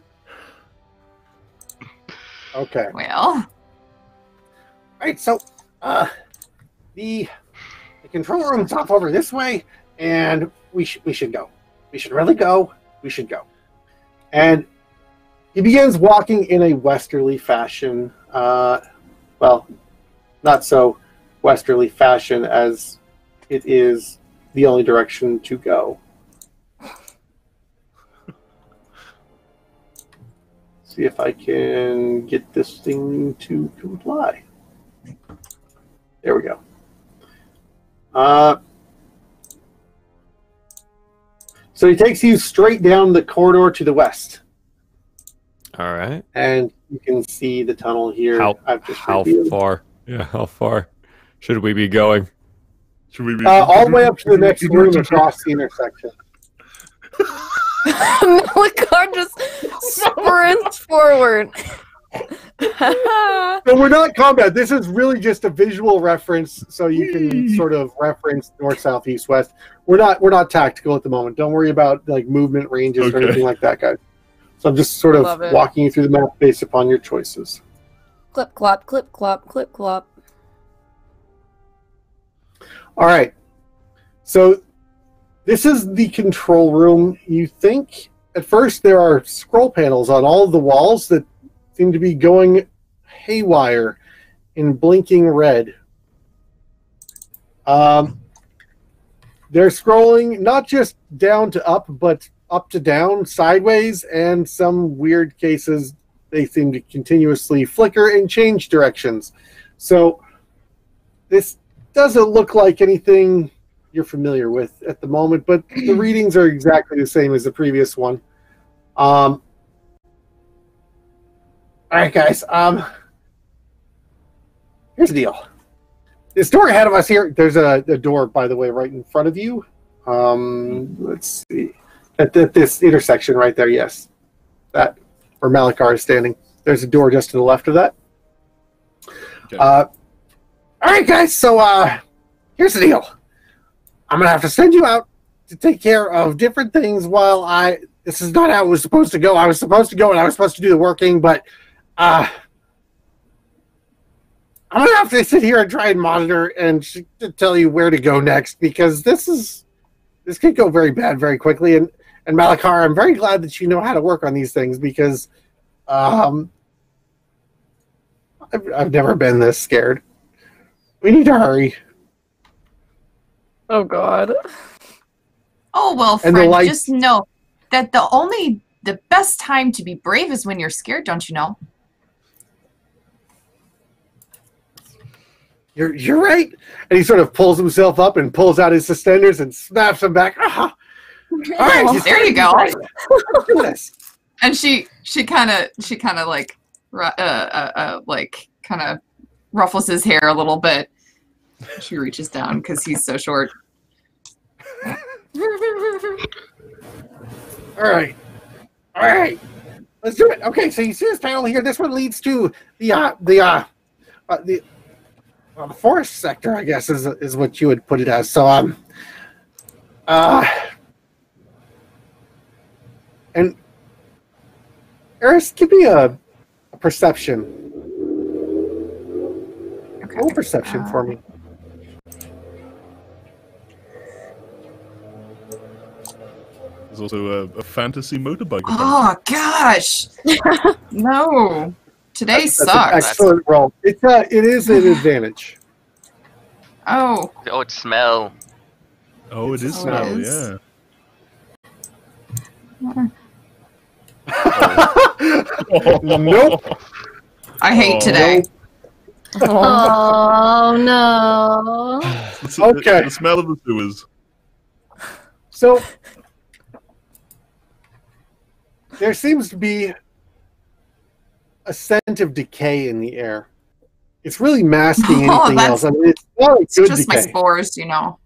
Okay. Well. Right, so the control room's off over this way, and we should go. We should really go. We should go. And he begins walking in a westerly fashion. Well, not so westerly fashion as it is the only direction to go. See if I can get this thing to comply. There we go. So he takes you straight down the corridor to the west. All right. And you can see the tunnel here. How far? Yeah, how far should we be going? Should we be all the way up to the next room across the intersection. Malakar just sprints forward. So we're not combat. This is really just a visual reference, so you can sort of reference north, south, east, west. We're not tactical at the moment. Don't worry about like movement ranges or anything like that, guys. So I'm just sort of walking you through the map based upon your choices. Clip clop, clip clop, clip clop. All right. So this is the control room. You think at first there are scroll panels on all of the walls that seem to be going haywire in blinking red. They're scrolling not just down to up, but up to down, sideways, and some weird cases they seem to continuously flicker and change directions. So this doesn't look like anything you're familiar with at the moment, but the readings are exactly the same as the previous one. All right, guys. Here's the deal. This door ahead of us here, there's a door, by the way, right in front of you. Let's see. At this intersection right there, yes. That, where Malakar is standing. There's a door just to the left of that. Okay. All right, guys. So here's the deal. I'm going to have to send you out to take care of different things while this is not how it was supposed to go. I was supposed to go and I was supposed to do the working, but I'm going to have to sit here and try and monitor and tell you where to go next, because this could go very bad very quickly. And Malakar, I'm very glad that you know how to work on these things, because I've never been this scared. We need to hurry. Oh, God. Oh, well, friend, just know that the best time to be brave is when you're scared, don't you know? You're right. And he sort of pulls himself up and pulls out his suspenders and snaps them back. All right, there you go. And she kind of like kind of ruffles his hair a little bit. She reaches down because he's so short. All right. Let's do it. Okay, so you see this panel here. This one leads to the forest sector, I guess, is what you would put it as. So and Eris, give me a perception. Okay. Roll perception for me. There's also a fantasy motorbike. Oh gosh, no! Today that's sucks. An excellent roll. It is an advantage. Oh, it's smell. Oh, it is smell. Yeah. Nope. I hate today. Oh no. Okay. The smell of the sewers. So there seems to be a scent of decay in the air. It's really masking anything else. I mean, it's not a good just decay. My spores, you know.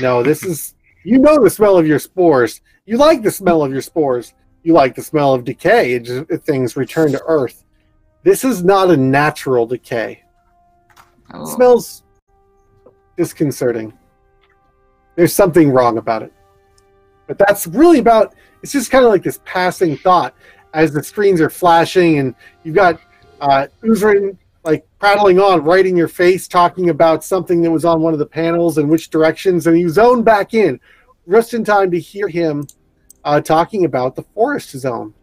No, this is, you know, the smell of your spores. You like the smell of your spores. You like the smell of decay. Things return to Earth. This is not a natural decay. Oh. It smells disconcerting. There's something wrong about it. But that's really about, it's just kind of like this passing thought. as the screens are flashing, and you've got Uzrin like prattling on, right in your face, talking about something that was on one of the panels and which directions, and you zone back in just in time to hear him talking about the forest zone.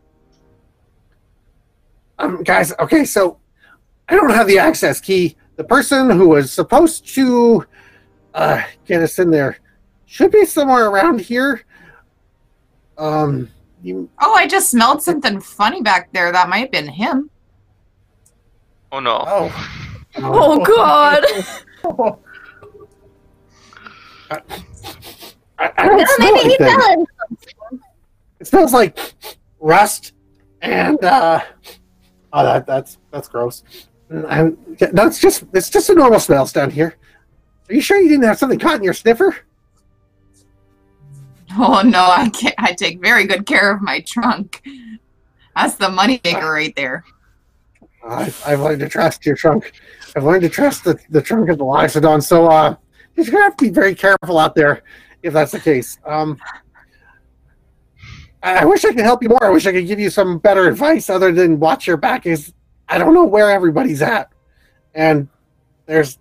Guys, okay, so I don't have the access key. The person who was supposed to get us in there should be somewhere around here. Oh, I just smelled something funny back there. That might have been him. Oh no. Oh God. I don't smell anything. It smells like rust and that's gross. No, it's just a normal smells down here. Are you sure you didn't have something caught in your sniffer? Oh no, I can't. I take very good care of my trunk. That's the money maker right there. I've learned to trust your trunk. I've learned to trust the trunk of the Lysidon, so you're gonna have to be very careful out there if that's the case. I wish I could help you more. I wish I could give you some better advice other than watch your back. I don't know where everybody's at, and there's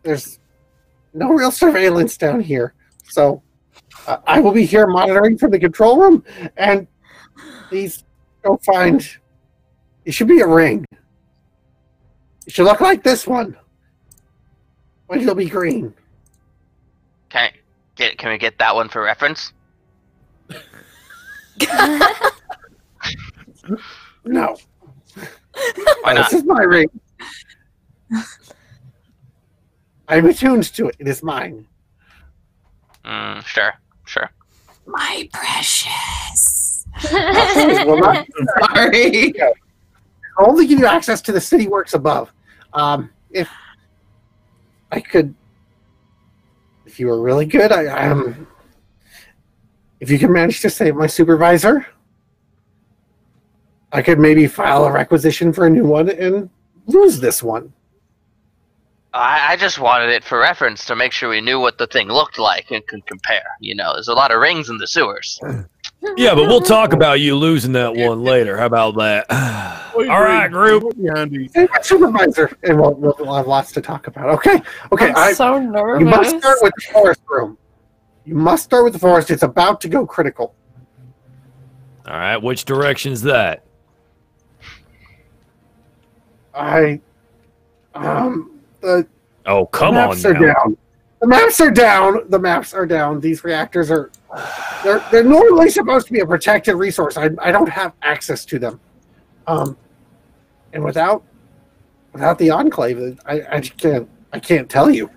no real surveillance down here. So I will be here monitoring from the control room, and please go find. It should be a ring. It should look like this one, but it'll be green. Can we get that one for reference? No. Why not? This is my ring. I'm attuned to it. It is mine. Sure. My precious. Well, Sorry. I'll only give you access to the city works above. If I could, if you were really good, if you can manage to save my supervisor, I could maybe file a requisition for a new one and lose this one. I just wanted it for reference to make sure we knew what the thing looked like and could compare. You know, there's a lot of rings in the sewers. Yeah, but we'll talk about you losing that one later. How about that? All right, group. Supervisor, and we'll have lots to talk about. Okay. I'm so nervous. You must start with the forest room. You must start with the forest. It's about to go critical. All right, which direction's that? Oh, come on maps are now. down. The maps are down. The maps are down. These reactors are... They're normally supposed to be a protected resource. I don't have access to them. And without the Enclave, I can't tell you.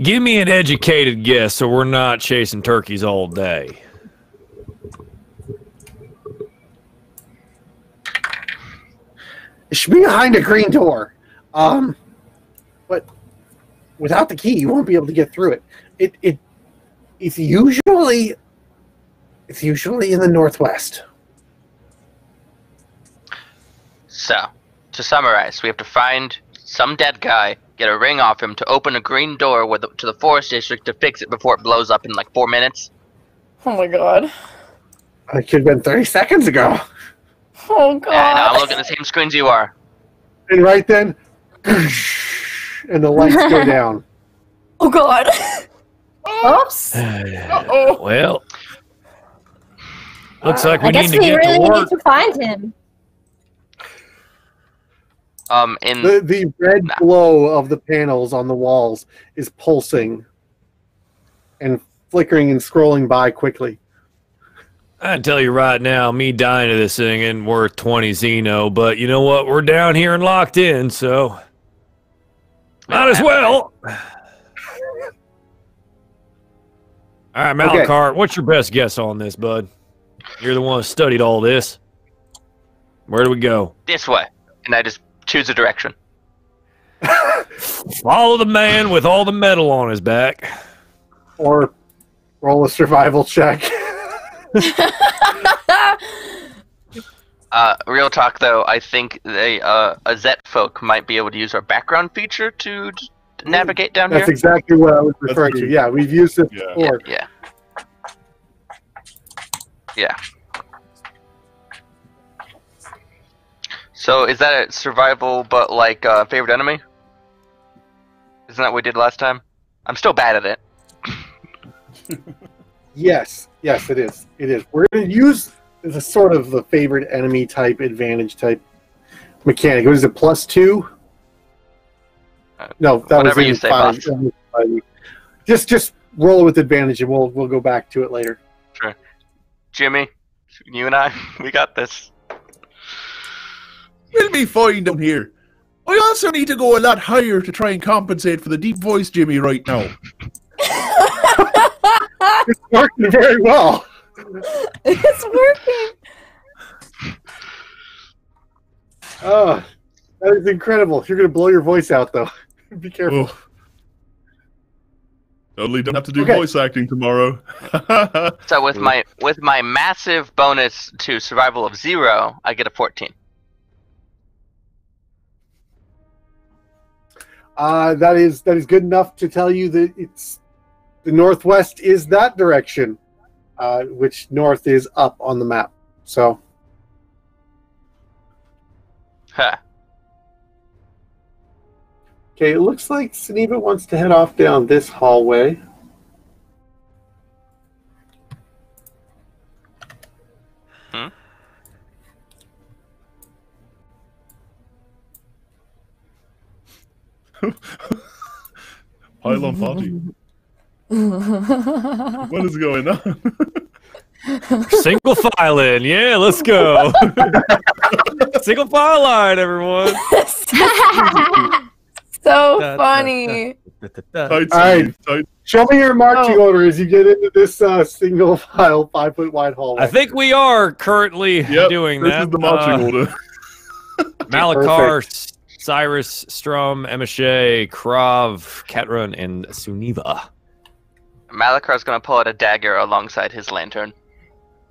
Give me an educated guess so we're not chasing turkeys all day. It should be behind a green door. But without the key, you won't be able to get through it. It's usually in the northwest. So, to summarize, we have to find some dead guy, get a ring off him to open a green door to the forest district to fix it before it blows up in like 4 minutes. Oh my God. It could have been 30 seconds ago. Oh God. Yeah, I know, I'm looking at the same screens you are. And right then, and the lights go down. Oh God. Oops. Well, looks like we I guess need to we get really to need work. to find him. The red glow of the panels on the walls is pulsing and flickering and scrolling by quickly. I can tell you right now, me dying to this thing ain't worth 20 Xeno, but you know what? We're down here and locked in, so might as well. All right, Malachar, what's your best guess on this, bud? You're the one who studied all this. Where do we go? This way. And I just choose a direction. Follow the man with all the metal on his back. Or roll a survival check. Real talk, though, I think a Zet folk might be able to use our background feature to navigate down That's here. That's exactly what I was referring to. Yeah, we've used it before. Yeah. So is that a survival, but like favorite enemy? Isn't that what we did last time? I'm still bad at it. Yes, it is. It is. We're going to use the sort of the favorite enemy type, advantage type mechanic. What is it, +2? No, that whatever was you say, five. Just roll it with advantage, and we'll go back to it later. Sure. Jimmy, you and I, we got this. We'll be fine down here. I also need to go a lot higher to try and compensate for the deep voice Jimmy right now. It's working very well. It's working. Oh, that is incredible. You're going to blow your voice out, though. Be careful. Oh. Totally don't have to do voice acting tomorrow. So with my massive bonus to survival of 0, I get a 14. That is good enough to tell you that it's the northwest is that direction, which north is up on the map. So, Huh. okay, it looks like Suniva wants to head off down this hallway. Pylon party. What is going on? Single file in. Yeah, let's go. Single file line, everyone. So funny. All right. Show me your marching order as you get into this single file 5-foot wide hallway. I think we are currently doing that. This is the marching order. Malakar, Cyrus, Strum, Emiche, Krav, Ketrun, and Suniva. Malakar's gonna pull out a dagger alongside his lantern.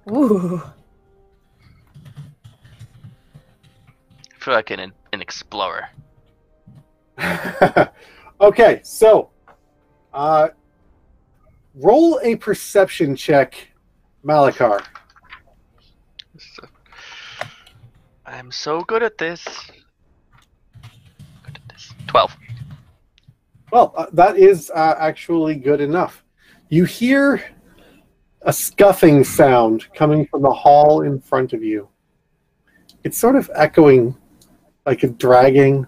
Ooh. I feel like an explorer. Okay, so roll a perception check, Malakar. I'm so good at this. 12. Well, that is actually good enough. You hear a scuffing sound coming from the hall in front of you. It's sort of echoing like a dragging,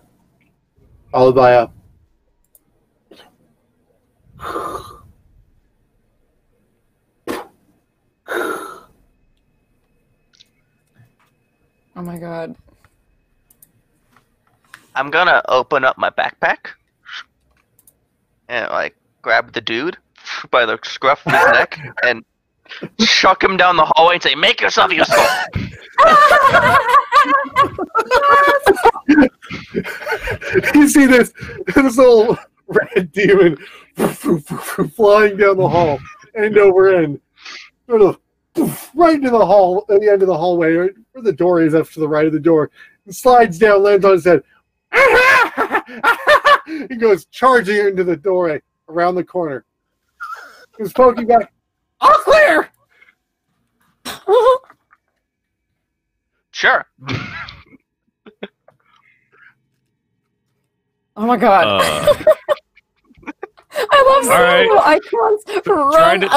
followed by a Oh my god. I'm gonna open up my backpack and like grab the dude by the scruff of his neck and chuck him down the hallway and say, "Make yourself useful." You see this little red demon flying down the hall, end over end, sort of right into the hall, at the end of the hallway, where the door is up to the right of the door, and slides down, lands on his head. He goes charging into the doorway around the corner. He's poking back. All clear. Sure. Oh my god. I love seeing little icons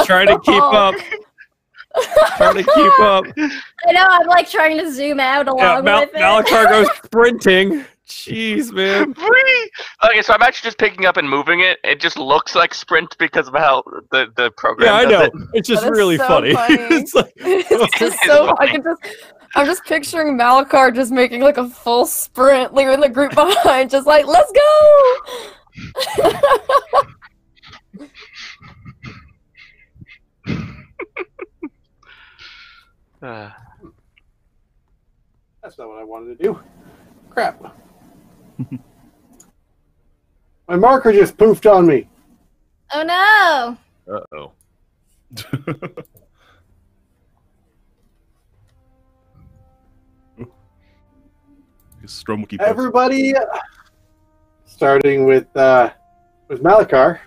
Trying to keep up. Trying to keep up. I know, I'm like trying to zoom out along with it. Malakar goes sprinting. Jeez, man. Okay, so I'm actually just picking up and moving it. It just looks like sprint because of how the program I does know. it. It's just That is really so funny. It's like, It's just so I'm just picturing Malakar just making like a full sprint, leaving the group behind, just like, let's go! That's not what I wanted to do. Crap. My marker just poofed on me. Oh no! uh-oh. Strum will keep Everybody, starting with Malakar.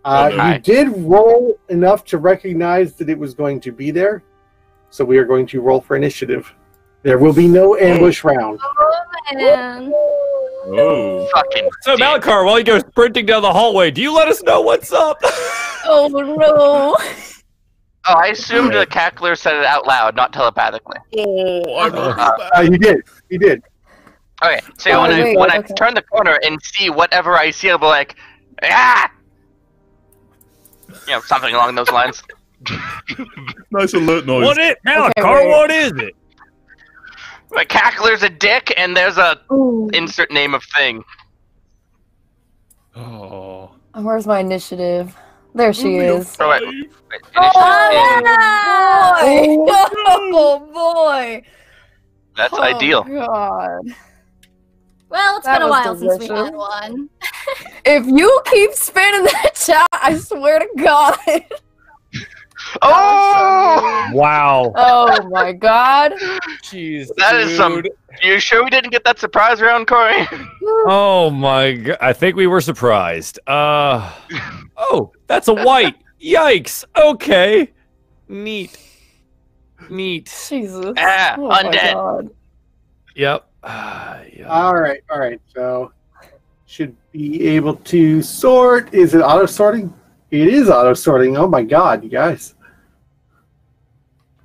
You did roll enough to recognize that it was going to be there, so we are going to roll for initiative. There will be no ambush round. Oh, man. Oh. Fucking So, Malakar, while you go sprinting down the hallway, do you let us know what's up? Oh no! Oh, I assumed the cackler said it out loud, not telepathically. Oh, I rolled bad. He did. He did. Okay, so Oh, when I okay. turn the corner and see whatever I see, I'll be like, ah! You know, something along those lines. Nice alert noise. What it? Malakar, wait. what is it? The cackler's a dick, and there's a Ooh. insert name of thing. Oh. Where's my initiative? There she is. Oh, wait, Oh boy! That's Oh, ideal. God. Well, it's That been a was while since we delicious. had one. If you keep spamming that chat, I swear to God. Oh! Wow. Oh my God. Jeez, That is some. You sure we didn't get that surprise round, Corey? Oh my god! I think we were surprised. Oh, that's a white. Yikes. Okay. Neat. Jesus. Ah, Oh my undead. God. Yep. Yeah. All right. So, should be able to sort. Is it auto sorting? It is auto sorting. Oh my God, you guys.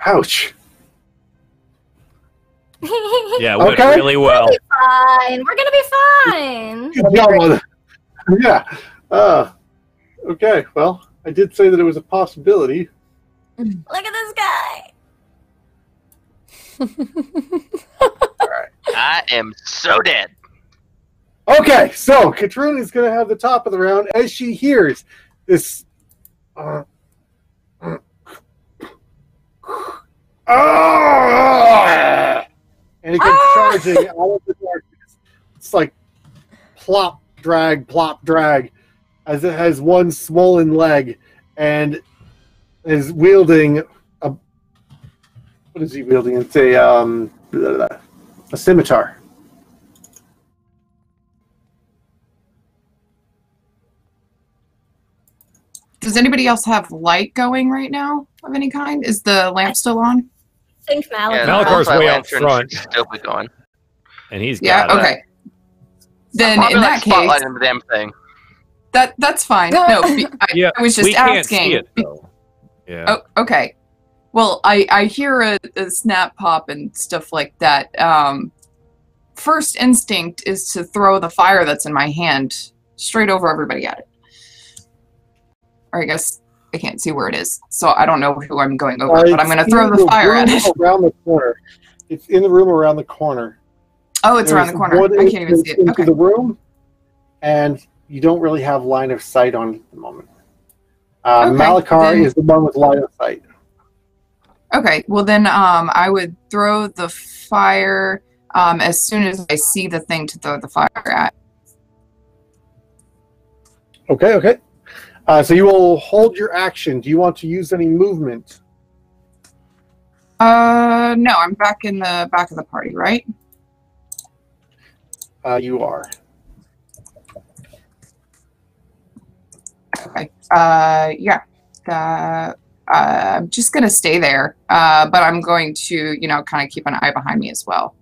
Ouch. Yeah, it went Okay. really well. Fine. We're gonna be fine. Good job on it. Yeah. Okay. Well, I did say that it was a possibility. Look at this guy. I am so dead. Okay, so Katrina is going to have the top of the round as she hears this. And it comes charging out of the darkness. It's like plop, drag, as it has one swollen leg and is wielding a. What is he wielding? It's a scimitar. Does anybody else have light going right now of any kind? Is the lamp still on? I think Malakar. Yeah, Malakar's the way out lantern front. should still be going. And he's Yeah, got it. okay. Then Probably in like that case, spotlighting the damn thing. that's fine. No, Yeah, I was just we can't asking. see it, though. Yeah. Oh, okay. Well, I hear a snap pop and stuff like that. First instinct is to throw the fire that's in my hand straight over everybody at it. Or I guess I can't see where it is, so I don't know who I'm going over, but I'm going to throw the fire at it. Around the corner. It's in the room around the corner. Oh, it's around the corner. One I can't even see it. into Okay. the room, and you don't really have line of sight on it at the moment. Okay, Malakar then- is the one with line of sight. Okay, well then I would throw the fire as soon as I see the thing to throw the fire at. Okay. So you will hold your action. Do you want to use any movement? No, I'm back in the back of the party, right? You are. Okay. Yeah. I'm just gonna stay there, but I'm going to, kind of keep an eye behind me as well.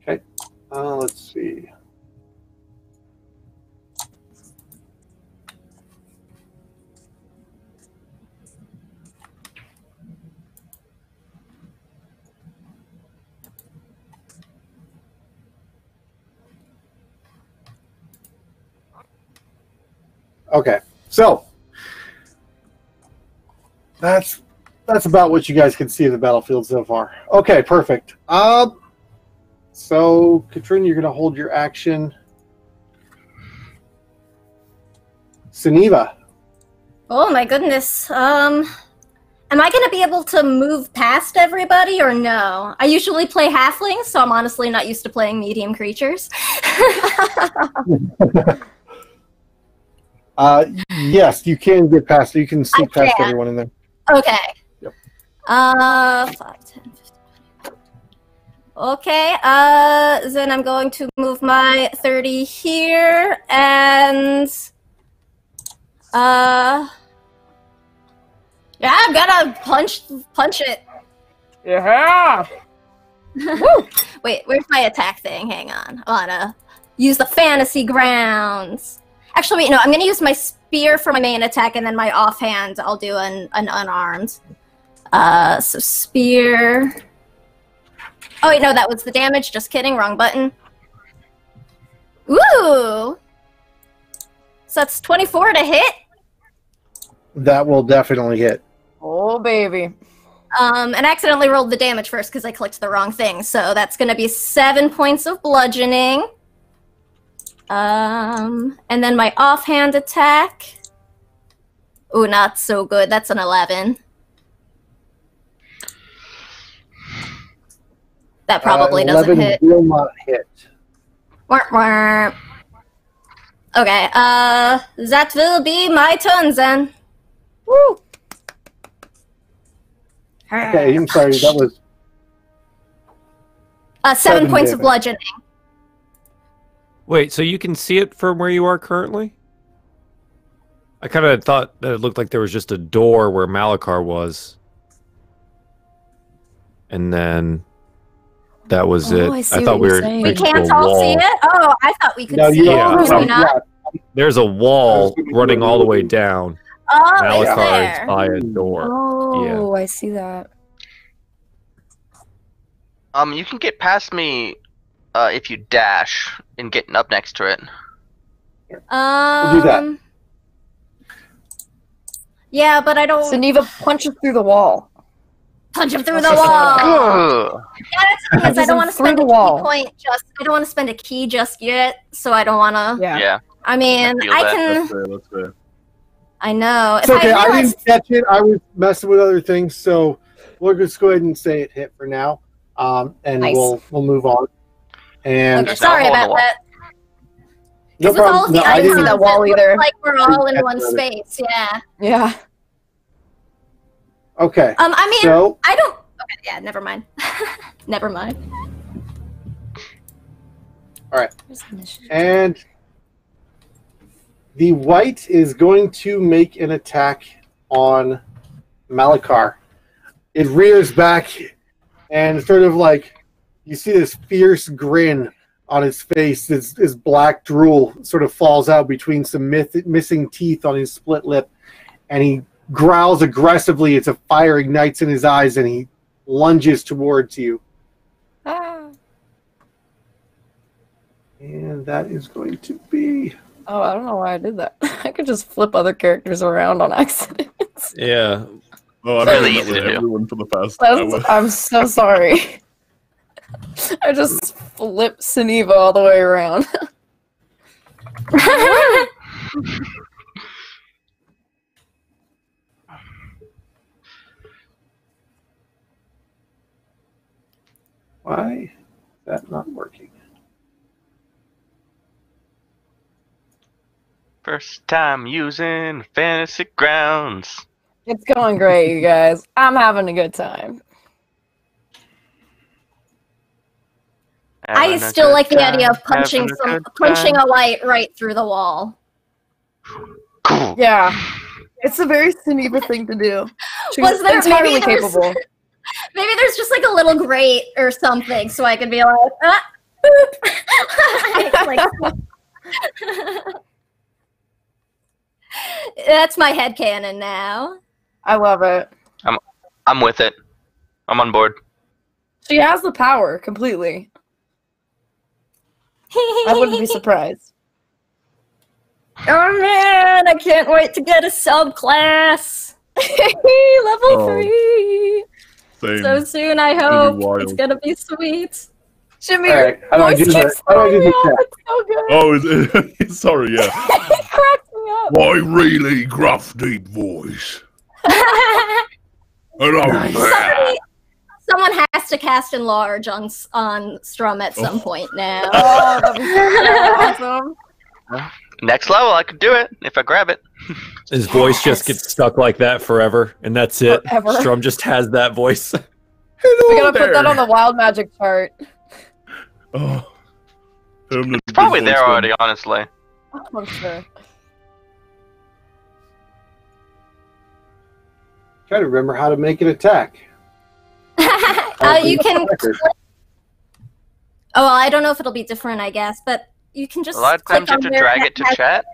Okay. Let's see. Okay, so that's about what you guys can see of the battlefield so far. Okay, perfect. So Katrina, you're going to hold your action. Suniva. Oh my goodness. Am I gonna be able to move past everybody or no? I usually play halflings, so I'm honestly not used to playing medium creatures. Yes, you can get past. You can see past can. everyone in there. Okay. Yep. 5, 10, 15, 20. Okay, then I'm going to move my 30 here, and Yeah, I'm gonna punch it. Yeah. Wait, where's my attack thing? Hang on. I wanna use the fantasy grounds. Actually, wait, no, I'm gonna use my spear for my main attack, and then my offhand, I'll do an unarmed. So spear. Oh wait, no, that was the damage. Just kidding, wrong button. Ooh! So that's 24 to hit. That will definitely hit. Oh, baby. And I accidentally rolled the damage first because I clicked the wrong thing. So that's going to be 7 points of bludgeoning. And then my offhand attack. Ooh, not so good. That's an 11. That probably doesn't hit. Will not hit. Warp, warp. Okay, that will be my turn then. Woo! Okay, I'm sorry, that was... 7 points of bludgeoning. Wait, so you can see it from where you are currently? I kind of thought that it looked like there was just a door where Malakar was. And then that was it. I see I thought what we you're were saying. We can't all see it? Oh, I thought we could see it. yeah, Can we not? There's a wall running all the way down. Oh, it's Malakar there. is by a door. Oh, I see that. You can get past me if you dash and get up next to it. We'll do that. Yeah, but I don't... Suniva punches through the wall. Punch him through the wall! Ugh. Yeah, that's the thing is I don't want to spend a key point just... I don't want to spend a key just yet, so I don't want to... Yeah. I mean, feel I that. can... That's fair, that's fair. I know. It's okay, I didn't catch it. I was messing with other things, so we'll just go ahead and say it hit for now. And Nice. we'll move on. And Okay, sorry about that. No With all of problem. the No, I icons, didn't. that wall it looks either. like we're all in That's one another- space, yeah. Yeah. Okay. I mean, so I don't... Okay, yeah, never mind. Never mind. all right, and the white is going to make an attack on Malakar. It rears back, and sort of like you see this fierce grin on his face. His black drool sort of falls out between some missing teeth on his split lip, and he growls aggressively. It's a fire ignites in his eyes, and he lunges towards you. Ah. And that is going to be... Oh, I don't know why I did that. I could just flip other characters around on accident. Yeah. Oh, I've Really done that easy with to do. everyone for the past hour. I'm so sorry. I just flipped Suniva all the way around. Why is that not working? First time using fantasy grounds. It's going great, you guys. I'm having a good time. I Having a still good like the idea of time, punching having a good time. a light right through the wall. Cool. Yeah. It's a very Suniva thing to do. She's Was there entirely maybe there's, capable. maybe there's just like a little grate or something, so I could be like, boop. Like- That's my headcanon now. I love it. I'm with it. I'm on board. She has the power completely. I wouldn't be surprised. Oh man, I can't wait to get a subclass. Level 3. Same. So soon, I gonna hope. be wild. It's gonna be sweet. Jimmy, All right, how do I do that? How do I do the chat? It's so good. Oh, is it, sorry, yeah. It cracks me up. My really gruff, deep voice. Hello. Someone has to cast enlarge on Strum at some point now. Oh, that'd be so awesome. Next level, I could do it if I grab it. His voice just gets stuck like that forever, and that's it. Forever. Strum just has that voice. We gotta put that on the wild magic chart. Oh. Permanent It's probably good there voice already, honestly. I'm sure. Try to remember how to make an attack. You can. Oh, well, I don't know if it'll be different, I guess, but you can just. A lot of times you have to drag it to chat.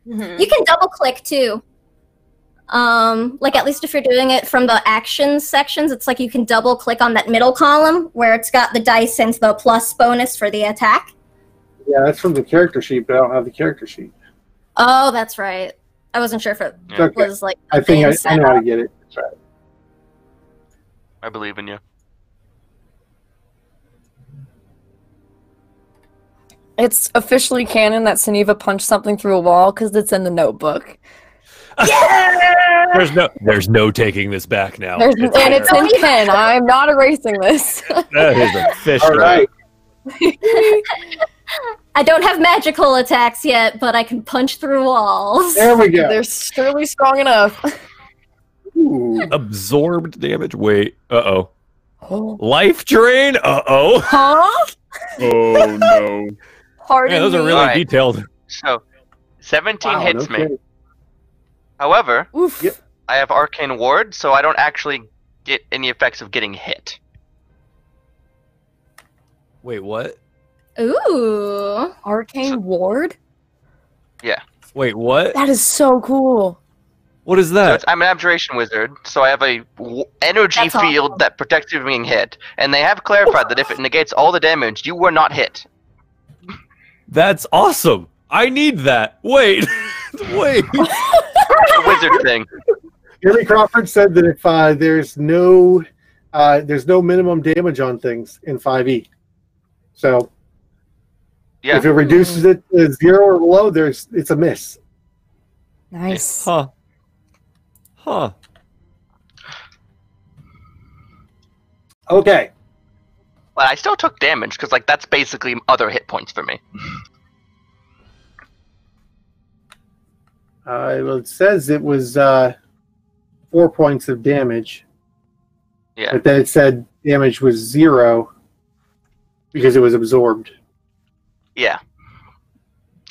You can double click too. Like at least if you're doing it from the actions sections, it's like you can double click on that middle column where it's got the dice and the plus bonus for the attack. Yeah, that's from the character sheet, but I don't have the character sheet. Oh, that's right. I wasn't sure if it was like. I think I know how to get it. That's right. I believe in you. It's officially canon that Suniva punched something through a wall because it's in the notebook. Yeah! There's no taking this back now. It's in pen. I'm not erasing this. That is official. All right. I don't have magical attacks yet, but I can punch through walls. There we go. They're surely strong enough. Ooh. Absorbed damage. Wait. Uh-oh. Life drain? Uh-oh. Huh? Oh, no. Pardon Yeah, those are me? really Alright. detailed. So, 17 Wow, hits no me. kidding. However, Oof. Yep. I have Arcane Ward, so I don't actually get any effects of getting hit. Wait, what? Ooh. Arcane Ward? Wait, what? That is so cool. What is So that? I'm an Abjuration Wizard, so I have a energy That's field awesome. that protects you from being hit. And they have clarified that if it negates all the damage, you were not hit. That's awesome. I need that. Wait. Wait. It's a wizard thing. Jeremy Crawford said that if there's no minimum damage on things in 5e, so Yeah. if it reduces it to 0 or below, it's a miss. Nice. Huh. Huh. Okay. But I still took damage, because like that's basically other hit points for me. Well, it says it was 4 points of damage, Yeah. but then it said damage was 0 because it was absorbed. Yeah.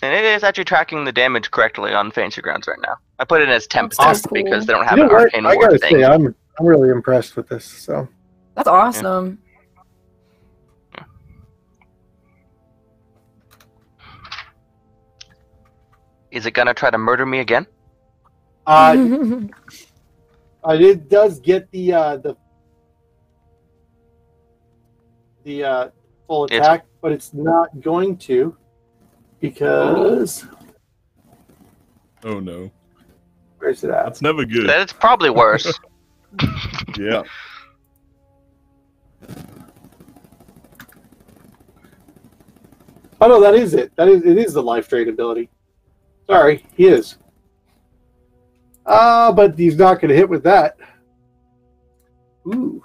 And it is actually tracking the damage correctly on Fancy Grounds right now. I put it as temp That's temp cool. because they don't have You an know what? Arcane I Ward gotta thing. say, I'm really impressed with this. So That's awesome. Is it gonna try to murder me again? it does get the full attack, but it's not going to because Oh, no. where's it at? That's never good. That's probably worse. Yeah. Oh no, that is it. It is the life drain ability. Sorry, he is. But he's not going to hit with that. Ooh,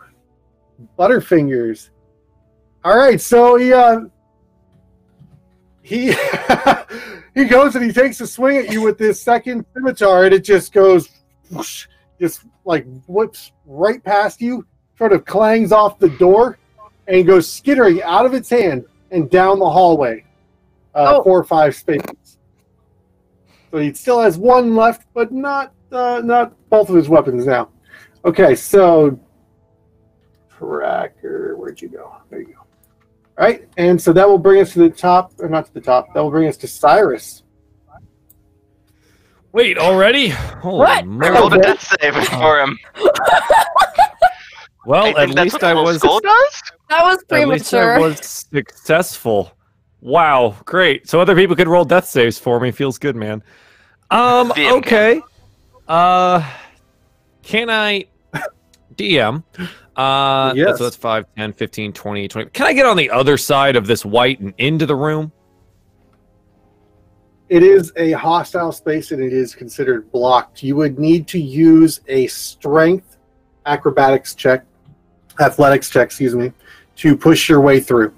Butterfingers. All right, so he he goes and he takes a swing at you with this second scimitar, and it just goes, whoosh, just like whips right past you, sort of clangs off the door, and goes skittering out of its hand and down the hallway, 4 or 5 spaces. So he still has one left, but not both of his weapons now. Okay, so tracker, where'd you go? There you go. All right, and so that will bring us to the top, or not to the top. That will bring us to Cyrus. Wait, already? Holy What? I moly. rolled a death save for him. Well, I at think that's least what I the little was. skull does? That was At least I premature. was successful. Wow, great. So other people could roll death saves for me. Feels good, man. DM Okay. Can I DM? Yes. So that's 5, 10, 15, 20, 20. Can I get on the other side of this white and into the room? It is a hostile space and it is considered blocked. You would need to use a strength athletics check, to push your way through.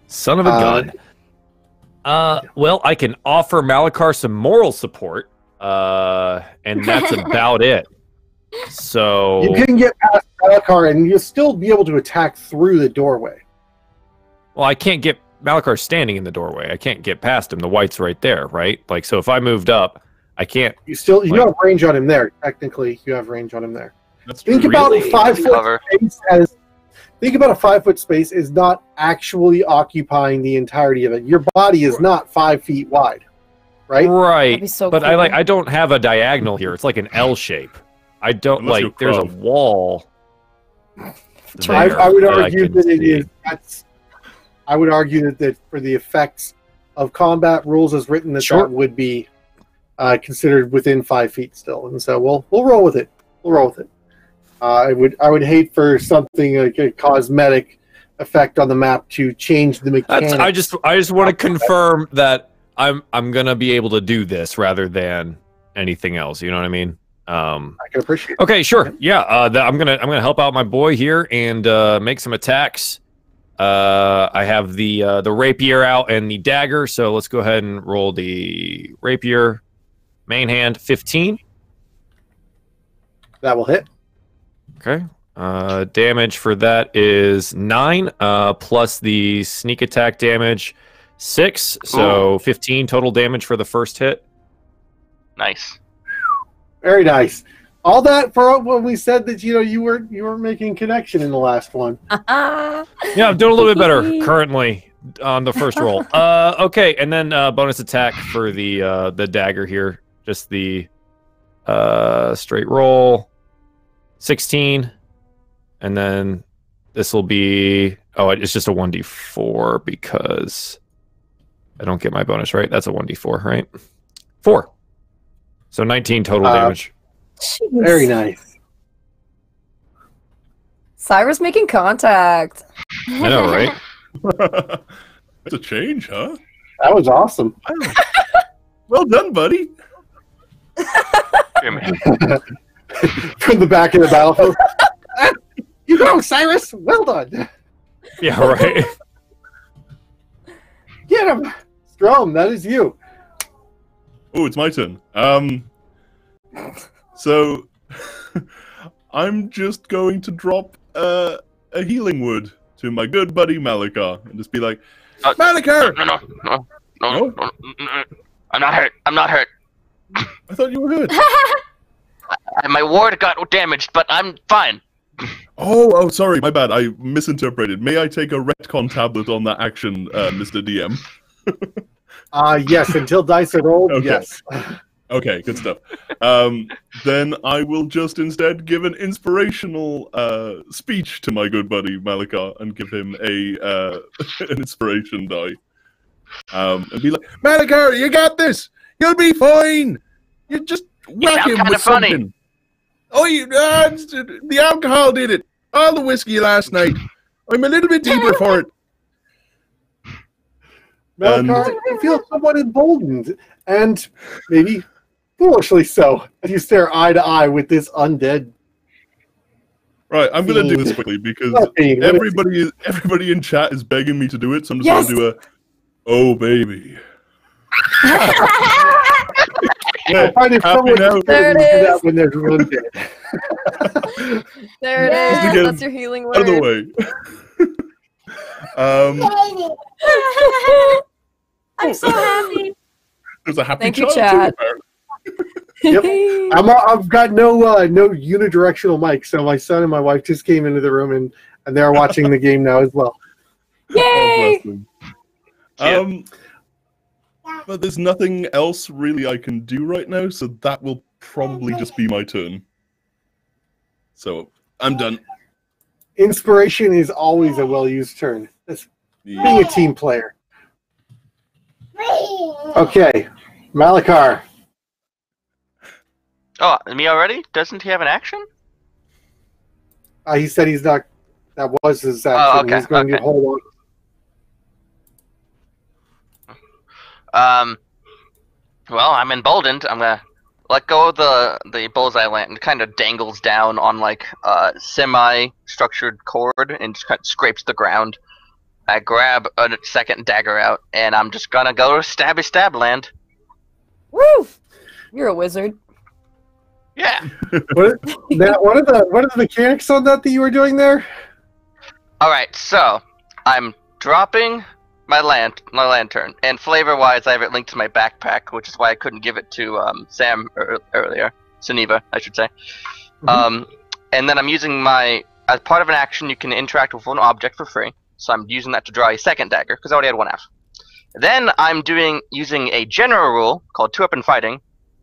Son of a gun. Well, I can offer Malachar some moral support, and that's about it. So You can get past Malachar and you'll still be able to attack through the doorway. well, I can't get Malachar standing in the doorway. I can't get past him. The white's right there, right? Like, so if I moved up, I can't. You have range on him there. Technically, you have range on him there. That's Think true. about Really? 5 foot Cover. space as. Think about a 5 foot space is not actually occupying the entirety of it. Your body is not 5 feet wide, right? Right. That'd be so But cool. I don't have a diagonal here. It's like an L shape. I don't Unless like. There's a you're wall. I would argue can that it see. is. I would argue that for the effects of combat rules as written, that would be considered within 5 feet still. And so we'll roll with it. We'll roll with it. I would hate for something like a cosmetic effect on the map to change the mechanics. I just want to confirm that I'm gonna be able to do this rather than anything else. You know what I mean? I can appreciate it. Okay, sure. Yeah, I'm gonna help out my boy here and make some attacks. I have the rapier out and the dagger, so let's go ahead and roll the rapier. Main hand, 15. That will hit. Okay. Damage for that is 9, plus the sneak attack damage, 6. So 15 total damage for the first hit. Nice. Very nice. All that for when we said that you were making connection in the last one. Yeah, I'm doing a little bit better currently on the first roll. Okay, and then bonus attack for the dagger here. Just the straight roll, 16, and then this will be it's just a 1d4 because I don't get my bonus right. That's a 1d4, right? 4. So 19 total damage. Jeez. Very nice. Cyrus making contact. I know, right? That's a change, huh? That was awesome. Well done, buddy. Hear me. From the back of the battlefield. You go, Cyrus. Well done. Yeah, right. Get him. Strom, that is you. Oh, it's my turn. So I'm just going to drop a healing wood to my good buddy Malakar and just be like, Malakar! No. I'm not hurt. I'm not hurt. I thought you were hurt. My ward got damaged, but I'm fine. Oh, sorry, my bad. I misinterpreted. May I take a retcon tablet on that action, Mr. DM? Yes, until dice are rolled, Okay. yes. Okay, good stuff. Then I will just instead give an inspirational speech to my good buddy Malakar and give him an inspiration die. And be like, Malakar, you got this! You'll be fine! You just whack him with funny. something. Oh, the alcohol did it. All the whiskey last night. I'm a little bit deeper for it. Malakar, you feel somewhat emboldened, and maybe foolishly so, as you stare eye to eye with this undead. Right, I'm gonna do this quickly because everybody in chat is begging me to do it, so I'm just gonna do a "Oh baby." I find it somewhat difficult to do that when there's one dead. There it is. Again, That's your healing word. out of the way. I'm so happy. There's a happy Thank you, child Chad. too, Yep. I've got no unidirectional mic, so my son and my wife just came into the room and they're watching the game now as well. Yay! But there's nothing else really I can do right now, so that will probably just be my turn. So I'm done. Inspiration is always a well-used turn. That's being a team player. Okay, Malakar. Oh, me already? Doesn't he have an action? He said he's not. That was his action. Oh, okay, He's going to hold on. Well, I'm emboldened. I'm gonna let go of the bullseye lantern. It kind of dangles down on like a semi-structured cord and just kind of scrapes the ground. I grab a second dagger out, and I'm just gonna go to stabby stab land. Woo! You're a wizard. Yeah. What are the mechanics on that you were doing there? All right. So I'm dropping My lantern. And flavor-wise, I have it linked to my backpack, which is why I couldn't give it to Sam earlier. Suniva, I should say. And then I'm using as part of an action, you can interact with one object for free. So I'm using that to draw a second dagger, because I already had one half. Then I'm using a general rule called 2-weapon fighting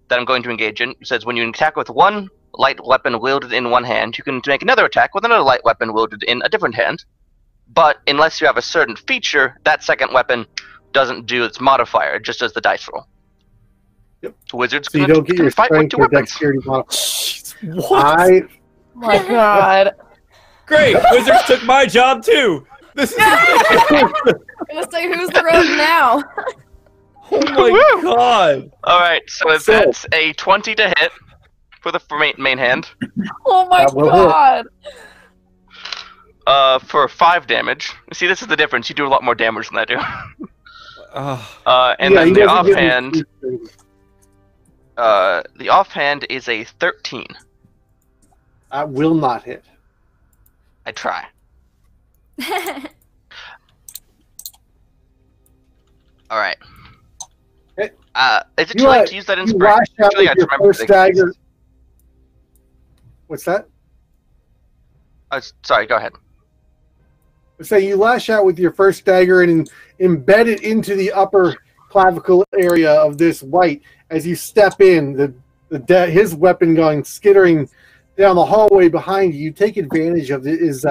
that I'm going to engage in. It says when you attack with one light weapon wielded in one hand, you can make another attack with another light weapon wielded in a different hand. But unless you have a certain feature, that second weapon doesn't do its modifier. It just does the dice roll. Yep. Wizards so you don't get your fight with strength two or weapons. dexterity modifier. What? Oh my god. Great! Wizards took my job too! This is I'm gonna say, who's the rogue now? Oh my god! Alright, so that's a 20 to hit for the main hand. Oh my god! For 5 damage. See, this is the difference. You do a lot more damage than I do. And then the offhand is a 13. I will not hit. I try. Alright. Is it too late to use that inspiration? Actually, I remember first dagger. What's that? Sorry, go ahead. So you lash out with your first dagger and embed it into the upper clavicle area of this wight. As you step in, his weapon going skittering down the hallway behind you. You take advantage of his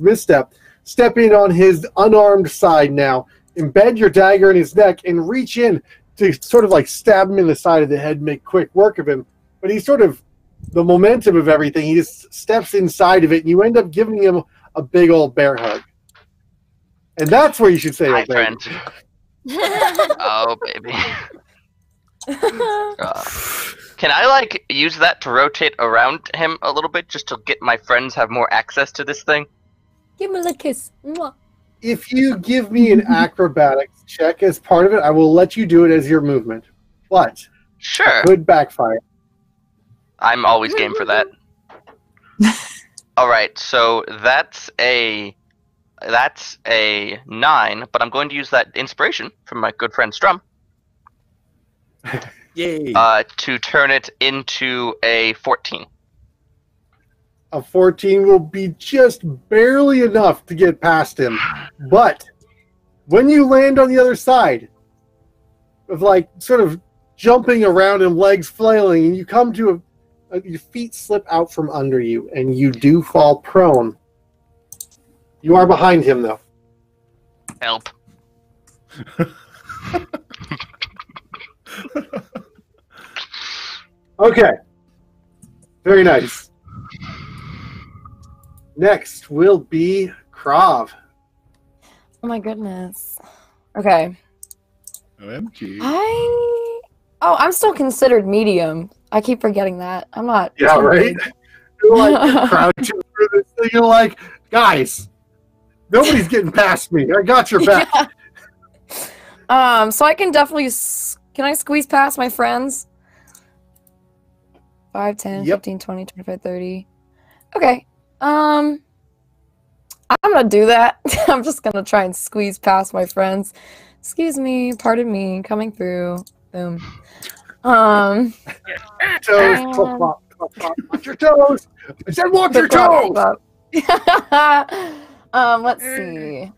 misstep. Step in on his unarmed side now. Embed your dagger in his neck and reach in to sort of like stab him in the side of the head, make quick work of him. But he's sort of the momentum of everything. He just steps inside of it, and you end up giving him a big old bear hug. And that's where you should say, "Hi, friend." Oh, baby. Can I use that to rotate around him a little bit, just to get my friends have more access to this thing? Give him a kiss. Mwah. If you give me an acrobatics check as part of it, I will let you do it as your movement. But sure, it could backfire. I'm always game for that. All right, so that's a 9, but I'm going to use that inspiration from my good friend Strum. Yay! To turn it into a 14. A 14 will be just barely enough to get past him. But when you land on the other side, of sort of jumping around and legs flailing, and you come to your feet slip out from under you, and you do fall prone. You are behind him, though. Help. Okay. Very nice. Next will be Krav. Oh my goodness. Okay. OMG. I'm still considered medium. I keep forgetting that. I'm not. Yeah, right? You're crouching through this thing. You're like, guys, nobody's getting past me. I got your back. Yeah. So I can definitely... Can I squeeze past my friends? 5, 10, 15, 20, 25, 30. Okay. I'm gonna do that. I'm just gonna try and squeeze past my friends. Excuse me, pardon me, coming through. Boom. Toes, clap, clap, clap, clap. Watch your toes. I said watch your toes. Let's see.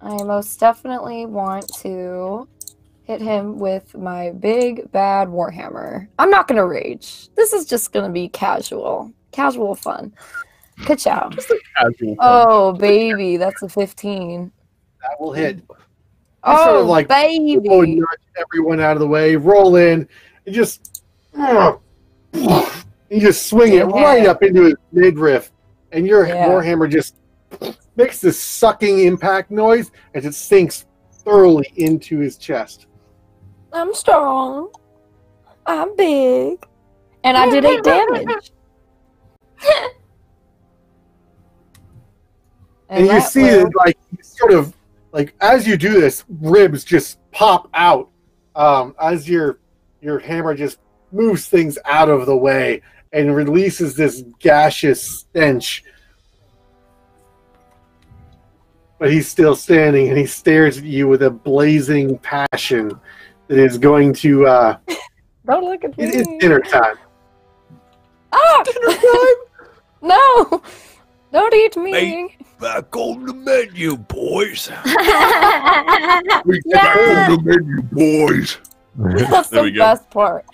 I most definitely want to hit him with my big bad warhammer. I'm not gonna rage. This is just gonna be casual fun. Ka-chow. Just a casual fun. Oh baby, that's a 15. That will hit. Oh sort of like baby! Nudge everyone out of the way. Roll in and just swing it right up into his midriff, and your warhammer just makes this sucking impact noise as it sinks thoroughly into his chest. I'm strong. I'm big. And I did 8 damage. and you see that, sort of, as you do this, ribs just pop out as your hammer just moves things out of the way and releases this gaseous stench. but he's still standing, and he stares at you with a blazing passion that is going to. Don't look at me. It's dinner time. Ah! Dinner time? No! Don't eat me. Mate, back on the menu, boys. Back on the menu, boys. That's There we the go. best part.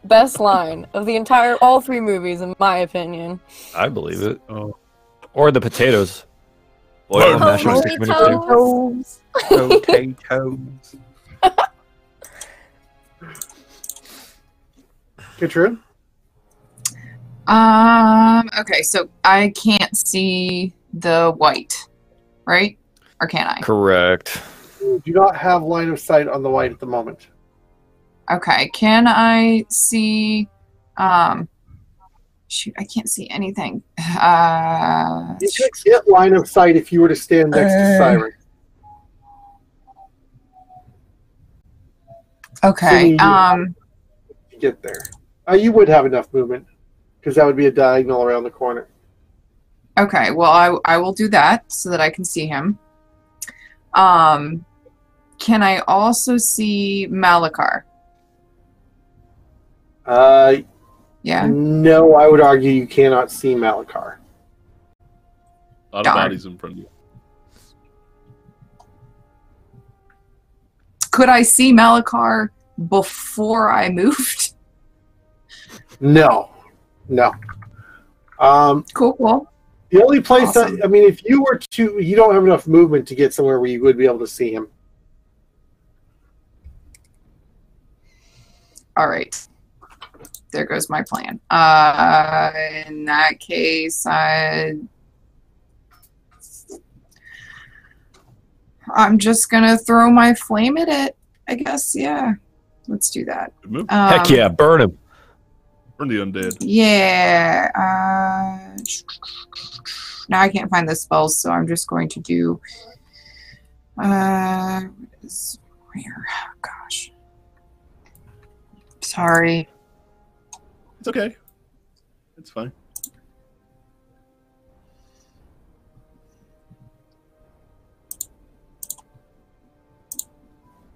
Best line of the entire, all 3 movies, in my opinion. I believe it. Oh. Or the potatoes. Boil them, mash them, stick them in your food. Potatoes. Katrina? Okay, so I can't see the white, right? Or can I? Correct. You do not have line of sight on the white at the moment. Okay, can I see, shoot, I can't see anything. You could get line of sight if you were to stand next to Cyrus. Okay, To get there. You would have enough movement, because that would be a diagonal around the corner. okay, well, I will do that so that I can see him. Can I also see Malakar? Yeah. No, I would argue you cannot see Malakar. A lot of Darn. bodies in front of you. Could I see Malakar before I moved? No. Cool. The only place Awesome. that, I mean, if you were to, you don't have enough movement to get somewhere where you would be able to see him. All right. There goes my plan. In that case, I'm just gonna throw my flame at it, I guess. Yeah, let's do that. Good move. Heck yeah, burn him. Burn the undead. Yeah. Now I can't find the spells, so I'm just going to do. Where? Gosh. Sorry. It's okay. It's fine.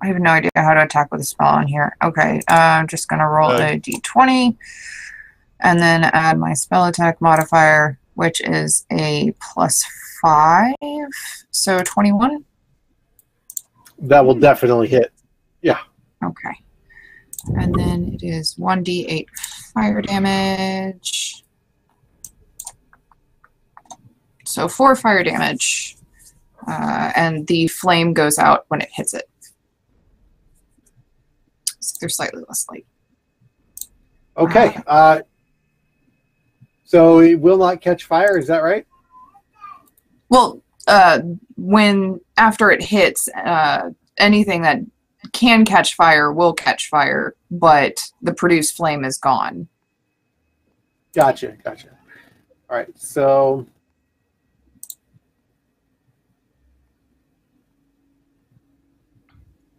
I have no idea how to attack with a spell on here. Okay, I'm just going to roll a d20 and then add my spell attack modifier, which is a +5, so 21. That will definitely hit. Yeah. Okay. And then it is 1d8 fire damage. So 4 fire damage. And the flame goes out when it hits it. So they're slightly less light. Okay. So it will not catch fire, is that right? Well, when after it hits, anything that can catch fire will catch fire, but the produced flame is gone. Gotcha. All right, so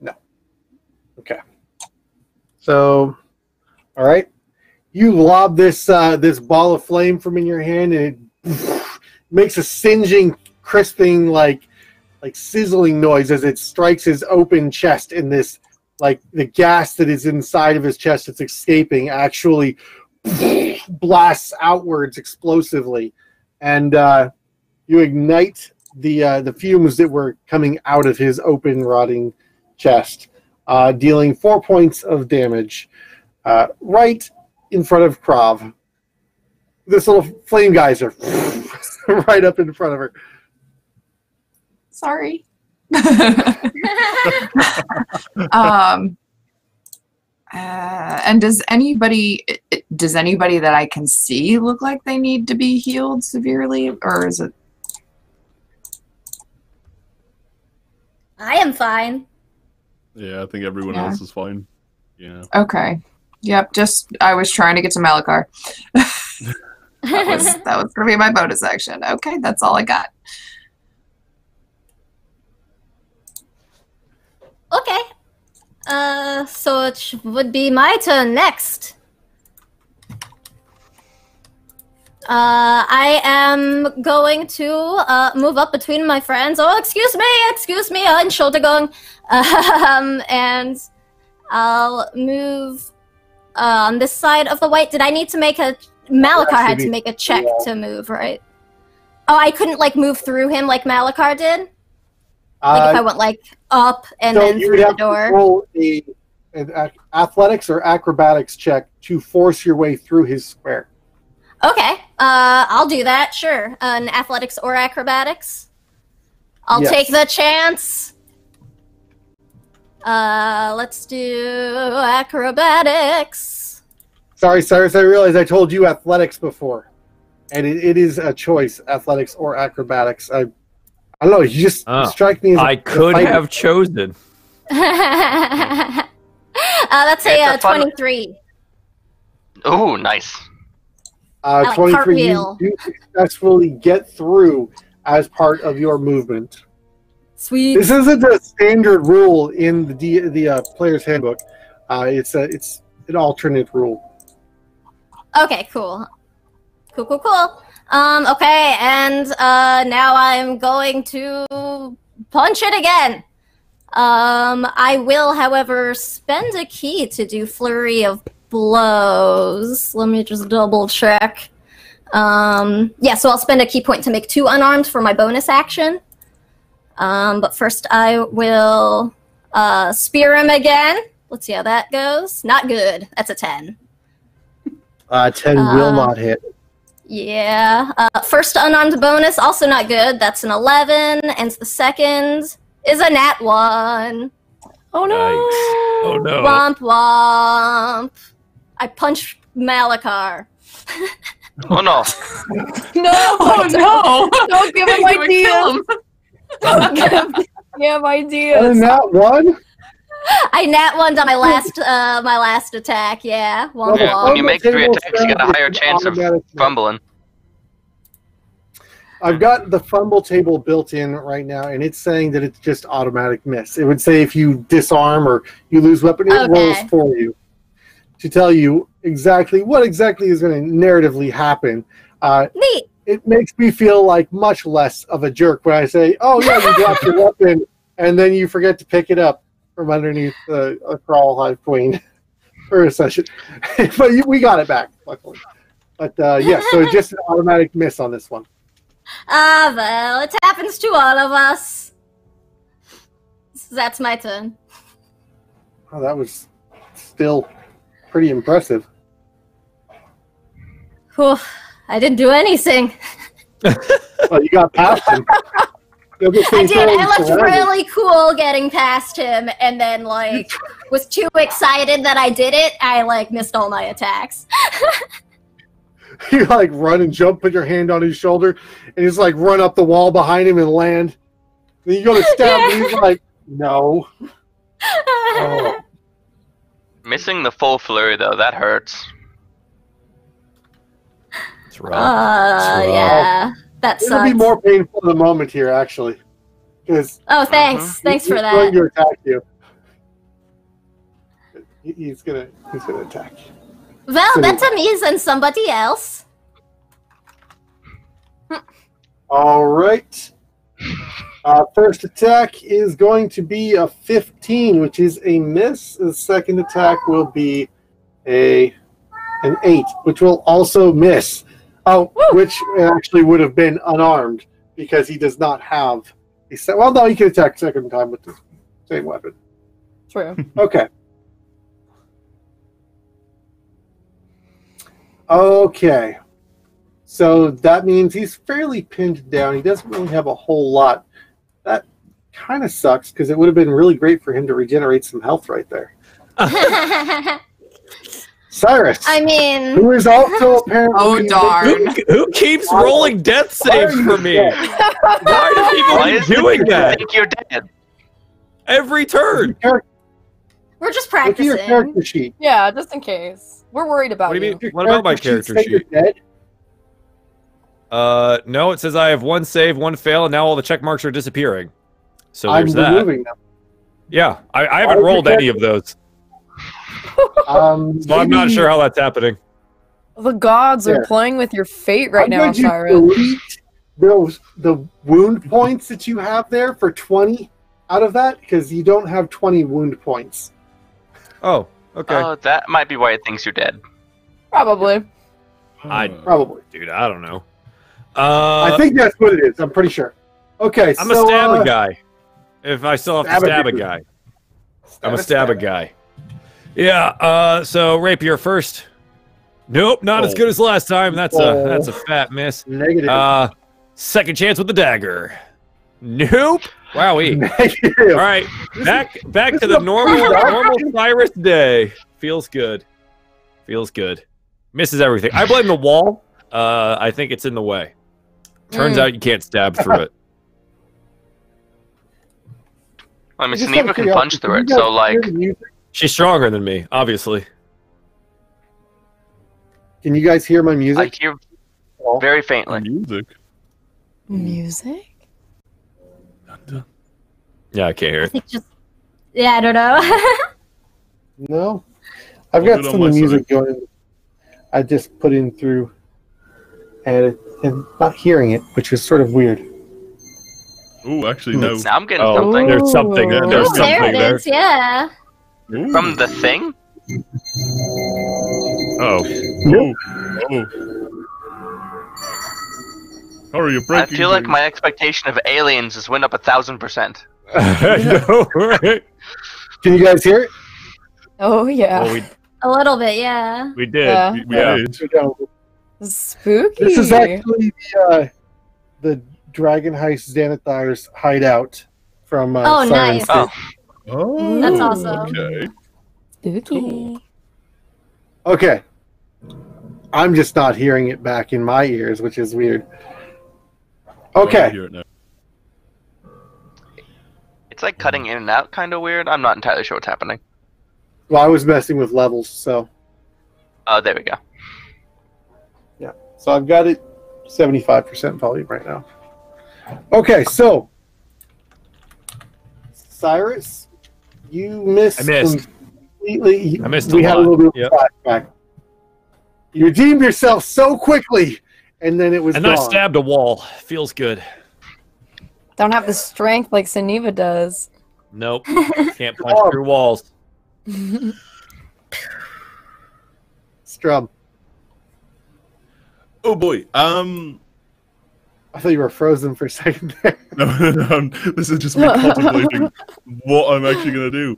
no. Okay. So, all right, you lob this this ball of flame from in your hand, and it makes a singeing, crisping, like sizzling noise as it strikes his open chest, and this, like, the gas that is inside of his chest that's escaping actually blasts outwards explosively, and you ignite the fumes that were coming out of his open, rotting chest, dealing 4 points of damage right in front of Krav. This little flame geyser right up in front of her. Sorry. And does anybody that I can see look like they need to be healed severely, or is it? I am fine. Yeah, I think everyone else is fine. Yeah. Okay. Yep. Just I was trying to get to Malakar. that was gonna be my bonus action. Okay, that's all I got. Okay. So would be my turn next. I am going to move up between my friends. Oh, excuse me, and shoulder going. And I'll move on this side of the white. Did I need to make a... Malachar had to make a check to move, right? Oh, I couldn't, like, move through him like Malachar did? Like, if I went, like, up and then through the door? Roll an athletics or acrobatics check to force your way through his square. Okay, I'll do that, sure. An athletics or acrobatics. I'll take the chance. Let's do acrobatics. Sorry, Cyrus, I realized I told you athletics before. And it is a choice, athletics or acrobatics. I don't know, you just strike me as I could have chosen. Let's say 23. Oh, nice. 23, you do successfully get through as part of your movement. Sweet. This isn't a standard rule in the player's handbook. It's an alternate rule. Okay, cool. Cool. Okay, and now I'm going to punch it again. I will, however, spend a key to do Flurry of Blows. Let me just double check. Yeah, so I'll spend a key point to make 2 unarmed for my bonus action. But first I will spear him again. Let's see how that goes. Not good. That's a 10. 10 will not hit. Yeah. First unarmed bonus, also not good. That's an 11. And the second is a nat 1. Oh no! Yikes. Oh no! Womp womp. I punched Malachar. Oh no! No! Oh no! Don't give him ideas! Don't give him ideas! And that one? I nat 1'd on my last attack, yeah. Womp Yeah, womp. when you make 3 attacks, you got a higher chance of fumbling. I've got the fumble table built in right now, and it's saying that it's just automatic miss. It would say if you disarm or you lose weapon, it rolls for you to tell you exactly what is going to narratively happen. Neat. It makes me feel like much less of a jerk when I say, "Oh yeah, you dropped your weapon," and then you forget to pick it up from underneath a crawl hive queen for a session. But we got it back, luckily. But yeah, so it's just an automatic miss on this one. Ah, well, it happens to all of us. That's my turn. Oh, that was still pretty impressive. Whew, I didn't do anything. Well, you got past him. I did. I looked really cool getting past him, and then, like, was too excited that I did it. I, like, missed all my attacks. You, like, run and jump, put your hand on his shoulder, and just, like, run up the wall behind him and land. Then you go to stab him, and he's like, no. Oh. Missing the full flurry, though, that hurts. It's rough. Yeah. That sucks. It'll be more painful in the moment here, actually. Oh, thanks. Thanks for that. He's going to attack you. He's gonna attack you. Well, better me than somebody else. All right. First attack is going to be a 15, which is a miss. The second attack will be an 8, which will also miss. Oh, which actually would have been unarmed because he does not have a set. Well, no, he can attack second time with the same weapon. True. Okay. Okay. So that means he's fairly pinned down. He doesn't really have a whole lot. That kind of sucks because it would have been really great for him to regenerate some health right there. Cyrus. I mean, who is also apparently. Oh darn! Who keeps rolling death saves for me? Why do people keep doing that? I think you're dead. Every turn. we're just Look at your practicing. character sheet. Yeah, just in case. We're worried about What do you you. mean? What about my character say you're sheet? dead? No, it says I have 1 save, 1 fail, and now all the check marks are disappearing. So I'm there's that. removing them. Yeah, I haven't rolled any of those. So I'm not sure how that's happening. The gods are playing with your fate right now, Cyrus. The wound points that you have there for 20 out of that, because you don't have 20 wound points. Oh, okay. Oh, that might be why it thinks you're dead. Probably. Probably. Dude, I don't know. I think that's what it is. I'm pretty sure. Okay, I'm a stab a guy. If I still have to stab a guy. I'm a stab a guy. Yeah, so Rapier first. Nope, not as good as last time. That's a fat miss. Negative. Second chance with the dagger. Nope. Wowie. Negative. All right, back to the normal Cyrus day. Feels good. Feels good. Misses everything. I blame the wall. I think it's in the way. Turns out you can't stab through it. I mean, Sneva can punch through it, so like... She's stronger than me, obviously. Can you guys hear my music? I hear very faintly. Music? Yeah, I can't hear it. Yeah, I don't know. No. I've got some of the music going. I just put in through and not hearing it, which is sort of weird. Ooh, actually, no. Now I'm getting something. There's something there. There's something there it is, yeah. Ooh. From the thing? Oh. Hurry, you're breaking. I feel like my expectation of aliens is went up 1,000%. No, right? Can you guys hear it? Oh, yeah. Well, A little bit, yeah. we did. Yeah. We did. Spooky. This is actually the Dragon Heist Xanathar's hideout from nice. Oh, That's awesome. Okay. Spooky. Cool. Okay. I'm just not hearing it back in my ears, which is weird. Okay. Hear it now. It's like cutting in and out, kind of weird. I'm not entirely sure what's happening. Well, I was messing with levels, so. Oh, there we go. Yeah. So I've got it 75% volume right now. Okay, so. Cyrus, you missed. I missed. Completely. I missed We a had lot. a little bit of flashback. You redeemed yourself so quickly, and then it was And gone. then I stabbed a wall. Feels good. Don't have the strength like Sneva does. Nope. Can't punch through walls. Strum. Oh boy. I thought you were frozen for a second there. No. This is just me contemplating what I'm actually gonna do.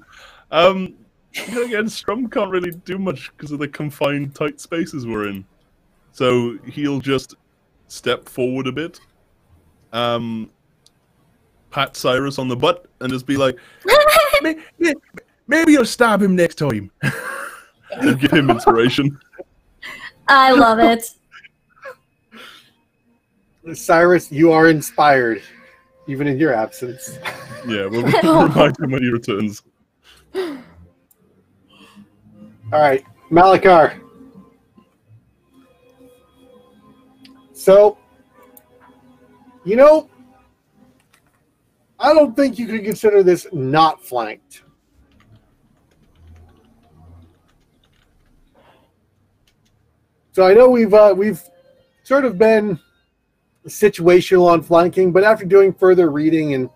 Again, Strum can't really do much because of the confined, tight spaces we're in. So he'll just step forward a bit, pat Cyrus on the butt, and just be like, Maybe you'll stab him next time. and give him inspiration. I love it. Cyrus, you are inspired, even in your absence. Yeah, we'll remind him when he returns. All right, Malakar. So, I don't think you could consider this not flanked. So I know we've sort of been situational on flanking, but after doing further reading and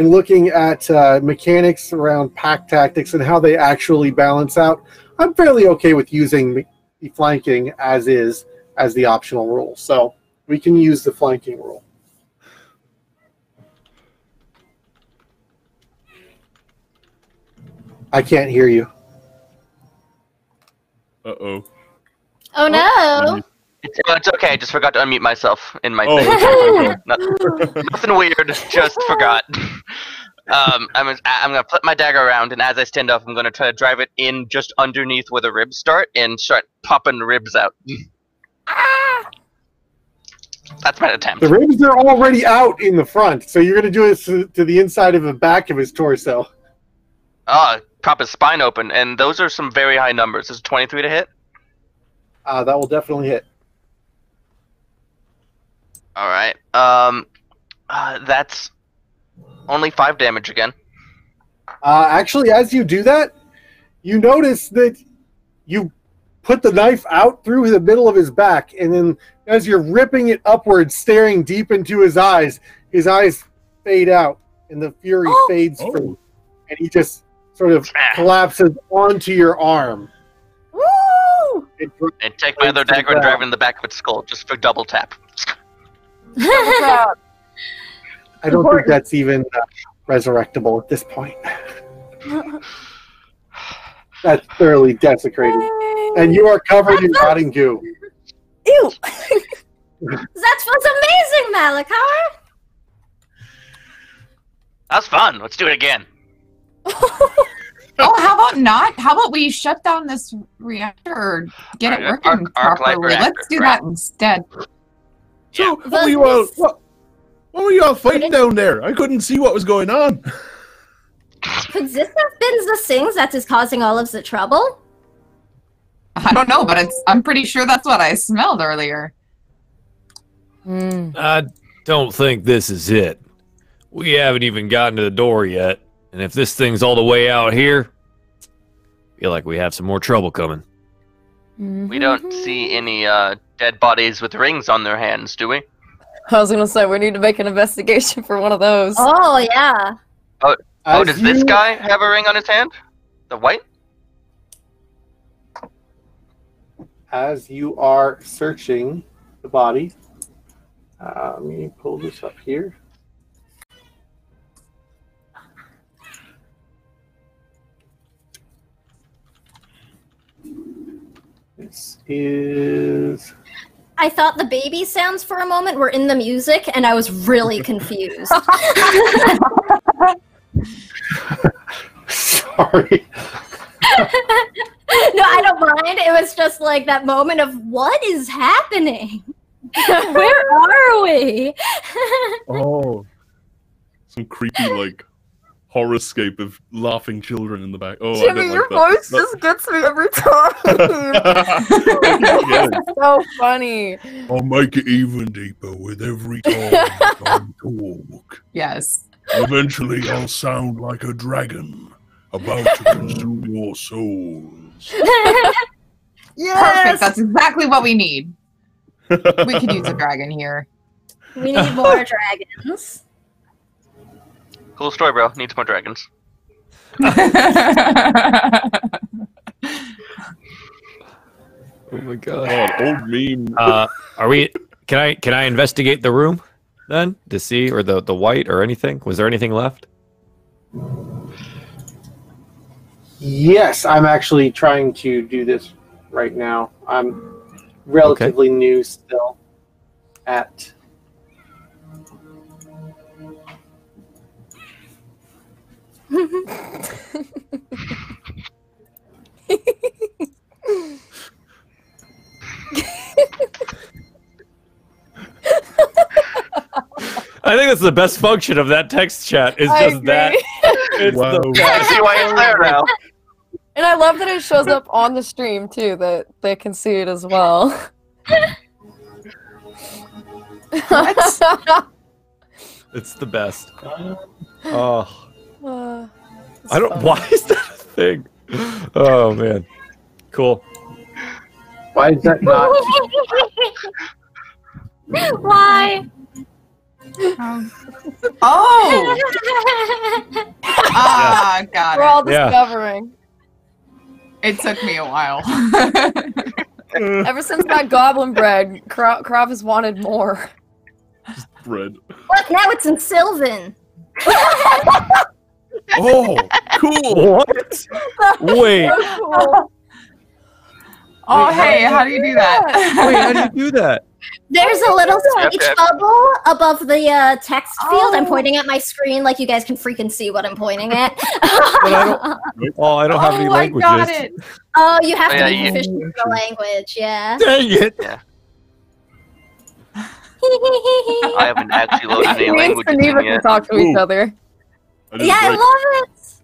looking at mechanics around pack tactics and how they actually balance out, I'm fairly okay with using the flanking as the optional rule. So we can use the flanking rule. I can't hear you. Uh-oh. Oh no! It's okay. I just forgot to unmute myself in my Oh, thing. okay. Nothing weird. Just forgot. I'm gonna flip my dagger around, and as I stand up, I'm gonna try to drive it in just underneath where the ribs start, and start popping the ribs out. That's my attempt. The ribs are already out in the front, so you're going to do this to the inside of the back of his torso. Prop his spine open, and those are some very high numbers. Is 23 to hit? That will definitely hit. All right. That's only 5 damage again. Actually, as you do that, you notice that you put the knife out through the middle of his back, and then as you're ripping it upwards, staring deep into his eyes fade out, and the fury fades from, and he just sort of collapses onto your arm. Woo! And take my other dagger and drive it in the back of its skull, just for double tap. I don't think that's even resurrectable at this point. That's thoroughly desecrated. And you are covered in rotting goo. Ew! That was amazing, Malachar! That was fun. Let's do it again. Oh, how about not? How about we shut down this reactor or get it working properly? Let's do that instead. So, what were you all fighting down there? I couldn't see what was going on. Could this have been the things that is causing all of the trouble? I don't know, but I'm pretty sure that's what I smelled earlier. I don't think this is it. We haven't even gotten to the door yet. And if this thing's all the way out here, I feel like we have some more trouble coming. We don't see any dead bodies with rings on their hands, do we? I was gonna say, we need to make an investigation for one of those. Oh, yeah. Oh, does this guy have a ring on his hand? The white? As you are searching the body, let me pull this up here. This is... I thought the baby sounds for a moment were in the music, and I was really confused. Sorry. No, I don't mind. It was just like that moment of, what is happening? Where are we? Oh. Some creepy, like, horrorscape of laughing children in the back. Oh, Jimmy, I don't your like voice just gets me every time. It's so funny. I'll make it even deeper with every time I talk. Yes. Eventually, I'll sound like a dragon about to consume your souls. Yes! Perfect. That's exactly what we need. We could use a dragon here. We need more dragons. Cool story, bro. Needs more dragons. Oh my god. Old meme. Are we? Can I investigate the room then to see, or the white or anything? Was there anything left? Yes, I'm actually trying to do this right now. I'm relatively new still at... I think that's the best function of that text chat. Is just that. It's Wow. the I see why it's there now. And I love that it shows up on the stream too, that they can see it as well. It's the best. Oh, It's I don't. fun. Why is that a thing? Oh man, cool. Why is that not? Why? Oh! Ah, got We're all it. Yeah. discovering. It took me a while. Ever since that goblin bread, Krav has wanted more. Bread. Look, now it's in Sylvan. Oh, cool. What? Wait. So cool. Oh, hey, how do you do that? Wait, how did you do that? There's a little Yep, speech yep. bubble above the text field. I'm Oh. pointing at my screen like you guys can freaking see what I'm pointing at. But I don't have any Oh, I languages. got it. Oh, you have to Yeah, be you- proficient in the language, yeah. Dang it! I haven't actually loaded any Me and languages in Geneva can yet. talk to each Ooh. other. I did Yeah, I great. love it.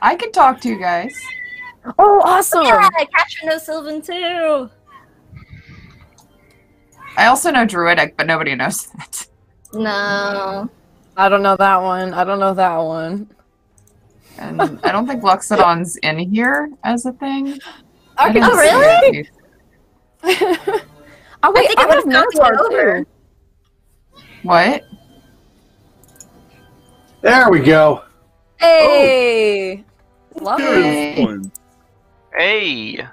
I can talk to you guys. Oh, awesome! Yeah, Catcher knows Sylvan too. I also know Druidic, but nobody knows that. No. I don't know that one. I don't know that one. And I don't think Luxodon's in here as a thing. I can Oh, really? Oh wait, think I it have would've notes copied it hard over. too. What? There we go. Hey, love it. Experience points. Hey, Is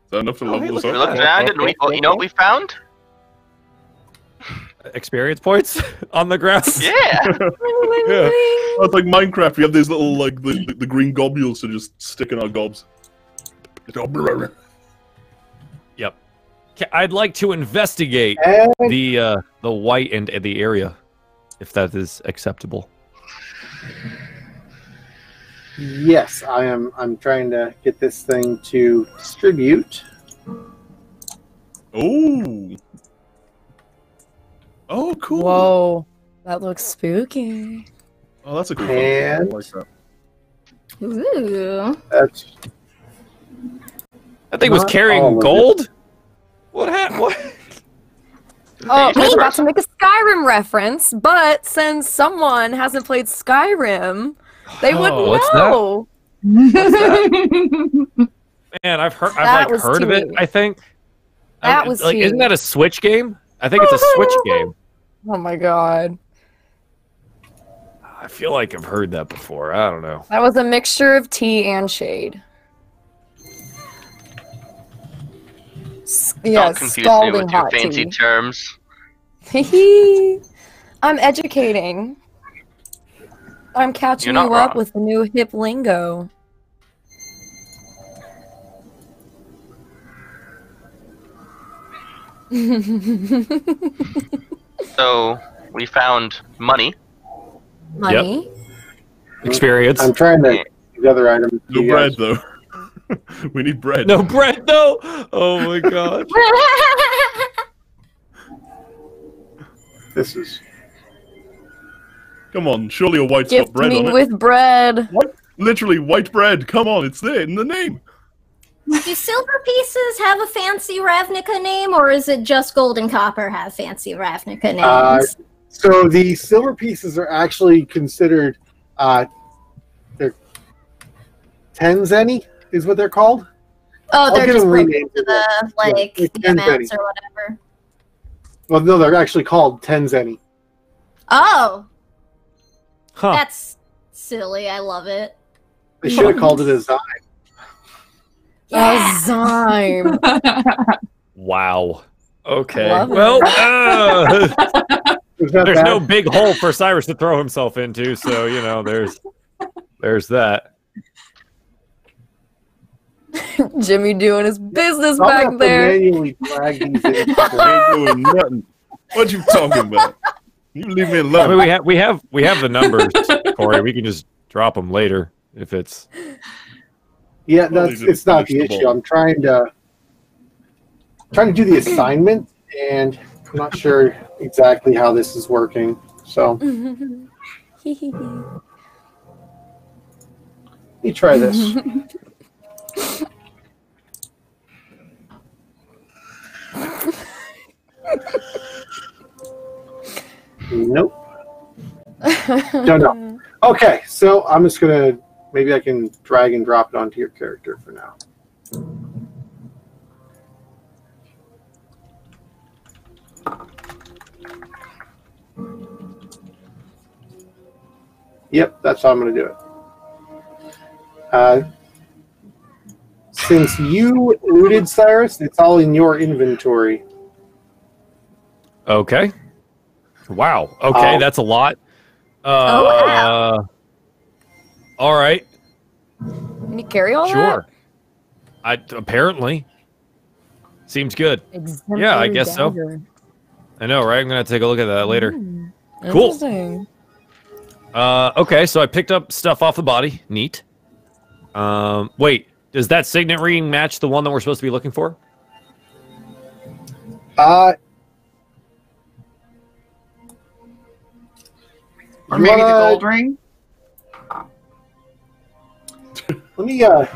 that enough to level us we up? looked around and you know what we found? Experience points on the ground. Yeah. Yeah. Oh, it's like Minecraft. We have these little like the green globules to just stick in our gobs. Yep. I'd like to investigate And the white and the area, if that is acceptable. yes, I'm trying to get this thing to distribute. Oh. Oh, cool. Whoa, that looks spooky. Oh, that's a cool And- one. I like that. Ooh. That's That thing was Not all carrying of it. gold? What happened? What? Oh, I was Hey, about to make a Skyrim reference, but since someone hasn't played Skyrim, they wouldn't what's that? know. Man, I've heard That was heard of it, tea. I think. That was like, tea. isn't that a Switch game? I think it's a Switch game. Oh my god. I feel like I've heard that before. I don't know. That was a mixture of tea and shade. Don't Yes, confuse me scalding with your hot fancy tea. terms. I'm educating. I'm catching You're you not up wrong. with the new hip lingo. So we found money. Money. Experience. I'm trying to get the other items. No You bread guys- though. We need bread. No bread, though? Oh my god. This is Come on, surely a white's Gift got bread me on it. with bread. What? Literally white bread. Come on, it's there in the name. Do silver pieces have a fancy Ravnica name, or is it just gold and copper have fancy Ravnica names? so the silver pieces are actually considered they're tenzenny is what they're called. Oh, they're get just them broken renamed. into the like Yeah, the amounts Tenzenny. or whatever. Well, no, they're actually called tenzenny. Oh, Huh. that's silly. I love it. They should have called it a Zine. A zyme. Wow. Okay. Love it. Well, Is that there's bad? no big hole for Cyrus to throw himself into, so, you know, there's that. Jimmy doing his business I'll back have to there. manually drag these in. I ain't doing nothing. What you talking about? You leave me I alone. mean, we have the numbers, Corey. We can just drop them later if it's. Yeah, Well, that's they it's not didn't the finish the issue. ball. I'm trying to do the assignment, and I'm not sure exactly how this is working. So let me try this. Nope. Don't know. Okay, so I'm just gonna maybe I can drag and drop it onto your character for now. Yep, that's how I'm gonna do it. Since you looted Cyrus, it's all in your inventory. Okay. Wow. Okay, that's a lot. wow. All right. Can you carry all Sure. Apparently. Seems good. that? Yeah, I guess so. Dagger. I know, right? I'm gonna take a look at that later. Cool. Interesting. Okay, so I picked up stuff off the body. Neat. Wait, does that signet ring match the one that we're supposed to be looking for? Or maybe the gold ring? Let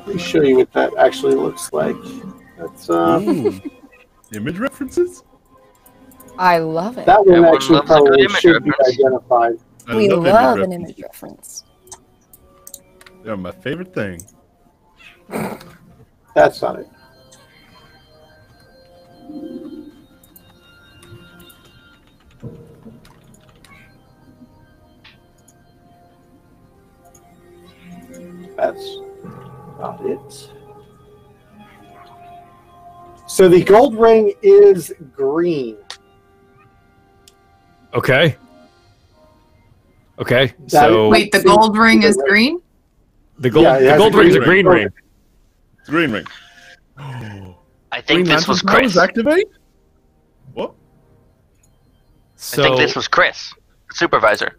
me show you what that actually looks like. That's Ooh. Image references? I love it. that one Everyone actually loves a good probably image should be reference. identified. I We love love an references. image reference. They're my favorite thing. That's not it. That's not it. So the gold ring is green. Okay. Okay. So wait, the gold ring is green? The gold ring is a green ring. It's a green ring. I think this was Powers Chris. activate? What? So, I think this was Chris, the supervisor.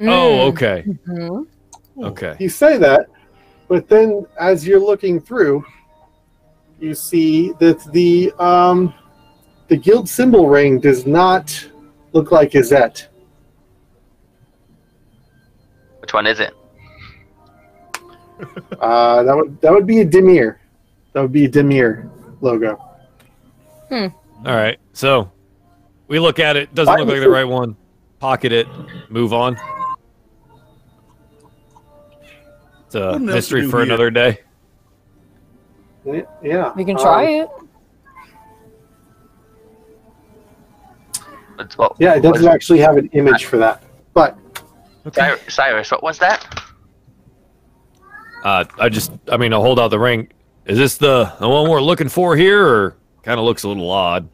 Oh, okay. Mm-hmm. Okay. You say that, but then as you're looking through, you see that the guild symbol ring does not look like Izette. Which one is it? That would be a Demir. That would be a Demir logo. All right. So we look at it. Doesn't look like the right one. Pocket it. Move on. It's a What else mystery to do for here? another day. Yeah. We can try it. Yeah, it doesn't actually have an image for that. But Cyrus, what was that? I'll hold out the ring. Is this the one we're looking for here, or kind of looks a little odd?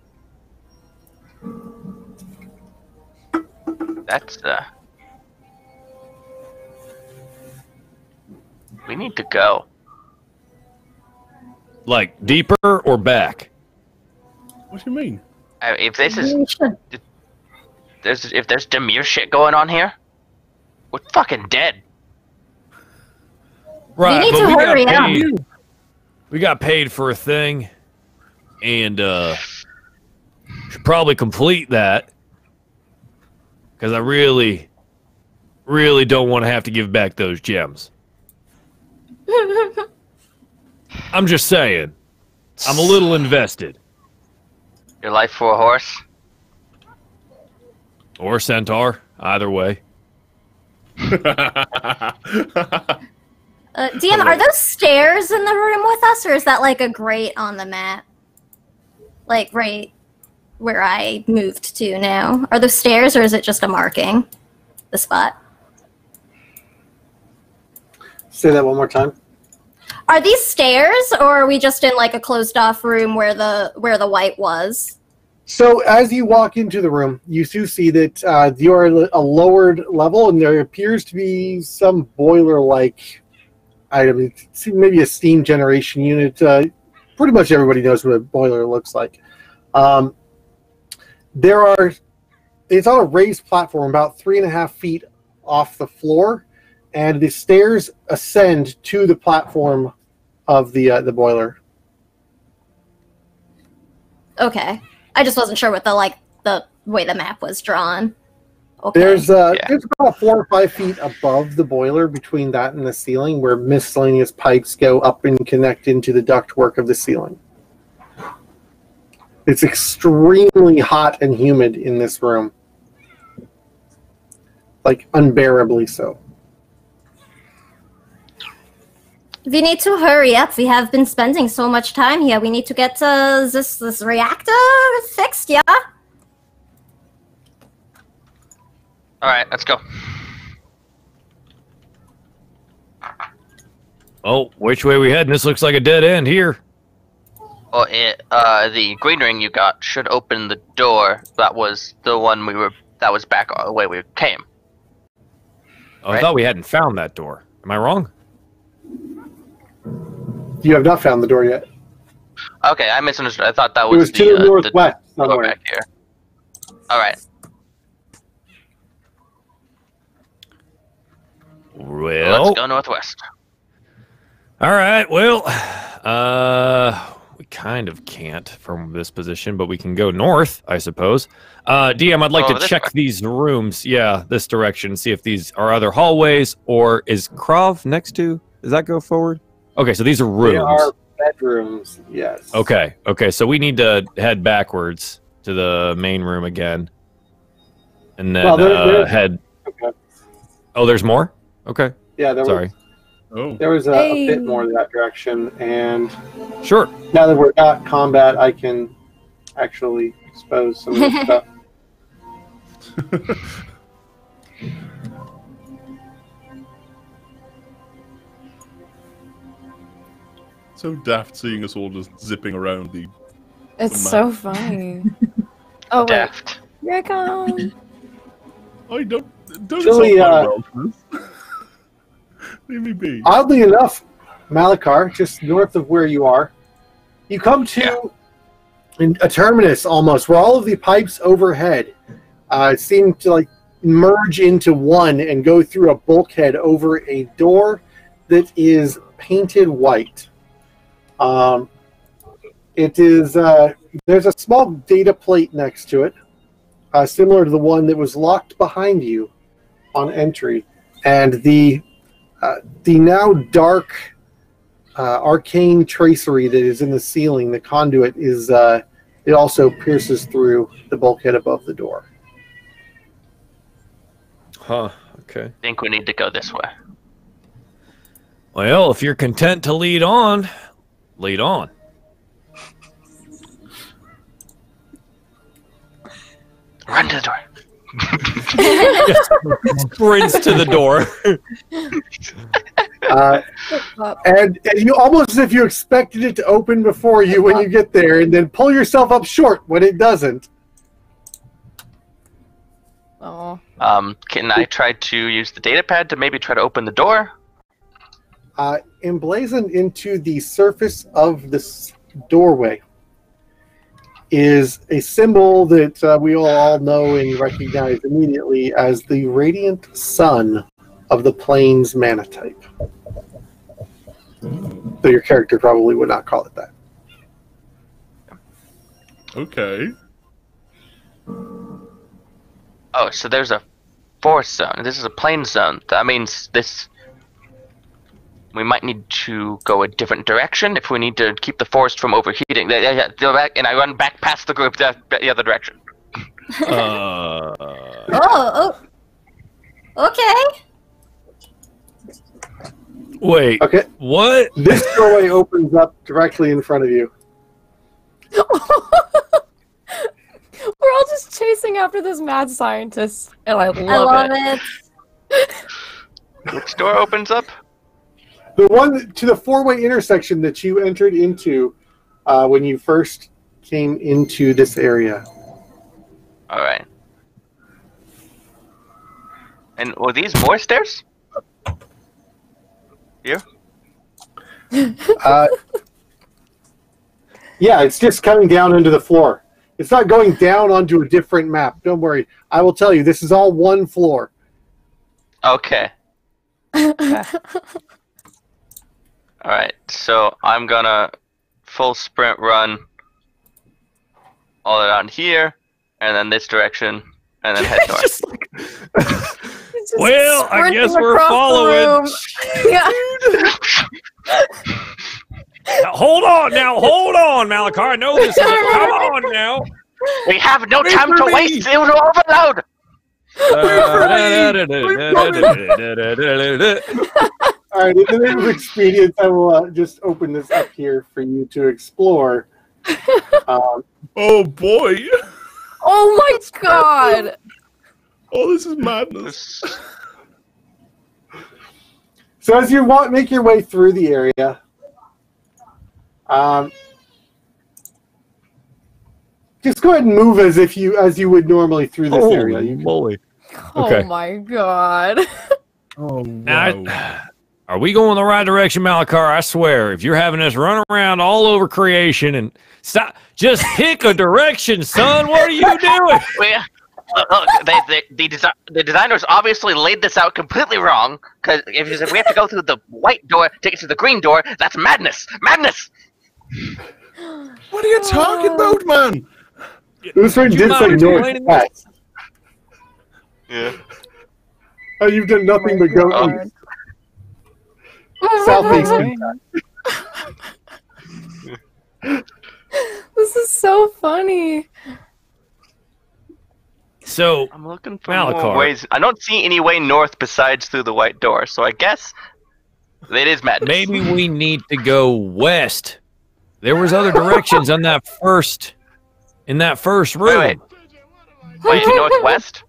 That's we need to go. Like deeper or back? What do you mean? If this is if there's Demir shit going on here, we're fucking dead. Right, We need but to we hurry got up. paid. We got paid for a thing, and should probably complete that because I really, really don't want to have to give back those gems. I'm just saying, I'm a little invested. Your life for a horse? Or centaur, either way. DM, are those stairs in the room with us, or is that like a grate on the map? Like right where I moved to now? Are those stairs, or is it just a marking? The spot? say that one more time. Are these stairs, or are we just in like a closed off room where the white was? So as you walk into the room, you do see that you're a lowered level, and there appears to be some boiler-like item. Maybe a steam generation unit. Pretty much everybody knows what a boiler looks like. It's on a raised platform about 3.5 feet off the floor, and the stairs ascend to the platform of the boiler. Okay. I just wasn't sure what the way the map was drawn. Okay. There's about 4 or 5 feet above the boiler between that and the ceiling, where miscellaneous pipes go up and connect into the ductwork of the ceiling. It's extremely hot and humid in this room. Like, unbearably so. We need to hurry up. We have been spending so much time here. We need to get this reactor fixed, yeah? Alright, let's go. Oh, which way we heading? This looks like a dead end here. Well, the green ring you got should open the door. That was the one that was back the way we came. Oh, Right. I thought we hadn't found that door. Am I wrong? You have not found the door yet. Okay, I misunderstood. I thought that It was was to the northwest door somewhere. back here. Alright. Well, Let's go northwest. all right. Well, we kind of can't from this position, but we can go north, I suppose. DM, I'd like Oh, to this check way. these rooms. Yeah, this direction. See if these are other hallways, or is Krav next to? Does that go forward? Okay, so these are rooms. They are bedrooms, yes. Okay. So we need to head backwards to the main room again, and then Well, there- head. Okay. Oh, there's more. Okay. Yeah, there Sorry. There was a bit more in that direction, and sure. Now that we're at combat, I can actually expose some of this stuff. So daft seeing us all just zipping around the. It's so funny. Oh wait, Daft. here I come. I don't Actually, insult my Welshers. Leave me be. Oddly enough, Malachar, just north of where you are, you come to a terminus almost, where all of the pipes overhead seem to like merge into one and go through a bulkhead over a door that is painted white. It is there's a small data plate next to it, similar to the one that was locked behind you on entry, and the now dark arcane tracery that is in the ceiling, the conduit, is it also pierces through the bulkhead above the door. Huh. Okay. I think we need to go this way. Well, if you're content to lead on, lead on. Run to the door. Sprints to the door. And you almost as if you expected it to open before you when you get there, and then pull yourself up short when it doesn't. Oh. Can I try to use the data pad to maybe try to open the door? Emblazoned into the surface of this doorway is a symbol that we all know and recognize immediately as the radiant sun of the plains mana type. Though your character probably would not call it that. Okay. Oh, so there's a forest zone. This is a plain zone. That means this... We might need to go a different direction if we need to keep the forest from overheating. Yeah, go back, and I run back past the group the other direction. Oh, okay. Wait. Okay. What? This doorway opens up directly in front of you. We're all just chasing after this mad scientist, and I love it. Which door opens up? The one to the four-way intersection that you entered into when you first came into this area. All right. And were these more stairs? Here? Yeah, it's just coming down into the floor. It's not going down onto a different map. Don't worry. I will tell you, this is all one floor. Okay. Alright, so I'm gonna full sprint run all around here, and then this direction, and then head north. Well, I guess we're following. Yeah. Now, hold on, Malachar. I know this is. Come on now. We have no time to waste. It will overload. All right, in the name of expedience, I will just open this up here for you to explore. Oh boy! Oh my god! Oh, this is madness. So as you make your way through the area, just go ahead and move as you would normally through this area. Holy. Okay. Oh my god! Oh wow. Now, are we going the right direction, Malachar? I swear, if you're having us run around all over creation and stop, just pick a direction, son. What are you doing? The designers obviously laid this out completely wrong. Because if we have to go through the white door to get to the green door, that's madness. Madness. What are you talking about, man? This one did say north. Yeah. Oh, you've done nothing but go east. Southeast. This is so funny. So I'm looking for more ways. I don't see any way north besides through the white door. So I guess It is madness. Maybe we need to go west. There was other directions on that first room. Wait, northwest?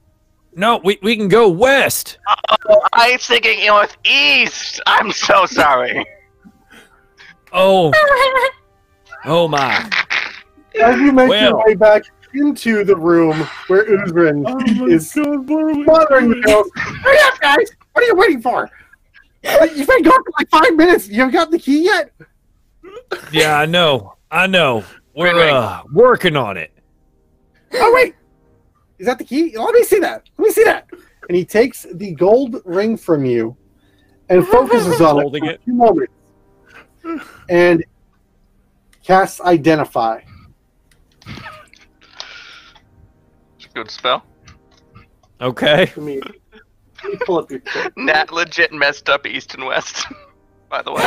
No, we can go west. Oh, I was thinking northeast. I'm so sorry. Oh. Oh my. As you make your way back into the room where Uzrin is bothering the girls. Hurry up, guys! What are you waiting for? You've been gone for like 5 minutes. You haven't got the key yet? Yeah, I know. We're working on it. Oh, wait. Is that the key? Let me see that. And he takes the gold ring from you and focuses on it for a few moments. And casts Identify. Good spell. Okay. Let me pull up your kit. Nat legit messed up east and west. By the way.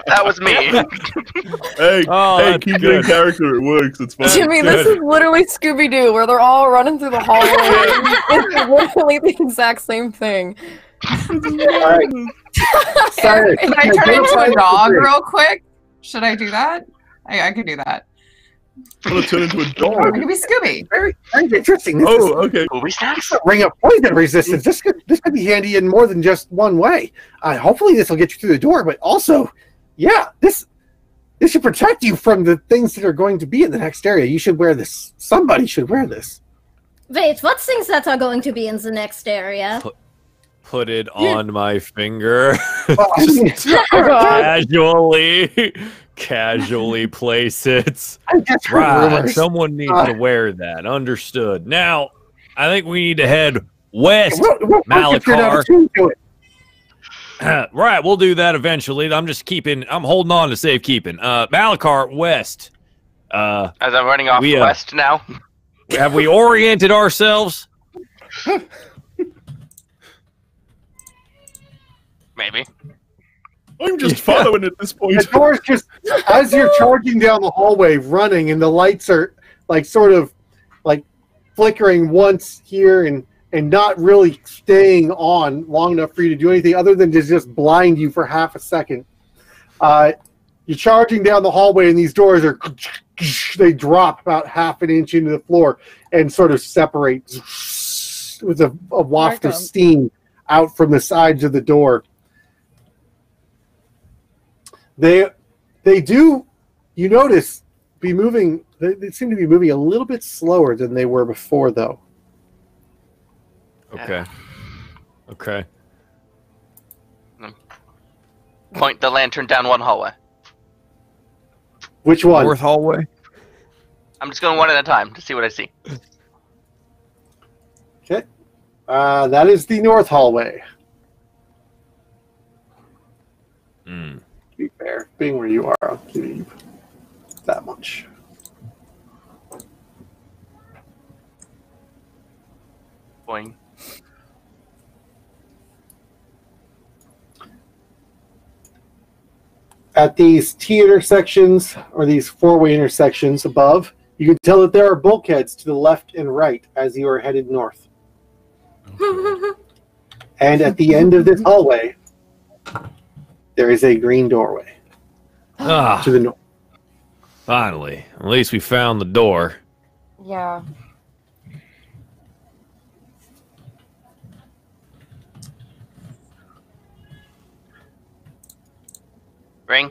That was me. Hey, keep doing character. It works. It's fine. Jimmy, this is literally Scooby-Doo, where they're all running through the hallway. It's literally the exact same thing. Alright. Can I turn into a dog real quick? Should I do that? I could do that. I'm gonna turn into a I dog. could be Scooby. Very interesting. Okay. Movie snacks? Ring of poison resistance. This could be handy in more than just one way. Hopefully this will get you through the door, but also, yeah, this should protect you from the things that are going to be in the next area. You should wear this. Somebody should wear this. Wait, what things that are going to be in the next area? Put it on my finger. Well, I mean, casually place it. I just heard Right, rumors. someone needs to wear that. Understood. Now, I think we need to head west, Malachar. Right, we'll do that eventually. I'm holding on to safekeeping. Malachar, west. As I'm running off west now. Have we oriented ourselves? Maybe. I'm just following at this point. The door's just, as you're charging down the hallway, running, and the lights are like sort of like flickering once here and not really staying on long enough for you to do anything other than to just blind you for half a second. You're charging down the hallway, and these doors they drop about half an inch into the floor and sort of separate with a waft of steam out from the sides of the door. They do, you notice, be moving. They seem to be moving a little bit slower than they were before, though. Okay. Point the lantern down one hallway. Which one? North hallway? I'm just going one at a time to see what I see. Okay. That is the north hallway. Hmm. To be fair, being where you are, I'll give you that much. Boing. At these T intersections, or these four-way intersections above, you can tell that there are bulkheads to the left and right as you are headed north. And at the end of this hallway, there is a green doorway to the north. Finally. At least we found the door. Yeah. Ring?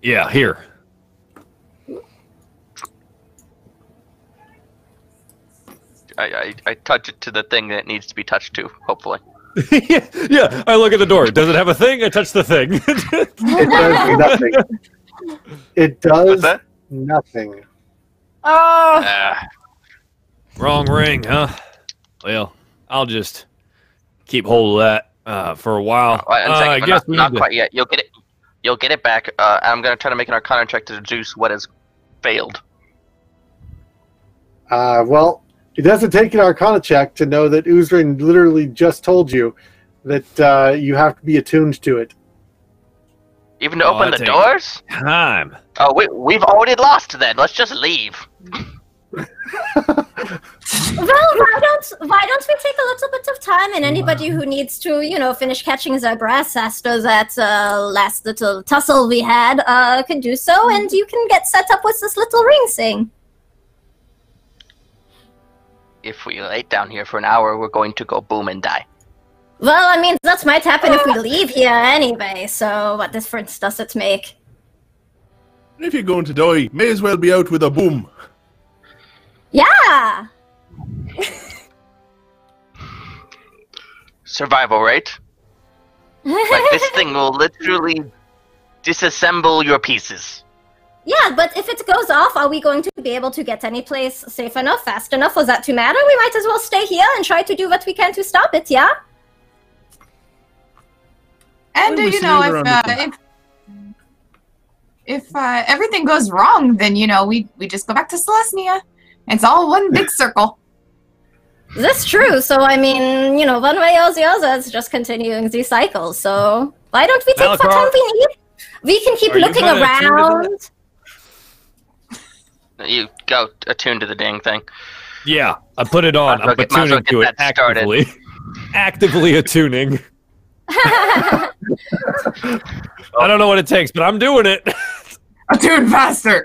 Yeah, here. I touch it to the thing that it needs to be touched to, hopefully. Yeah, I look at the door. Does it have a thing? I touch the thing. It does nothing. It does nothing. Wrong ring, huh? Well, I'll just keep hold of that for a while. I guess not quite yet. You'll get it. You'll get it back. I'm gonna try to make an Arcana check to deduce what has failed. Well, it doesn't take an Arcana check to know that Uzrin literally just told you that you have to be attuned to it. Even to open the doors? Time. Oh, we've already lost then. Let's just leave. Well, why don't we take a little bit of time, and anybody who needs to, finish catching their breath after that last little tussle we had, can do so, and you can get set up with this little ring thing. If we lay down here for an hour, we're going to go boom and die. Well, I mean, that might happen if we leave here anyway, so what difference does it make? If you're going to die, may as well be out with a boom. Yeah! Survival, right? Like, this thing will literally disassemble your pieces. Yeah, but if it goes off, are we going to be able to get any place safe enough, fast enough for that to matter? We might as well stay here and try to do what we can to stop it, yeah? And, if everything goes wrong, then, we just go back to Celestia. It's all one big circle. That's true. So, I mean, one way or the other, it's just continuing the cycle. So, why don't we take the time we need? We can keep looking around. You go attune to the dang thing. Yeah, I put it on. I'm attuning to it actively. Actively attuning. I don't know what it takes, but I'm doing it. Attune faster.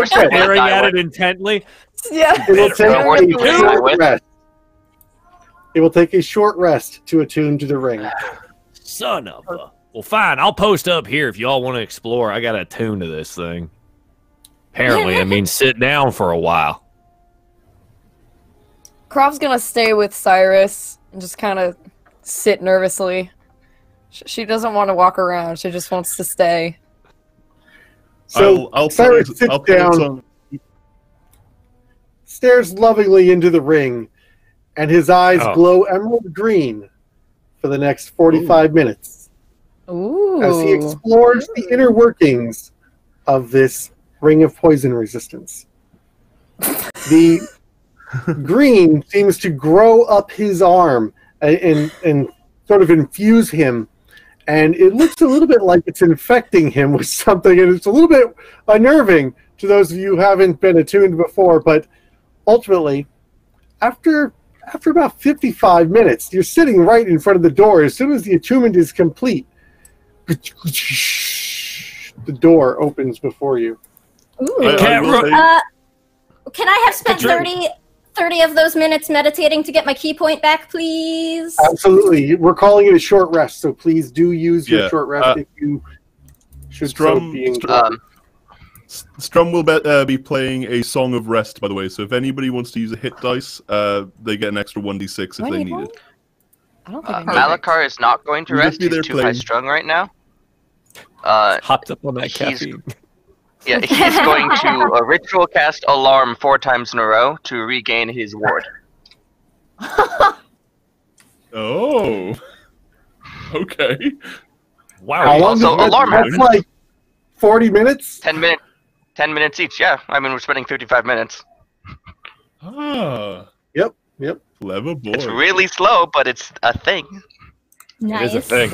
Staring at it intently. Yeah. It will take a short rest to attune to the ring. Son of a... Well, fine. I'll post up here if y'all want to explore. I got to attune to this thing. Apparently, it means sit down for a while. Croft's gonna stay with Cyrus and just kind of sit nervously. She doesn't want to walk around. She just wants to stay. So Cyrus sits down, stares lovingly into the ring, and his eyes glow emerald green for the next 45 minutes. Ooh. As he explores the inner workings of this ring of poison resistance. The green seems to grow up his arm and sort of infuse him, and it looks a little bit like it's infecting him with something, and it's a little bit unnerving to those of you who haven't been attuned before, but ultimately, after about 55 minutes, you're sitting right in front of the door. As soon as the attunement is complete, the door opens before you. Ooh. Can I have spent 30 of those minutes meditating to get my key point back, please? Absolutely. We're calling it a short rest, so please do use your short rest if you should Strum, be Strum will be playing a Song of Rest, by the way, so if anybody wants to use a hit dice, they get an extra 1d6 if they need it. I don't think Malachar is not going to rest. He's too high strung right now. Hopped up on that caffeine. Yeah, he's going to ritual cast Alarm 4 times in a row to regain his ward. Oh. Okay. Wow. How long also, Alarm that's like 40 minutes? 10 minutes each, yeah. I mean, we're spending 35 minutes. Ah. Yep. Clever boy. It's really slow, but it's a thing. Nice. It is a thing.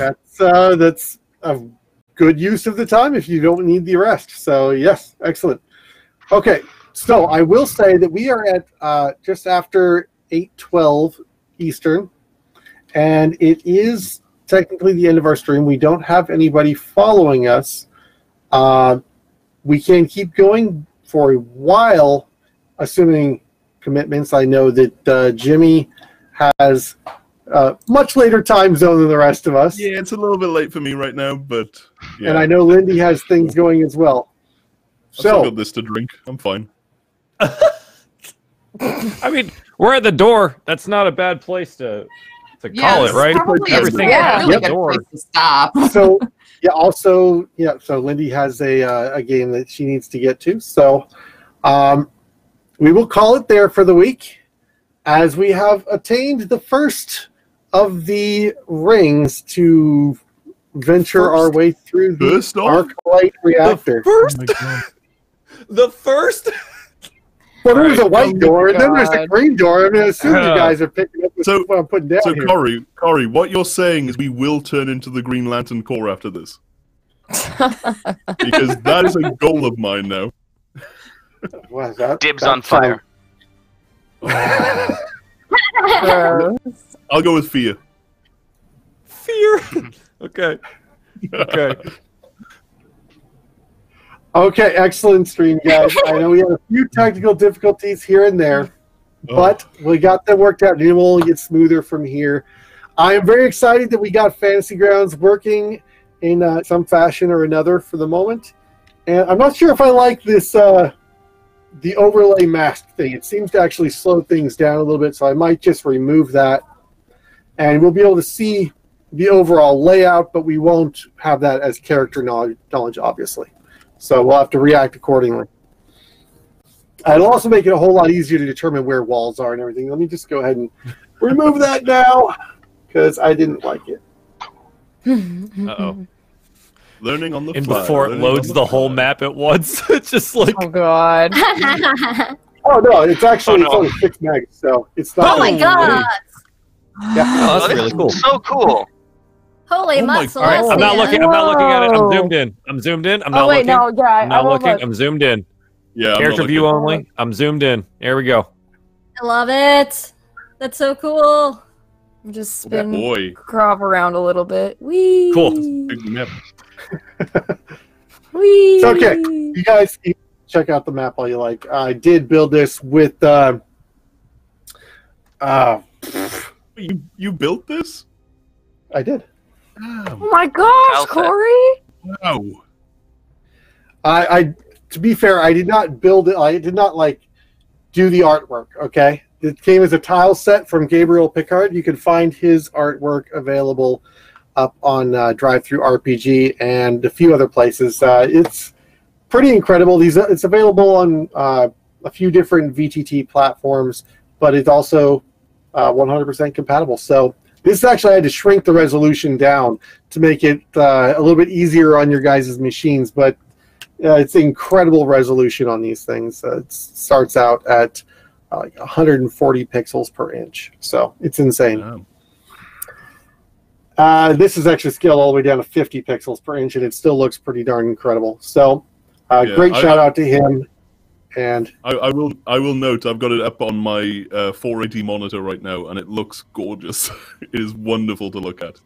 That's a good use of the time if you don't need the rest. So, yes, excellent. Okay, so I will say that we are at just after 8:12 Eastern, and it is technically the end of our stream. We don't have anybody following us. We can keep going for a while, assuming commitments. I know that Jimmy has much later time zone than the rest of us. Yeah, it's a little bit late for me right now, but yeah. And I know Lindy has things going as well. I've still got this to drink. I'm fine. I mean, we're at the door. That's not a bad place to call it, right? Everything really good place to stop. So so Lindy has a game that she needs to get to. So we will call it there for the week, as we have attained the first of the rings to venture our way through the Arclight reactor. The first? Well, there was a white door, and then there's a green door. I mean, I assume you guys are picking up what I'm putting down here. So, Corey, what you're saying is we will turn into the Green Lantern Corps after this. Because that is a goal of mine now. What is that? Dibs on fire. I'll go with fear. Fear. Okay. Okay. Okay, excellent stream, guys. I know we had a few technical difficulties here and there, but we got them worked out, and it will only get smoother from here. I am very excited that we got Fantasy Grounds working in some fashion or another for the moment. And I'm not sure if I like this, the overlay mask thing. It seems to actually slow things down a little bit, so I might just remove that. And we'll be able to see the overall layout, but we won't have that as character knowledge, obviously. So we'll have to react accordingly. It'll also make it a whole lot easier to determine where walls are and everything. Let me just go ahead and remove that now, because I didn't like it. Uh-oh. Learning on the fly. And before it loads the whole map at once, it's just like... Oh, God. Oh, no, it's actually it's only 6 megs, so it's not... Oh, my God. Yeah. Oh, that's really cool. So cool. Holy muscle. All right, I'm not looking at it. I'm zoomed in. I'm not looking. No, yeah, I'm not looking. look. I'm zoomed in. Yeah, Character view only. I'm zoomed in. There we go. I love it. That's so cool. I'm just spin boy. crop around a little bit. Whee! Cool. Whee! It's okay. You guys check out the map all you like. I did build this with... You built this? I did. Oh my gosh, Corey! Wow. I to be fair, I did not build it. I did not do the artwork. Okay, it came as a tile set from Gabriel Picard. You can find his artwork available up on Drive-Thru RPG and a few other places. It's pretty incredible. It's available on a few different VTT platforms, but it's also 100% compatible. So this actually had to shrink the resolution down to make it a little bit easier on your guys' machines, but it's incredible resolution on these things. It starts out at 140 pixels per inch, so it's insane. Wow. This is actually scaled all the way down to 50 pixels per inch, and it still looks pretty darn incredible. So great shout out to him. And I will note I've got it up on my 480 monitor right now, and it looks gorgeous. It is wonderful to look at.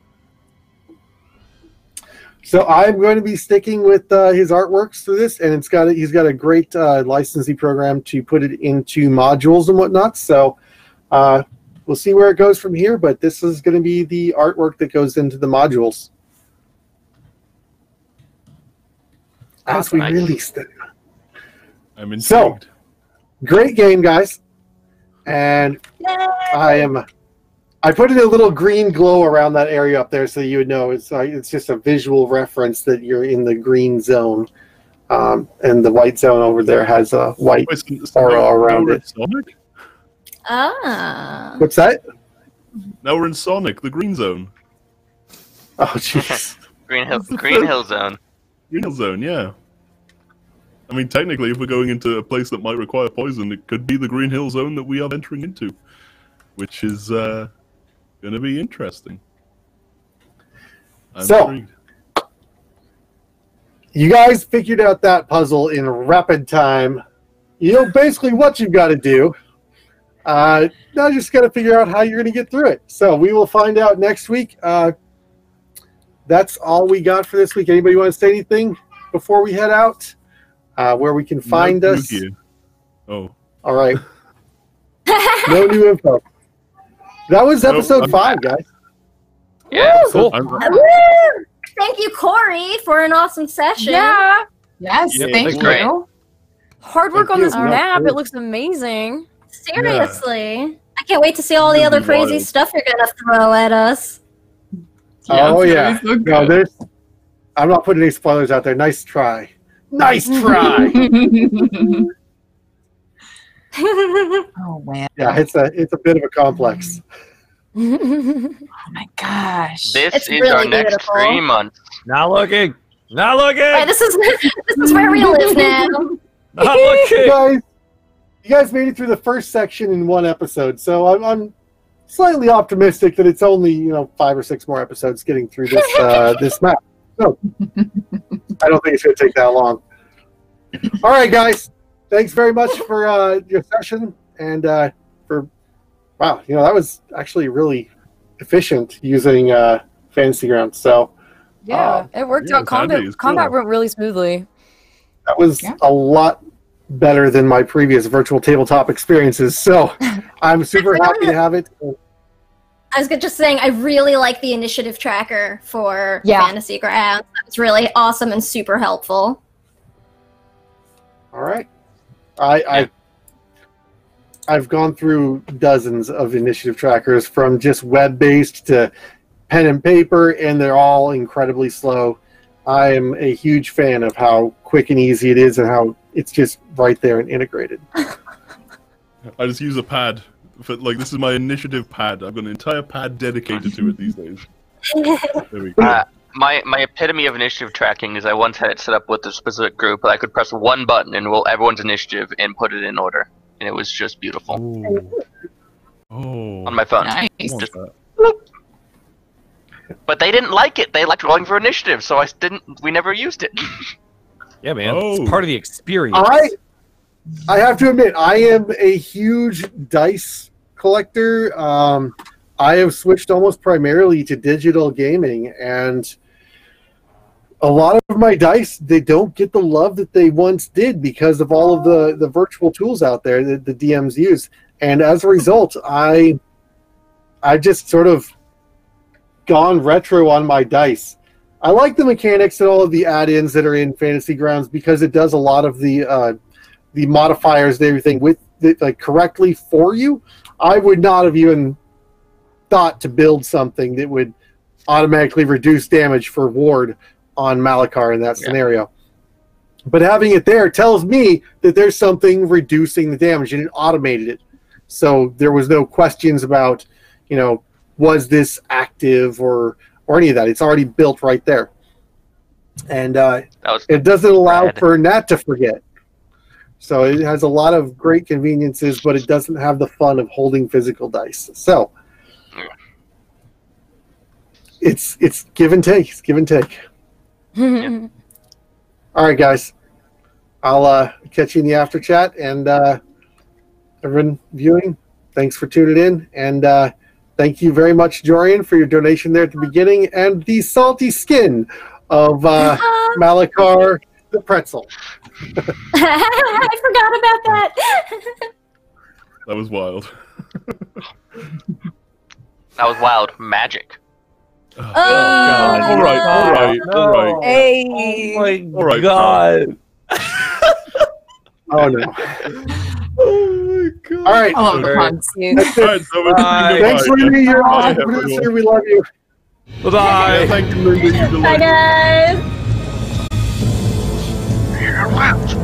So I'm going to be sticking with his artworks through this, and he's got a great licensing program to put it into modules and whatnot. So we'll see where it goes from here, but this is going to be the artwork that goes into the modules as we release them. I'm intrigued. So, great game, guys. And I put in a little green glow around that area up there so you would know it's just a visual reference that you're in the green zone. And the white zone over there has a white aura around it. Sonic? Ah. What's that? Now we're in Sonic, the green zone. Oh, jeez. Green Hill Zone. Green Hill Zone, yeah. I mean, technically, if we're going into a place that might require poison, it could be the Green Hill Zone that we are venturing into, which is going to be interesting. I'm intrigued. You guys figured out that puzzle in rapid time. You know basically what you've got to do. Now you just got to figure out how you're going to get through it. So we will find out next week. That's all we got for this week. Anybody want to say anything before we head out? Where we can find us? Oh. All right. No new info. That was episode 5, guys. Yeah, cool. Thank you, Corey, for an awesome session. Yeah. Yes, Yeah, thank you. great. Hard work Thank on you. this map. It looks amazing. Seriously. I can't wait to see all the other crazy wild. stuff you're going to throw at us. Oh, it's yeah. always so No, good. I'm not putting any spoilers out there. Nice try. Nice try. Oh man. Yeah, it's a bit of a complex. Oh my gosh. This It's is really our next beautiful. 3 months. Not looking. Not looking. All right, this is where we live now. Not looking. You guys made it through the first section in 1 episode, so I'm slightly optimistic that it's only 5 or 6 more episodes getting through this this map. So I don't think it's going to take that long. All right, guys. Thanks very much for your session and for wow, that was actually really efficient using Fantasy Grounds. So yeah, it worked out. Combat went really smoothly. That was a lot better than my previous virtual tabletop experiences. So I'm super happy to have it. I was just saying, I really like the initiative tracker for Fantasy Grounds. It's really awesome and super helpful. All right. I've gone through dozens of initiative trackers, from just web-based to pen and paper, and they're all incredibly slow. I am a huge fan of how quick and easy it is and how it's just right there and integrated. I just use a pad. This is my initiative pad. I've got an entire pad dedicated to it these days. There we go. My epitome of initiative tracking is I once had it set up with a specific group that I could press one button and roll everyone's initiative and put it in order. And it was just beautiful. Oh. On my phone. Nice. Just, but they didn't like it. They liked rolling for initiative, so we never used it. Yeah, man. It's part of the experience. I have to admit, I am a huge dice collector. I have switched almost primarily to digital gaming, and a lot of my dice, they don't get the love that they once did because of all of the virtual tools out there that the DMs use. And as a result, I've just sort of gone retro on my dice. I like the mechanics and all of the add-ins that are in Fantasy Grounds because it does a lot of the modifiers and everything with it, correctly for you. I would not have even thought to build something that would automatically reduce damage for Ward on Malachar in that scenario. But having it there tells me that there's something reducing the damage, and it automated it. So there was no questions about, was this active or any of that. It's already built right there. And it doesn't allow for Nat to forget. So it has a lot of great conveniences, but it doesn't have the fun of holding physical dice. So it's give and take. It's give and take. Yeah. All right, guys. I'll catch you in the after chat, and everyone viewing, thanks for tuning in, and thank you very much, Jorian, for your donation there at the beginning, and the salty skin of Malachar the pretzel. I forgot about that. That was wild. That was wild magic. Oh, God. All right. Hey. Oh my God. Oh no. Oh my God. All right. I love the puns. All right, so Thanks, Lindy. You're awesome producer. We love you. Bye-bye. Yeah, thank you, Lindy. Bye, guys. You're wild.